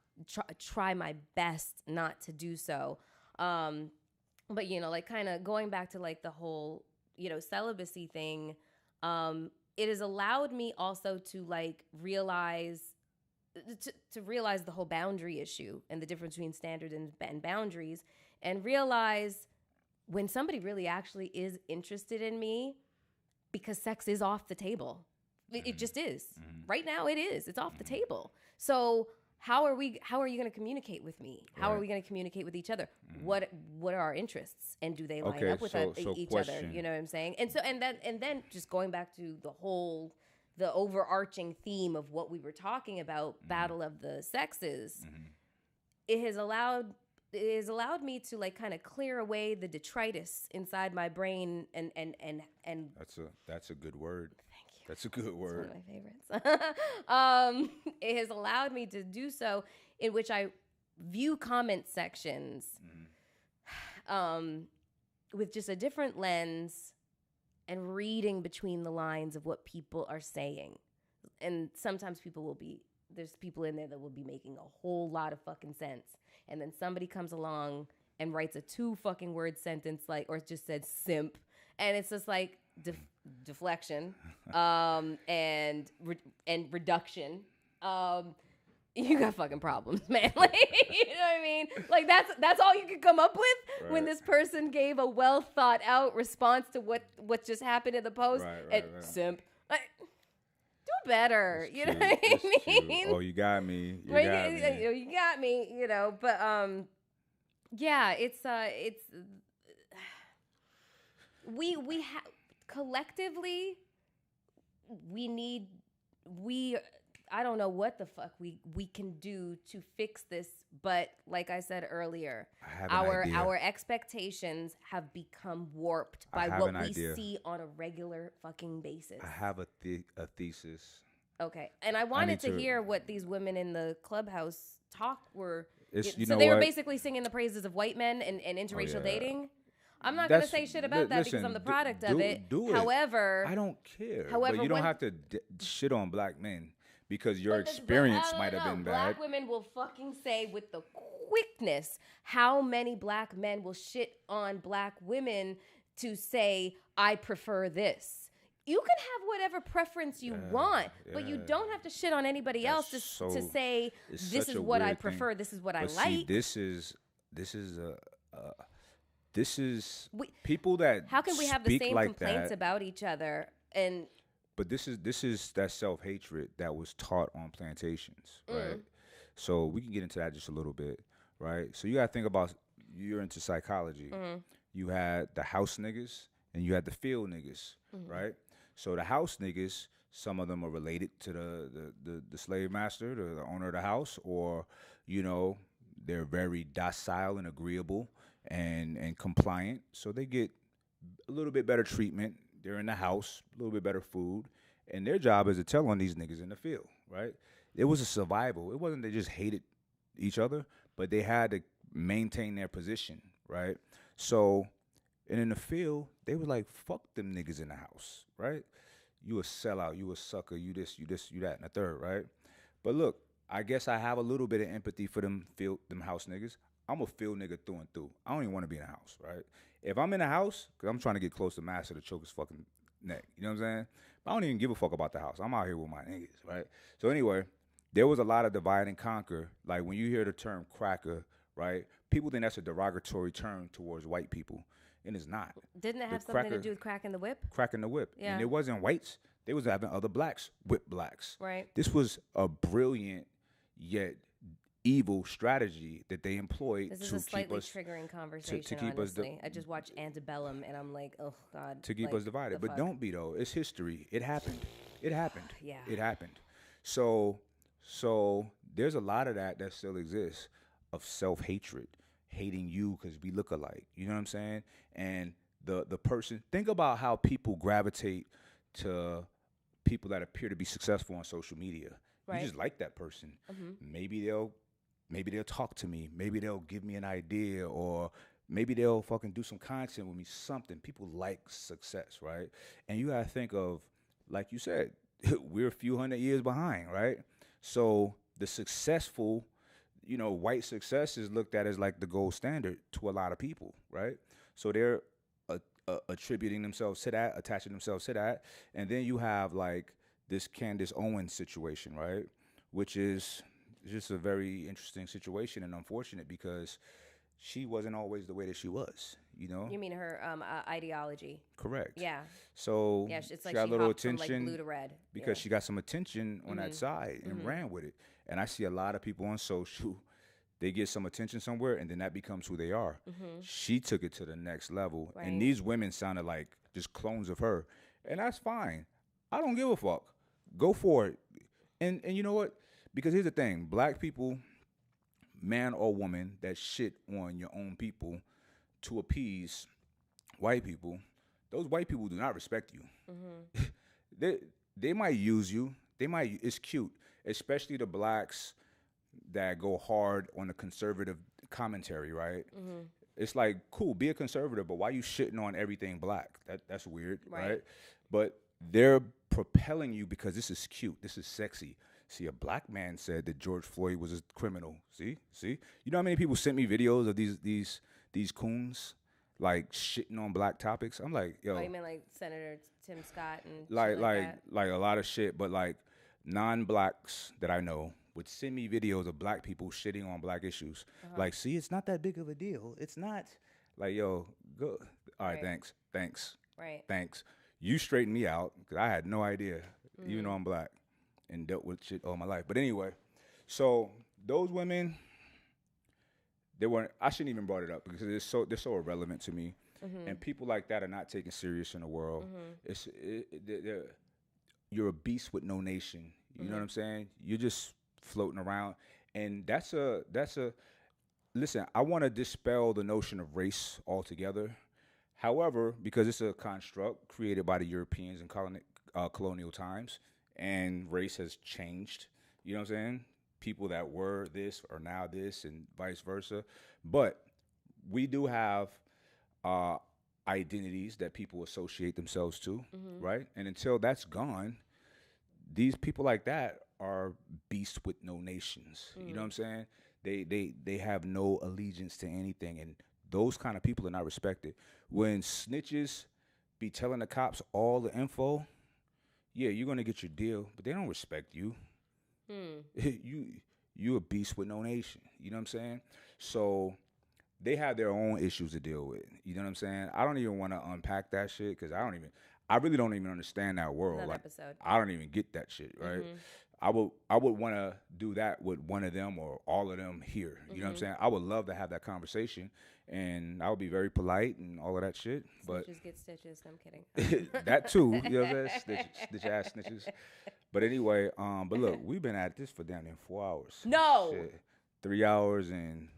try my best not to do so. But you know, like kind of going back to like the whole, you know, celibacy thing, it has allowed me also to like realize the whole boundary issue and the difference between standard and boundaries, and realize when somebody really actually is interested in me, because sex is off the table. It just is. Right now it is. It's off the table. So how are you going to communicate with me? How are we going to communicate with each other? What are our interests, and do they line up with each other? You know what I'm saying? And so and then just going back to the overarching theme of what we were talking about, battle of the sexes. It has allowed me to like kind of clear away the detritus inside my brain and that's a good word. Thank you. That's a good word. It's one of my favorites. It has allowed me to do so, in which I view comment sections with just a different lens and reading between the lines of what people are saying. And sometimes there's people in there that will be making a whole lot of fucking sense. And then somebody comes along and writes a 2 fucking word sentence, like, or just said simp. And it's just like deflection and reduction. You got fucking problems, man. Like, you know what I mean? Like that's all you could come up with when this person gave a well thought out response to what just happened in the post. Simp. Like, do better. You know what I mean? Oh, you got me. You got me. You know, but yeah, it's we have collectively I don't know what the fuck we can do to fix this, but like I said earlier, our expectations have become warped by what we see on a regular fucking basis. I have a thesis. Okay. And I wanted to hear what these women in the clubhouse talk were. So they were basically singing the praises of white men and interracial dating. I'm not going to say shit about that because I'm the product of it. However, I don't care. But you don't have to shit on black men because your experience might have been bad. Black women will fucking say with the quickness how many black men will shit on black women to say, I prefer this. You can have whatever preference you want, but you don't have to shit on anybody else to say, this is what I prefer, this is what I like. This is people that how can we have the same complaints about each other but this is that self-hatred that was taught on plantations, right? So we can get into that just a little bit, right? So you got to think about, you're into psychology. You had the house niggas and you had the field niggas, right? So the house niggas, some of them are related to the slave master, the owner of the house, or they're very docile and agreeable and compliant, so they get a little bit better treatment. They're in the house, a little bit better food, and their job is to tell on these niggas in the field, right? It was a survival. It wasn't they just hated each other, but they had to maintain their position, right? So, and in the field, they was like, fuck them niggas in the house, right? You a sellout, you a sucker, you this, you that, and the third, right? But look, I guess I have a little bit of empathy for them house niggas. I'm a field nigga through and through. I don't even want to be in a house, right? If I'm in a house, because I'm trying to get close to Master to choke his fucking neck, you know what I'm saying? But I don't even give a fuck about the house. I'm out here with my niggas, right? So anyway, there was a lot of divide and conquer. Like when you hear the term cracker, right? People think that's a derogatory term towards white people, and it's not. Didn't it have something to do with cracking the whip? Cracking the whip. Yeah. And it wasn't whites. They was having other blacks whip blacks. Right. This was a brilliant yet evil strategy that they employed to keep us. This is a slightly triggering conversation, to keep honestly. I just watched Antebellum, and I'm like, oh, God. To keep us divided. But don't be, though. It's history. It happened. It happened. Yeah. It happened. So there's a lot of that still exists, of self-hatred, hating you because we look alike. You know what I'm saying? And the person, think about how people gravitate to people that appear to be successful on social media. Right. You just like that person. Maybe they'll talk to me. Maybe they'll give me an idea, or maybe they'll fucking do some content with me, something. People like success, right? And you gotta think of, like you said, we're a few hundred years behind, right? So the successful, white success is looked at as like the gold standard to a lot of people, right? So they're attributing themselves to that, attaching themselves to that. And then you have like this Candace Owens situation, right? Which is just a very interesting situation and unfortunate because she wasn't always the way that she was, You mean her ideology? Correct. Yeah. So yeah, it's like she got a little attention from like blue to red because she got some attention on that side and ran with it. And I see a lot of people on social, they get some attention somewhere and then that becomes who they are. She took it to the next level. Right. And these women sounded like just clones of her. And that's fine. I don't give a fuck. Go for it. And you know what? Because here's the thing. Black people, man or woman, that shit on your own people to appease white people, those white people do not respect you. They might use you. It's cute. Especially the blacks that go hard on the conservative commentary, right? It's like, cool, be a conservative, but why you shitting on everything black? That's weird, right? But they're propelling you because this is cute. This is sexy. See, a black man said that George Floyd was a criminal. See? You know how many people sent me videos of these coons like shitting on black topics? I'm like, yo. Oh, you mean like Senator Tim Scott and like that? Like a lot of shit, but like non-blacks that I know would send me videos of black people shitting on black issues. Like, see, it's not that big of a deal. It's not. Like, yo, go. All right, thanks. Right. Thanks. You straightened me out because I had no idea, even though I'm black and dealt with shit all my life. But anyway, so those women, I shouldn't even brought it up because they're so irrelevant to me. And people like that are not taken serious in the world. You're a beast with no nation. You know what I'm saying? You're just floating around. And that's a listen, I want to dispel the notion of race altogether. However, because it's a construct created by the Europeans in colonial times, and race has changed. You know what I'm saying? People that were this are now this, and vice versa. But we do have identities that people associate themselves to, right? And until that's gone, these people like that are beasts with no nations. You know what I'm saying? They have no allegiance to anything, and those kind of people are not respected. When snitches be telling the cops all the info, yeah, you're gonna get your deal, but they don't respect you. You a beast with no nation. You know what I'm saying? So they have their own issues to deal with. You know what I'm saying? I don't even want to unpack that shit because I really don't even understand that world. Another like, episode. I don't even get that shit, right? I would want to do that with one of them or all of them here. You know what I'm saying? I would love to have that conversation, and I would be very polite and all of that shit. But Snitches get stitches. I'm kidding. that too. You know what I'm saying? Snitch ass snitches. But anyway, but look, we've been at this for damn near 4 hours. No. Shit. 3 hours and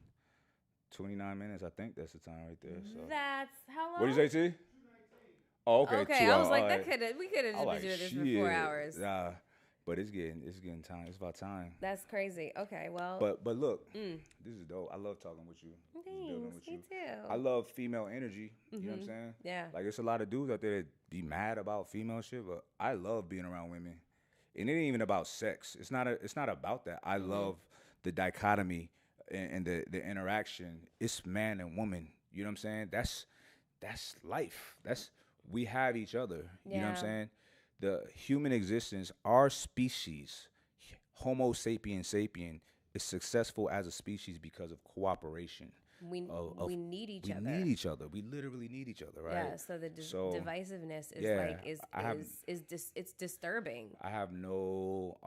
29 minutes. I think that's the time right there. So That's how long? what do you say, T? Oh, okay. Okay, 2 I hours. was like, All right. we could have just been doing this for 4 shit. hours. Nah, but it's getting time. It's about time. That's crazy. Okay, well. But look, this is dope. I love talking with you. Thanks, me too. I love female energy. You know what I'm saying? Yeah. Like, it's a lot of dudes out there that be mad about female shit, but I love being around women. And it ain't even about sex. It's not about that. I love the dichotomy and the interaction. It's man and woman. You know what I'm saying? That's life. We have each other. You know what I'm saying? The human existence, our species, Homo sapien sapien, is successful as a species because of cooperation. We need each other. We need each other. We literally need each other, right? Yeah. So the divisiveness is it's disturbing. I have no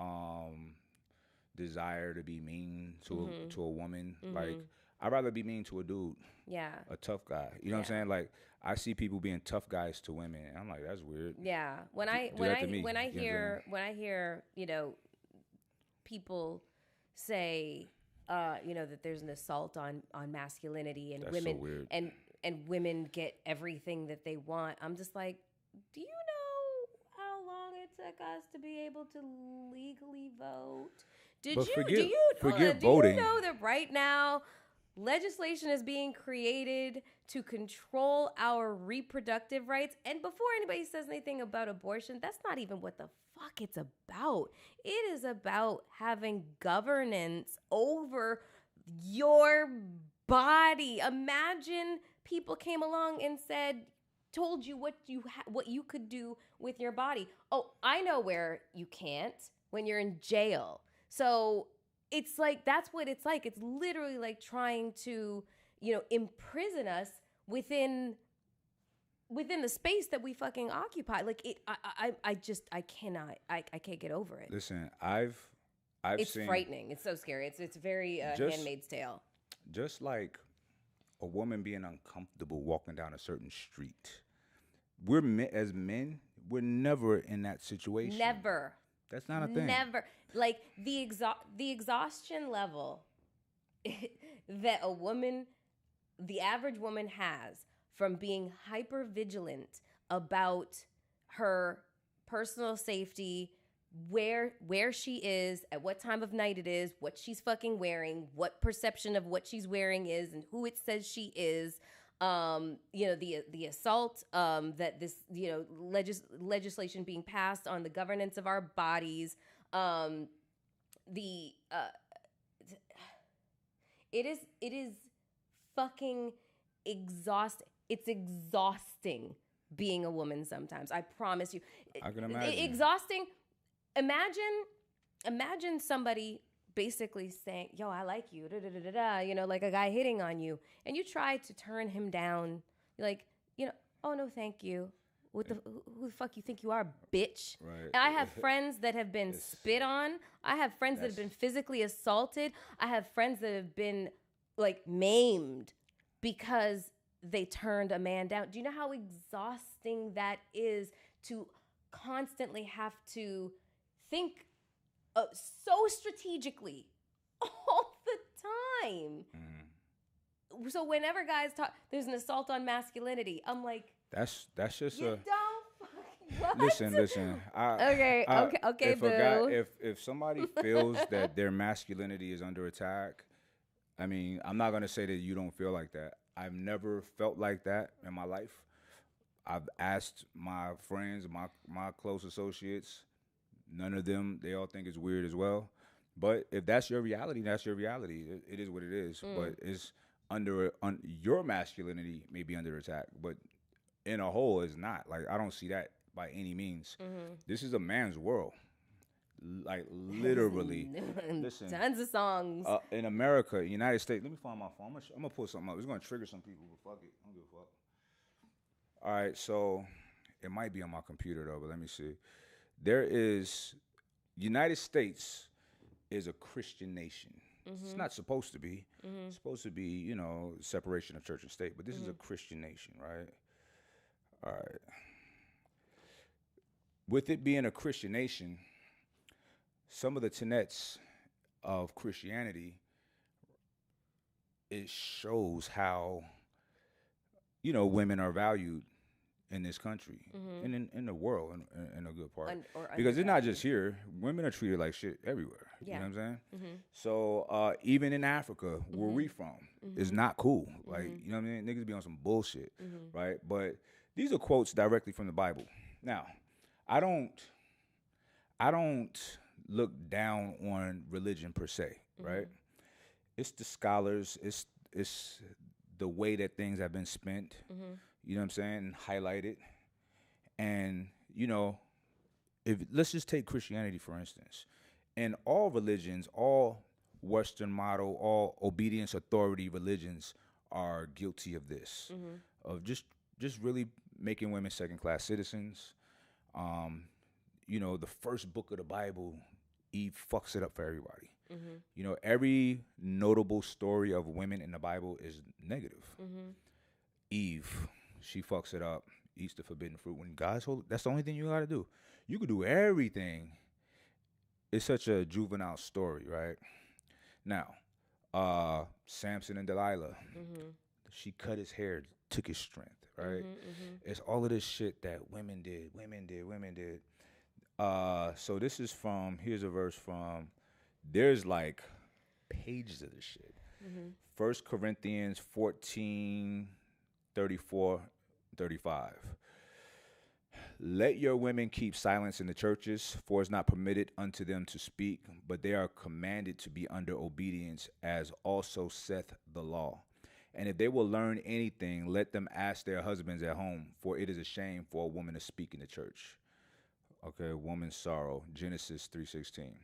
desire to be mean to a woman. Like, I'd rather be mean to a dude. Yeah. A tough guy. You know what I'm saying? Like, I see people being tough guys to women, and I'm like, that's weird. Yeah. When I hear, people say, that there's an assault on masculinity and That's women so weird. and women get everything that they want. I'm just like, do you know how long it took us to be able to legally vote? Do voting. you know that right now legislation is being created to control our reproductive rights? And before anybody says anything about abortion, that's not even what the fuck it's about. It is about having governance over your body. Imagine people came along and told you what you could do with your body. Oh, I know where you can't, when you're in jail. So it's like, that's what it's like. It's literally like trying to, imprison us within the space that we fucking occupy. Like, I can't get over it. Listen, I've it's seen, frightening. It's so scary. It's very Handmaid's Tale. Just like a woman being uncomfortable walking down a certain street. As men, we're never in that situation. Never. That's not a thing. Never. Like, the exhaustion level that the average woman has from being hyper vigilant about her personal safety, where she is, at what time of night it is, what she's fucking wearing, what perception of what she's wearing is, and who it says she is. The assault, that this, legislation being passed on the governance of our bodies, it is fucking exhausting. It's exhausting being a woman sometimes. I promise you. I can imagine. Exhausting. Imagine somebody basically saying, yo, I like you, like a guy hitting on you, and you try to turn him down. You're like, oh, no, thank you. Who the fuck you think you are, bitch? Right. And I have friends that have been spit on. I have friends that have been physically assaulted. I have friends that have been, like, maimed because they turned a man down. Do you know how exhausting that is to constantly have to think so strategically all the time? So whenever guys talk, there's an assault on masculinity, I'm like, that's just you don't fucking Listen. Okay, boo. If somebody feels that their masculinity is under attack, I mean, I'm not gonna say that you don't feel like that. I've never felt like that in my life. I've asked my friends, my close associates. None of them, they all think it's weird as well. But if that's your reality, that's your reality. It is what it is. But it's your masculinity may be under attack, but in a whole, it's not. Like, I don't see that by any means. This is a man's world. Like, literally. Listen, tons of songs in America, United States. Let me find my phone. I'm gonna pull something up. It's gonna trigger some people, but fuck it. I don't give a fuck. All right, so it might be on my computer though, but let me see. There is United States is a Christian nation. It's not supposed to be. It's supposed to be, separation of church and state, but this is a Christian nation, right? All right. With it being a Christian nation, some of the tenets of Christianity, it shows how, women are valued in this country and in the world in a good part. Because it's not just here. Women are treated like shit everywhere. Yeah. You know what I'm saying? So even in Africa, where we from, it's not cool. Like, you know what I mean? Niggas be on some bullshit, right? But these are quotes directly from the Bible. Now, I don't look down on religion per se, right? It's the scholars, it's the way that things have been spent, you know what I'm saying, and highlighted. And, let's just take Christianity, for instance. In all religions, all Western model, all obedience authority religions are guilty of this, of just really making women second-class citizens. The first book of the Bible, Eve fucks it up for everybody. Every notable story of women in the Bible is negative. Eve, she fucks it up, eats the forbidden fruit. When God's holy, that's the only thing you got to do. You could do everything. It's such a juvenile story, right? Now, Samson and Delilah, she cut his hair, took his strength, right? It's all of this shit that women did. So this is here's a verse from, there's like pages of this shit. 1 Corinthians 14, 34, 35. Let your women keep silence in the churches, for it's not permitted unto them to speak, but they are commanded to be under obedience, as also saith the law. And if they will learn anything, let them ask their husbands at home, for it is a shame for a woman to speak in the church. Okay, woman's sorrow, Genesis 3:16.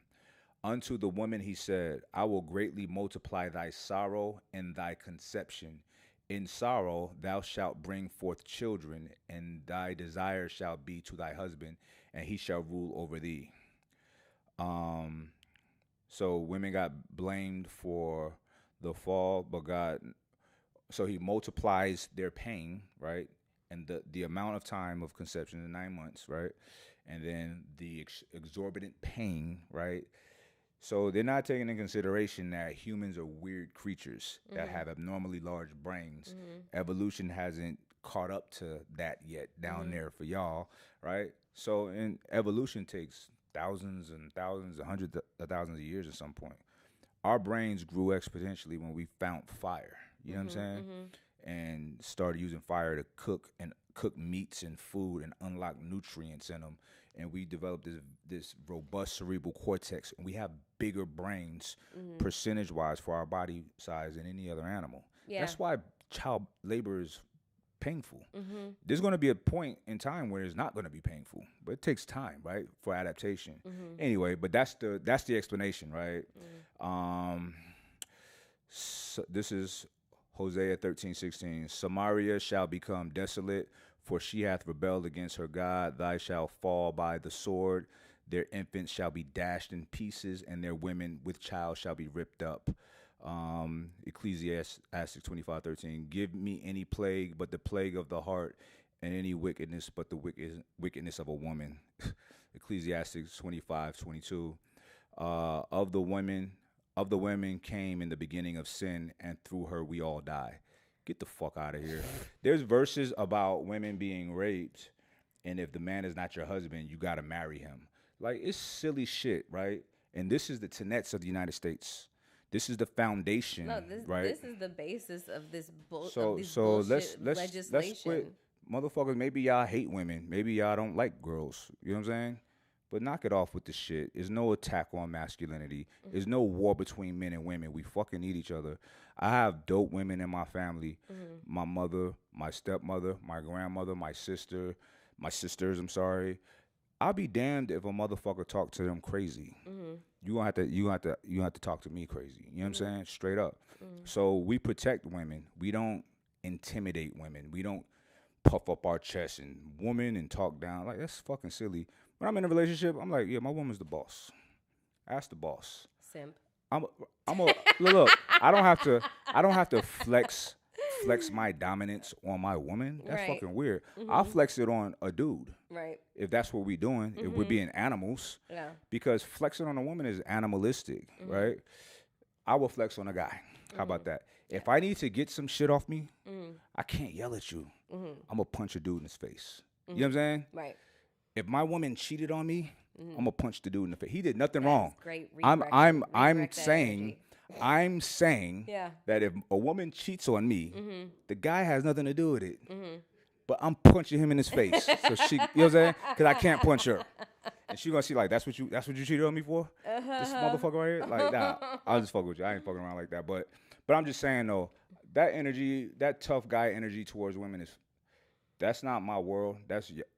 Unto the woman he said, I will greatly multiply thy sorrow and thy conception. In sorrow thou shalt bring forth children, and thy desire shall be to thy husband, and he shall rule over thee. So women got blamed for the fall, but so he multiplies their pain, right? And the amount of time of conception in 9 months, right? And then the exorbitant pain, right? So they're not taking into consideration that humans are weird creatures that have abnormally large brains. Evolution hasn't caught up to that yet down there for y'all, right? So evolution takes thousands and thousands, hundreds of thousands of years at some point. Our brains grew exponentially when we found fire, you know what I'm saying? And started using fire to cook meats and food and unlock nutrients in them. And we developed this robust cerebral cortex, and we have bigger brains percentage-wise for our body size than any other animal. Yeah. That's why child labor is painful. There's going to be a point in time where it's not going to be painful, but it takes time, right, for adaptation. Anyway, but that's the explanation, right? So this is Hosea 13:16. Samaria shall become desolate, for she hath rebelled against her God. Thy shall fall by the sword. Their infants shall be dashed in pieces, and their women with child shall be ripped up. Ecclesiastes 25:13. Give me any plague but the plague of the heart, and any wickedness but the wickedness of a woman. Ecclesiastes 25:22. Of the women came in the beginning of sin, and through her we all die. Get the fuck out of here. There's verses about women being raped And if the man is not your husband, you got to marry him. Like, it's silly shit, right? And this is the tenets of the United States. This is the foundation, right? This is the basis of this So bullshit let's legislation. quit. Motherfuckers, maybe y'all hate women. Maybe y'all don't like girls. You know what I'm saying? But knock it off with the shit. There's no attack on masculinity. There's no war between men and women. We fucking need each other. I have dope women in my family. My mother, my stepmother, my grandmother, my sisters, I'm sorry. I'll be damned if a motherfucker talk to them crazy. You gonna have to talk to me crazy. You know what I'm saying? Straight up. So we protect women. We don't intimidate women. We don't puff up our chest and woman and talk down. Like, that's fucking silly. When I'm in a relationship, I'm like, yeah, my woman's the boss. Ask the boss. Simp. Look. I don't have to flex my dominance on my woman. That's fucking weird. I'll flex it on a dude. Right. If that's what we're doing, if we're being animals. Yeah. Because flexing on a woman is animalistic, right? I will flex on a guy. How about that? If I need to get some shit off me, I can't yell at you. I'm gonna punch a dude in his face. You know what I'm saying? Right. If my woman cheated on me, I'm gonna punch the dude in the face. He did nothing wrong. Great. I'm saying Yeah. that if a woman cheats on me, the guy has nothing to do with it. But I'm punching him in his face. So she, you know what I'm saying? Because I can't punch her. And she gonna see like, that's what you cheated on me for? This motherfucker right here? Like, nah, I'll just fuck with you. I ain't fucking around like that. But I'm just saying though, that energy, that tough guy energy towards women that's not my world.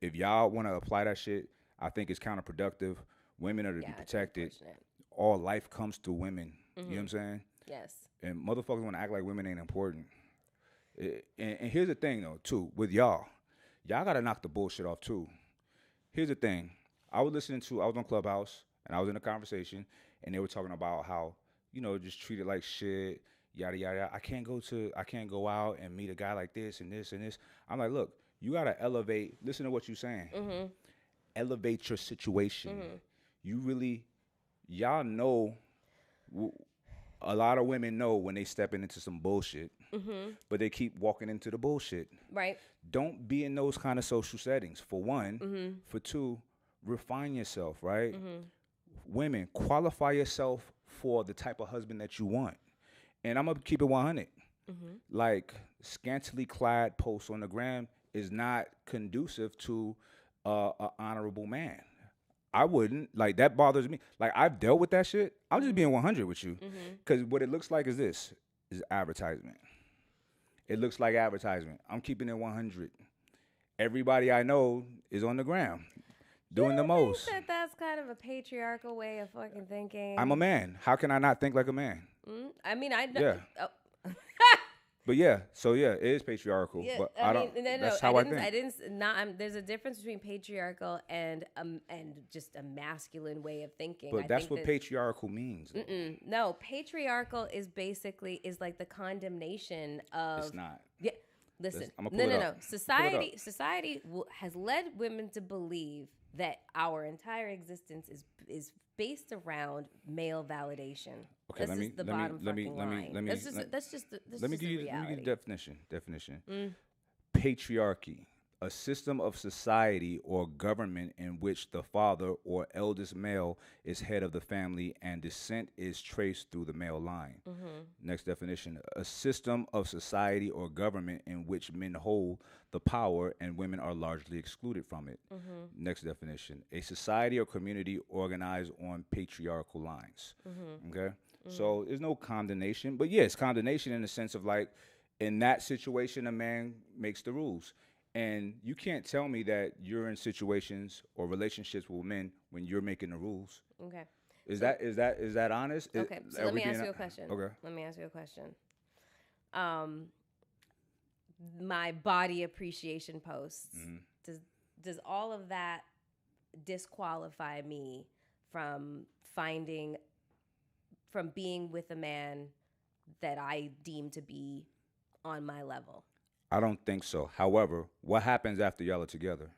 If y'all want to apply that shit, I think it's counterproductive. Women are to be protected. All life comes to women. You know what I'm saying? Yes. And motherfuckers want to act like women ain't important. And here's the thing, though, too, with y'all got to knock the bullshit off, too. Here's the thing. I was on Clubhouse, and I was in a conversation, and they were talking about how, just treat it like shit, yada, yada. I can't go out and meet a guy like this and this and this. I'm like, look, you got to elevate. Listen to what you're saying. Elevate your situation. Y'all know, a lot of women know when they stepping into some bullshit, but they keep walking into the bullshit. Right. Don't be in those kind of social settings, for one. For two, refine yourself, right? Women, qualify yourself for the type of husband that you want. And I'm going to keep it 100. Like, scantily clad posts on the gram is not conducive to an honorable man. I wouldn't. Like, that bothers me. Like, I've dealt with that shit. I'm just being 100 with you. Because what it looks like is this, is advertisement. It looks like advertisement. I'm keeping it 100. Everybody I know is on the gram doing the most. That's kind of a patriarchal way of fucking thinking. I'm a man. How can I not think like a man? I mean, I know. Yeah. But yeah, it is patriarchal. Yeah, but I don't. That's how I think. There's a difference between patriarchal and just a masculine way of thinking. But that's what patriarchal means. No, patriarchal is like the condemnation of. It's not. Yeah. Listen. No. Society has led women to believe that our entire existence is based around male validation. Okay, let me give you the definition. Patriarchy, a system of society or government in which the father or eldest male is head of the family and descent is traced through the male line. Next definition, a system of society or government in which men hold the power and women are largely excluded from it. Next definition, a society or community organized on patriarchal lines. Okay? So there's no condemnation, but yes, condemnation in the sense of like, in that situation, a man makes the rules. And you can't tell me that you're in situations or relationships with men when you're making the rules. Okay. Is that honest? Okay. So let me ask you a question. Okay. Let me ask you a question. My body appreciation posts. Does all of that disqualify me from being with a man that I deem to be on my level? I don't think so. However, what happens after y'all are together?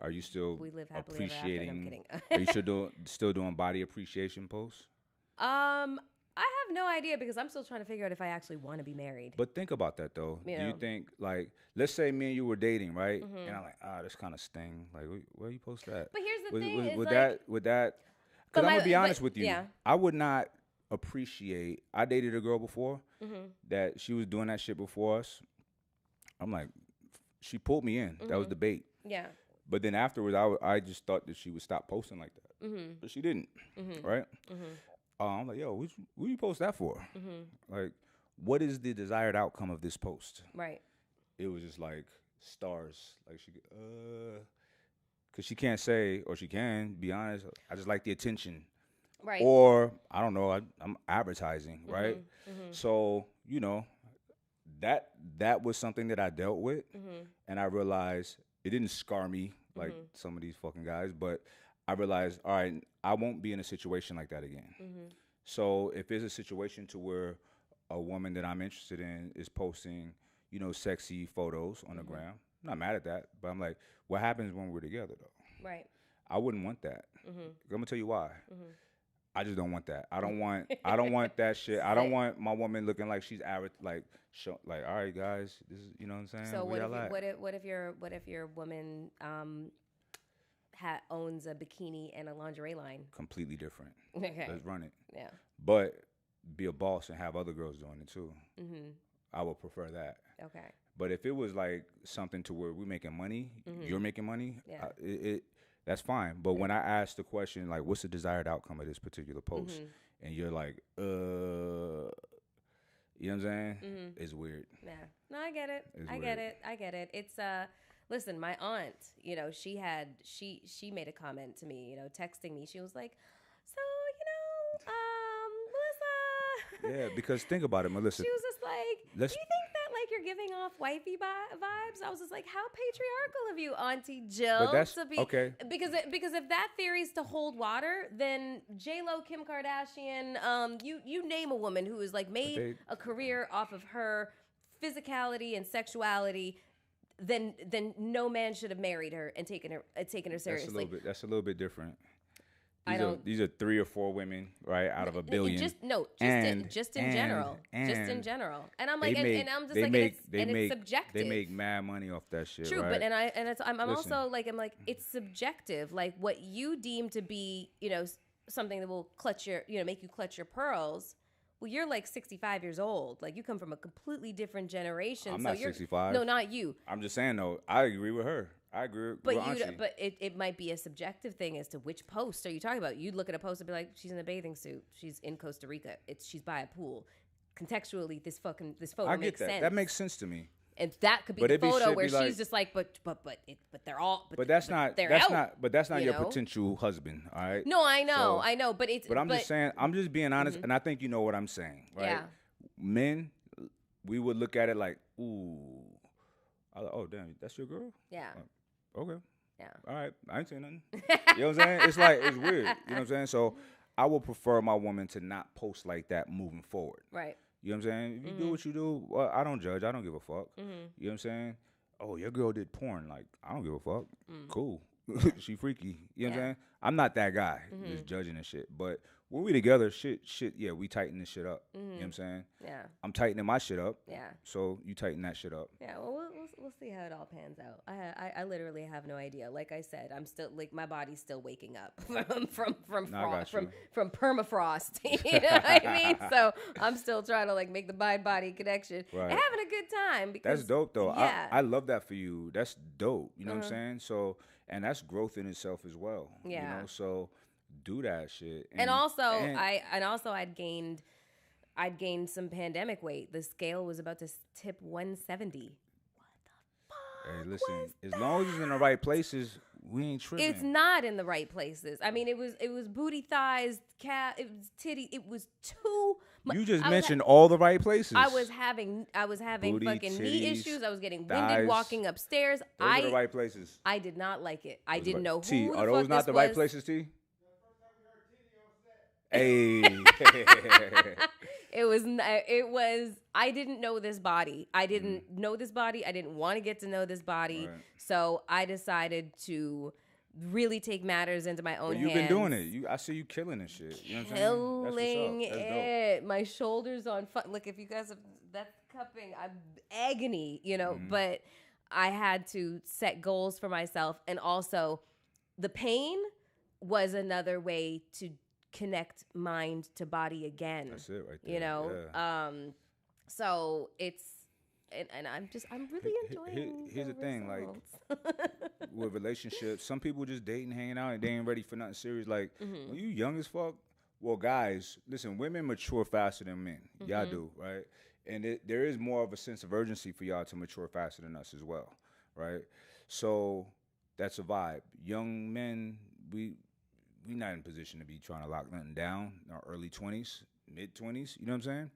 Are you still we live happily appreciating? Ever after. I'm kidding. Are you still doing body appreciation posts? I have have no idea because I'm still trying to figure out if I actually want to be married. But think about that though. Do you think like, let's say me and you were dating, right? And I'm like, this kind of sting. Like, where you post that? But here's the thing: would that? Because I'm gonna be honest with you. Yeah. I would not appreciate. I dated a girl before that she was doing that shit before us. I'm like, she pulled me in. That was the bait. Yeah. But then afterwards, I just thought that she would stop posting like that. But she didn't, right? I'm like, yo, what you post that for? Like, what is the desired outcome of this post? Right. It was just like stars. Like, because she can't say, or she can, be honest, I just like the attention. Right. Or, I don't know, I'm advertising, right? So, you know, that was something that I dealt with. And I realized it didn't scar me like some of these fucking guys, but I realized, all right, I won't be in a situation like that again. So if there's a situation to where a woman that I'm interested in is posting, you know, sexy photos on the gram, I'm not mad at that, but I'm like, what happens when we're together though? Right. I wouldn't want that. I'm gonna tell you why. I just don't want that. I don't want that shit. I don't want my woman looking like she's average, like all right, guys, this is, you know what I'm saying? So what if your woman owns a bikini and a lingerie line? Completely different. Okay. Let's run it. Yeah. But be a boss and have other girls doing it too. I would prefer that. Okay. But if it was like something to where we're making money, you're making money, that's fine. But when I ask the question, like, what's the desired outcome of this particular post? And you're like, you know what I'm saying? It's weird. Yeah. No, I get it. I get it. It's listen, my aunt, you know, she made a comment to me, you know, texting me. She was like, so, you know, Melyssa. Yeah, because think about it, Melyssa. She was just like, do you think that like you're giving off wifey vibes? I was just like, how patriarchal of you, Auntie Jill. But that's okay. Because if that theory is to hold water, then J-Lo, Kim Kardashian, you name a woman who has like made a career off of her physicality and sexuality, then no man should have married her and taken her seriously. That's a little bit different. These are 3 or 4 women, right, out of a billion. Just in general. And I'm like, it's subjective. They make mad money off that shit. True, right? but I'm also like, it's subjective. Like what you deem to be, you know, something that will make you clutch your pearls. Well, you're like 65 years old. Like you come from a completely different generation. I'm not 65. No, not you. I'm just saying though. I agree with her. I agree with Auntie. But it might be a subjective thing as to which post are you talking about. You'd look at a post and be like, she's in a bathing suit. She's in Costa Rica. She's by a pool. Contextually, this photo makes sense. That makes sense to me. And that could be the photo where she's just like, but they're all. But that's not your potential husband, all right? No, I know, but it's. But I'm just saying, I'm just being honest, and I think you know what I'm saying, right? Yeah. Men, we would look at it like, ooh, oh damn, that's your girl? Yeah. Okay. Yeah. All right, I ain't saying nothing. You know what I'm saying? It's like it's weird. You know what I'm saying? So I would prefer my woman to not post like that moving forward. Right. You know what I'm saying? If you do what you do, well, I don't judge. I don't give a fuck. You know what I'm saying? Oh, your girl did porn. Like, I don't give a fuck. Cool. She freaky. You know what I'm saying? I'm not that guy just judging and shit. But when we together, shit, yeah, we tighten this shit up. You know what I'm saying? Yeah. I'm tightening my shit up. Yeah. So you tighten that shit up. Yeah. Well, we'll see how it all pans out. I literally have no idea. Like I said, I'm still like my body's still waking up from permafrost. You know what I mean? So I'm still trying to like make the mind body connection and having a good time. Because that's dope though. Yeah. I love that for you. That's dope. You know what I'm saying? So and that's growth in itself as well. Yeah. You know, so do that shit. And also I'd gained some pandemic weight. The scale was about to tip 170. What the fuck? Hey, listen, as long as it's in the right places, we ain't tripping. It's not in the right places. I mean, it was booty, thighs, calf, it was titty. It was too much. You just mentioned all the right places. I was having booty, fucking titties, knee issues. I was getting winded walking upstairs. Those are the right places. I did not like it. I didn't know who T, the are fuck those not the right places, T? Hey. It was I didn't know this body. I didn't know this body. I didn't want to get to know this body. Right. So I decided to really take matters into my own hands. You've been doing it. I see you killing this shit. You know what I'm Killing saying? That's it. My shoulders on fire. Look, if you guys have that cupping, I'm agony, but I had to set goals for myself. And also the pain was another way to connect mind to body again. That's it right there. Yeah. So it's, and I'm really enjoying Here's the thing, like, with relationships, some people just dating, hanging out, and they ain't ready for nothing serious. Like, when you young as fuck, well, guys, listen, women mature faster than men. Y'all do, right? And there is more of a sense of urgency for y'all to mature faster than us as well, right? So that's a vibe. Young men, we not in position to be trying to lock nothing down in our early 20s, mid 20s, you know what I'm saying?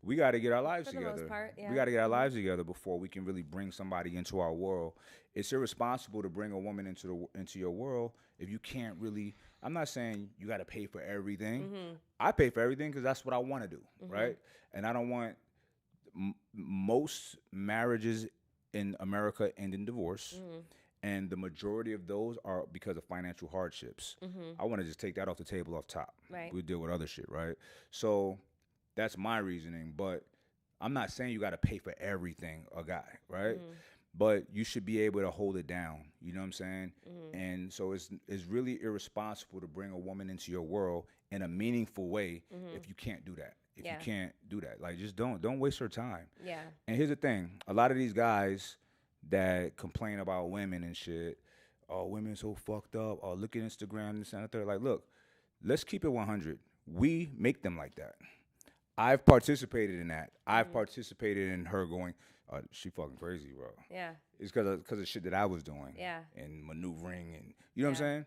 We got to get our lives together. For the most part, yeah. We got to get our lives together before we can really bring somebody into our world. It's irresponsible to bring a woman into your world if you can't really. I'm not saying you got to pay for everything. I pay for everything because that's what I want to do, right? And I don't want most marriages in America end in divorce. And the majority of those are because of financial hardships. I want to just take that off the table off top. Right. We'll deal with other shit, right? So that's my reasoning. But I'm not saying you got to pay for everything, a guy, right? But you should be able to hold it down. You know what I'm saying? And so it's really irresponsible to bring a woman into your world in a meaningful way if you can't do that. If you can't do that. Like, just don't waste her time. Yeah. And here's the thing. A lot of these guys that complain about women and shit, oh, women so fucked up, oh, look at Instagram, this and that. They're like, look, let's keep it 100. We make them like that. I've participated in that. I've participated in her going, she fucking crazy, bro. Yeah. It's because of shit that I was doing. Yeah. And maneuvering and, you know what I'm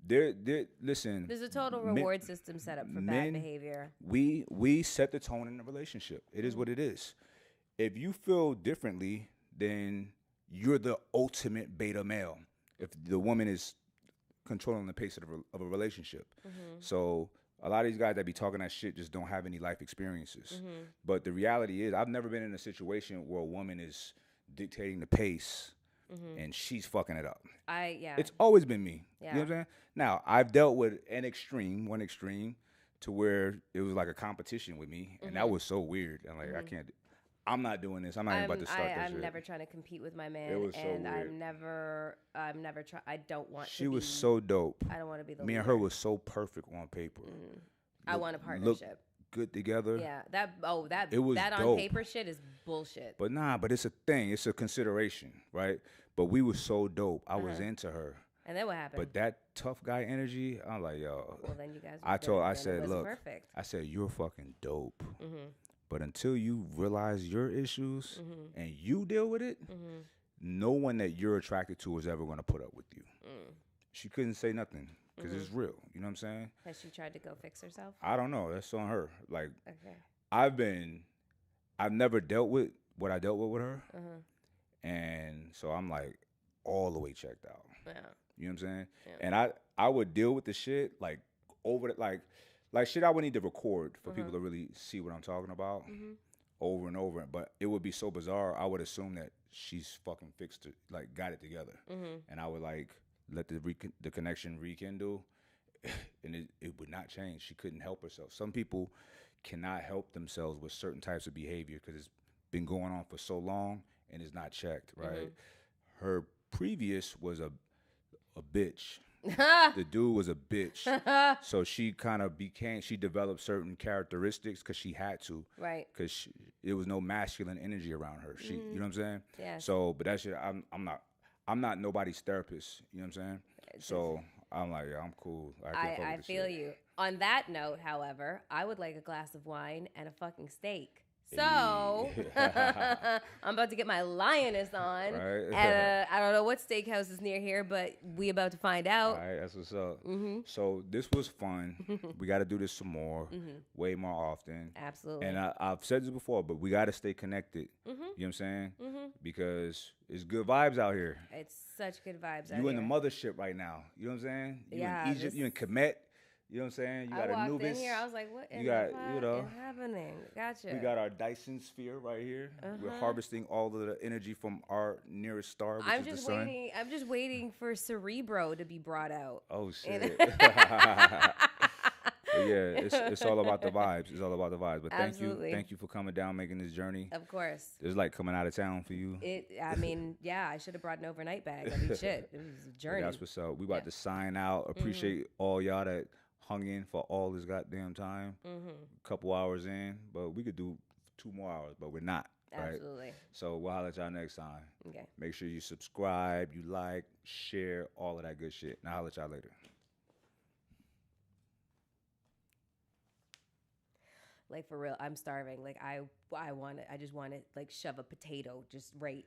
saying? Listen. There's a total reward system set up for bad behavior. We set the tone in the relationship. It is what it is. If you feel differently, then you're the ultimate beta male. If the woman is controlling the pace of a relationship. So a lot of these guys that be talking that shit just don't have any life experiences. But the reality is, I've never been in a situation where a woman is dictating the pace and she's fucking it up. It's always been me. Yeah. You know what I'm saying? Now, I've dealt with one extreme to where it was like a competition with me, and that was so weird. I'm like, I'm not doing this. I'm not even about to start that shit. I'm never trying to compete with my man. It was so weird. I'm never trying. I don't want to She was so dope. I don't want to be the Me leader. and her was so perfect on paper. I want a partnership. Good together. Yeah, that dope. On paper shit is bullshit. But it's a thing. It's a consideration, right? But we were so dope. I was into her. And then what happened? But that tough guy energy, I'm like, yo. Well, then you guys. I said, look. Perfect. I said, you're fucking dope. But until you realize your issues and you deal with it, no one that you're attracted to is ever going to put up with you. She couldn't say nothing. Because it's real. You know what I'm saying? Has she tried to go fix herself? I don't know. That's on her. Like, okay. I've never dealt with what I dealt with her. And so I'm like all the way checked out. Yeah. You know what I'm saying? Yeah. And I would deal with the shit like over the, like shit I would need to record for people to really see what I'm talking about over and over. But it would be so bizarre. I would assume that she's fucking fixed it, like got it together. And I would like let the connection rekindle, and it would not change. She couldn't help herself. Some people cannot help themselves with certain types of behavior because it's been going on for so long and it's not checked, right? Her previous was a bitch. The dude was a bitch. So she kind of she developed certain characteristics because she had to. Right. Because there was no masculine energy around her. You know what I'm saying? Yeah. So, but that shit, I'm not nobody's therapist. You know what I'm saying? So I'm like, yeah, I'm cool. I feel you. On that note, however, I would like a glass of wine and a fucking steak. So I'm about to get my lioness on. Right. At I don't know what steakhouse is near here, but we about to find out. All right, that's what's up. So this was fun. We got to do this some more, way more often. Absolutely. And I've said this before, but we got to stay connected. You know what I'm saying? Because it's good vibes out here. It's such good vibes out here. You in the here. mothership right now. You know what I'm saying? You in Egypt. You in Kemet. You know what I'm saying? You got I walked Anubis. in here. I was like, "What?" You got, you know, happening. Gotcha. We got our Dyson sphere right here. We're harvesting all of the energy from our nearest star, which is the sun. I'm just waiting for Cerebro to be brought out. Oh shit. Yeah, it's all about the vibes. It's all about the vibes. But thank you for coming down, making this journey. Of course. It's like coming out of town for you. I mean, yeah, I should have brought an overnight bag. I mean, shit, it was a journey. That's what's up. We about to sign out. Appreciate all y'all that hung in for all this goddamn time. A couple hours in, but we could do 2 more hours, but we're not. Right? Absolutely. So we'll holler at y'all next time. Okay. Make sure you subscribe, you like, share, all of that good shit. Now holler at y'all later. Like, for real, I'm starving. Like, I just want to like shove a potato just right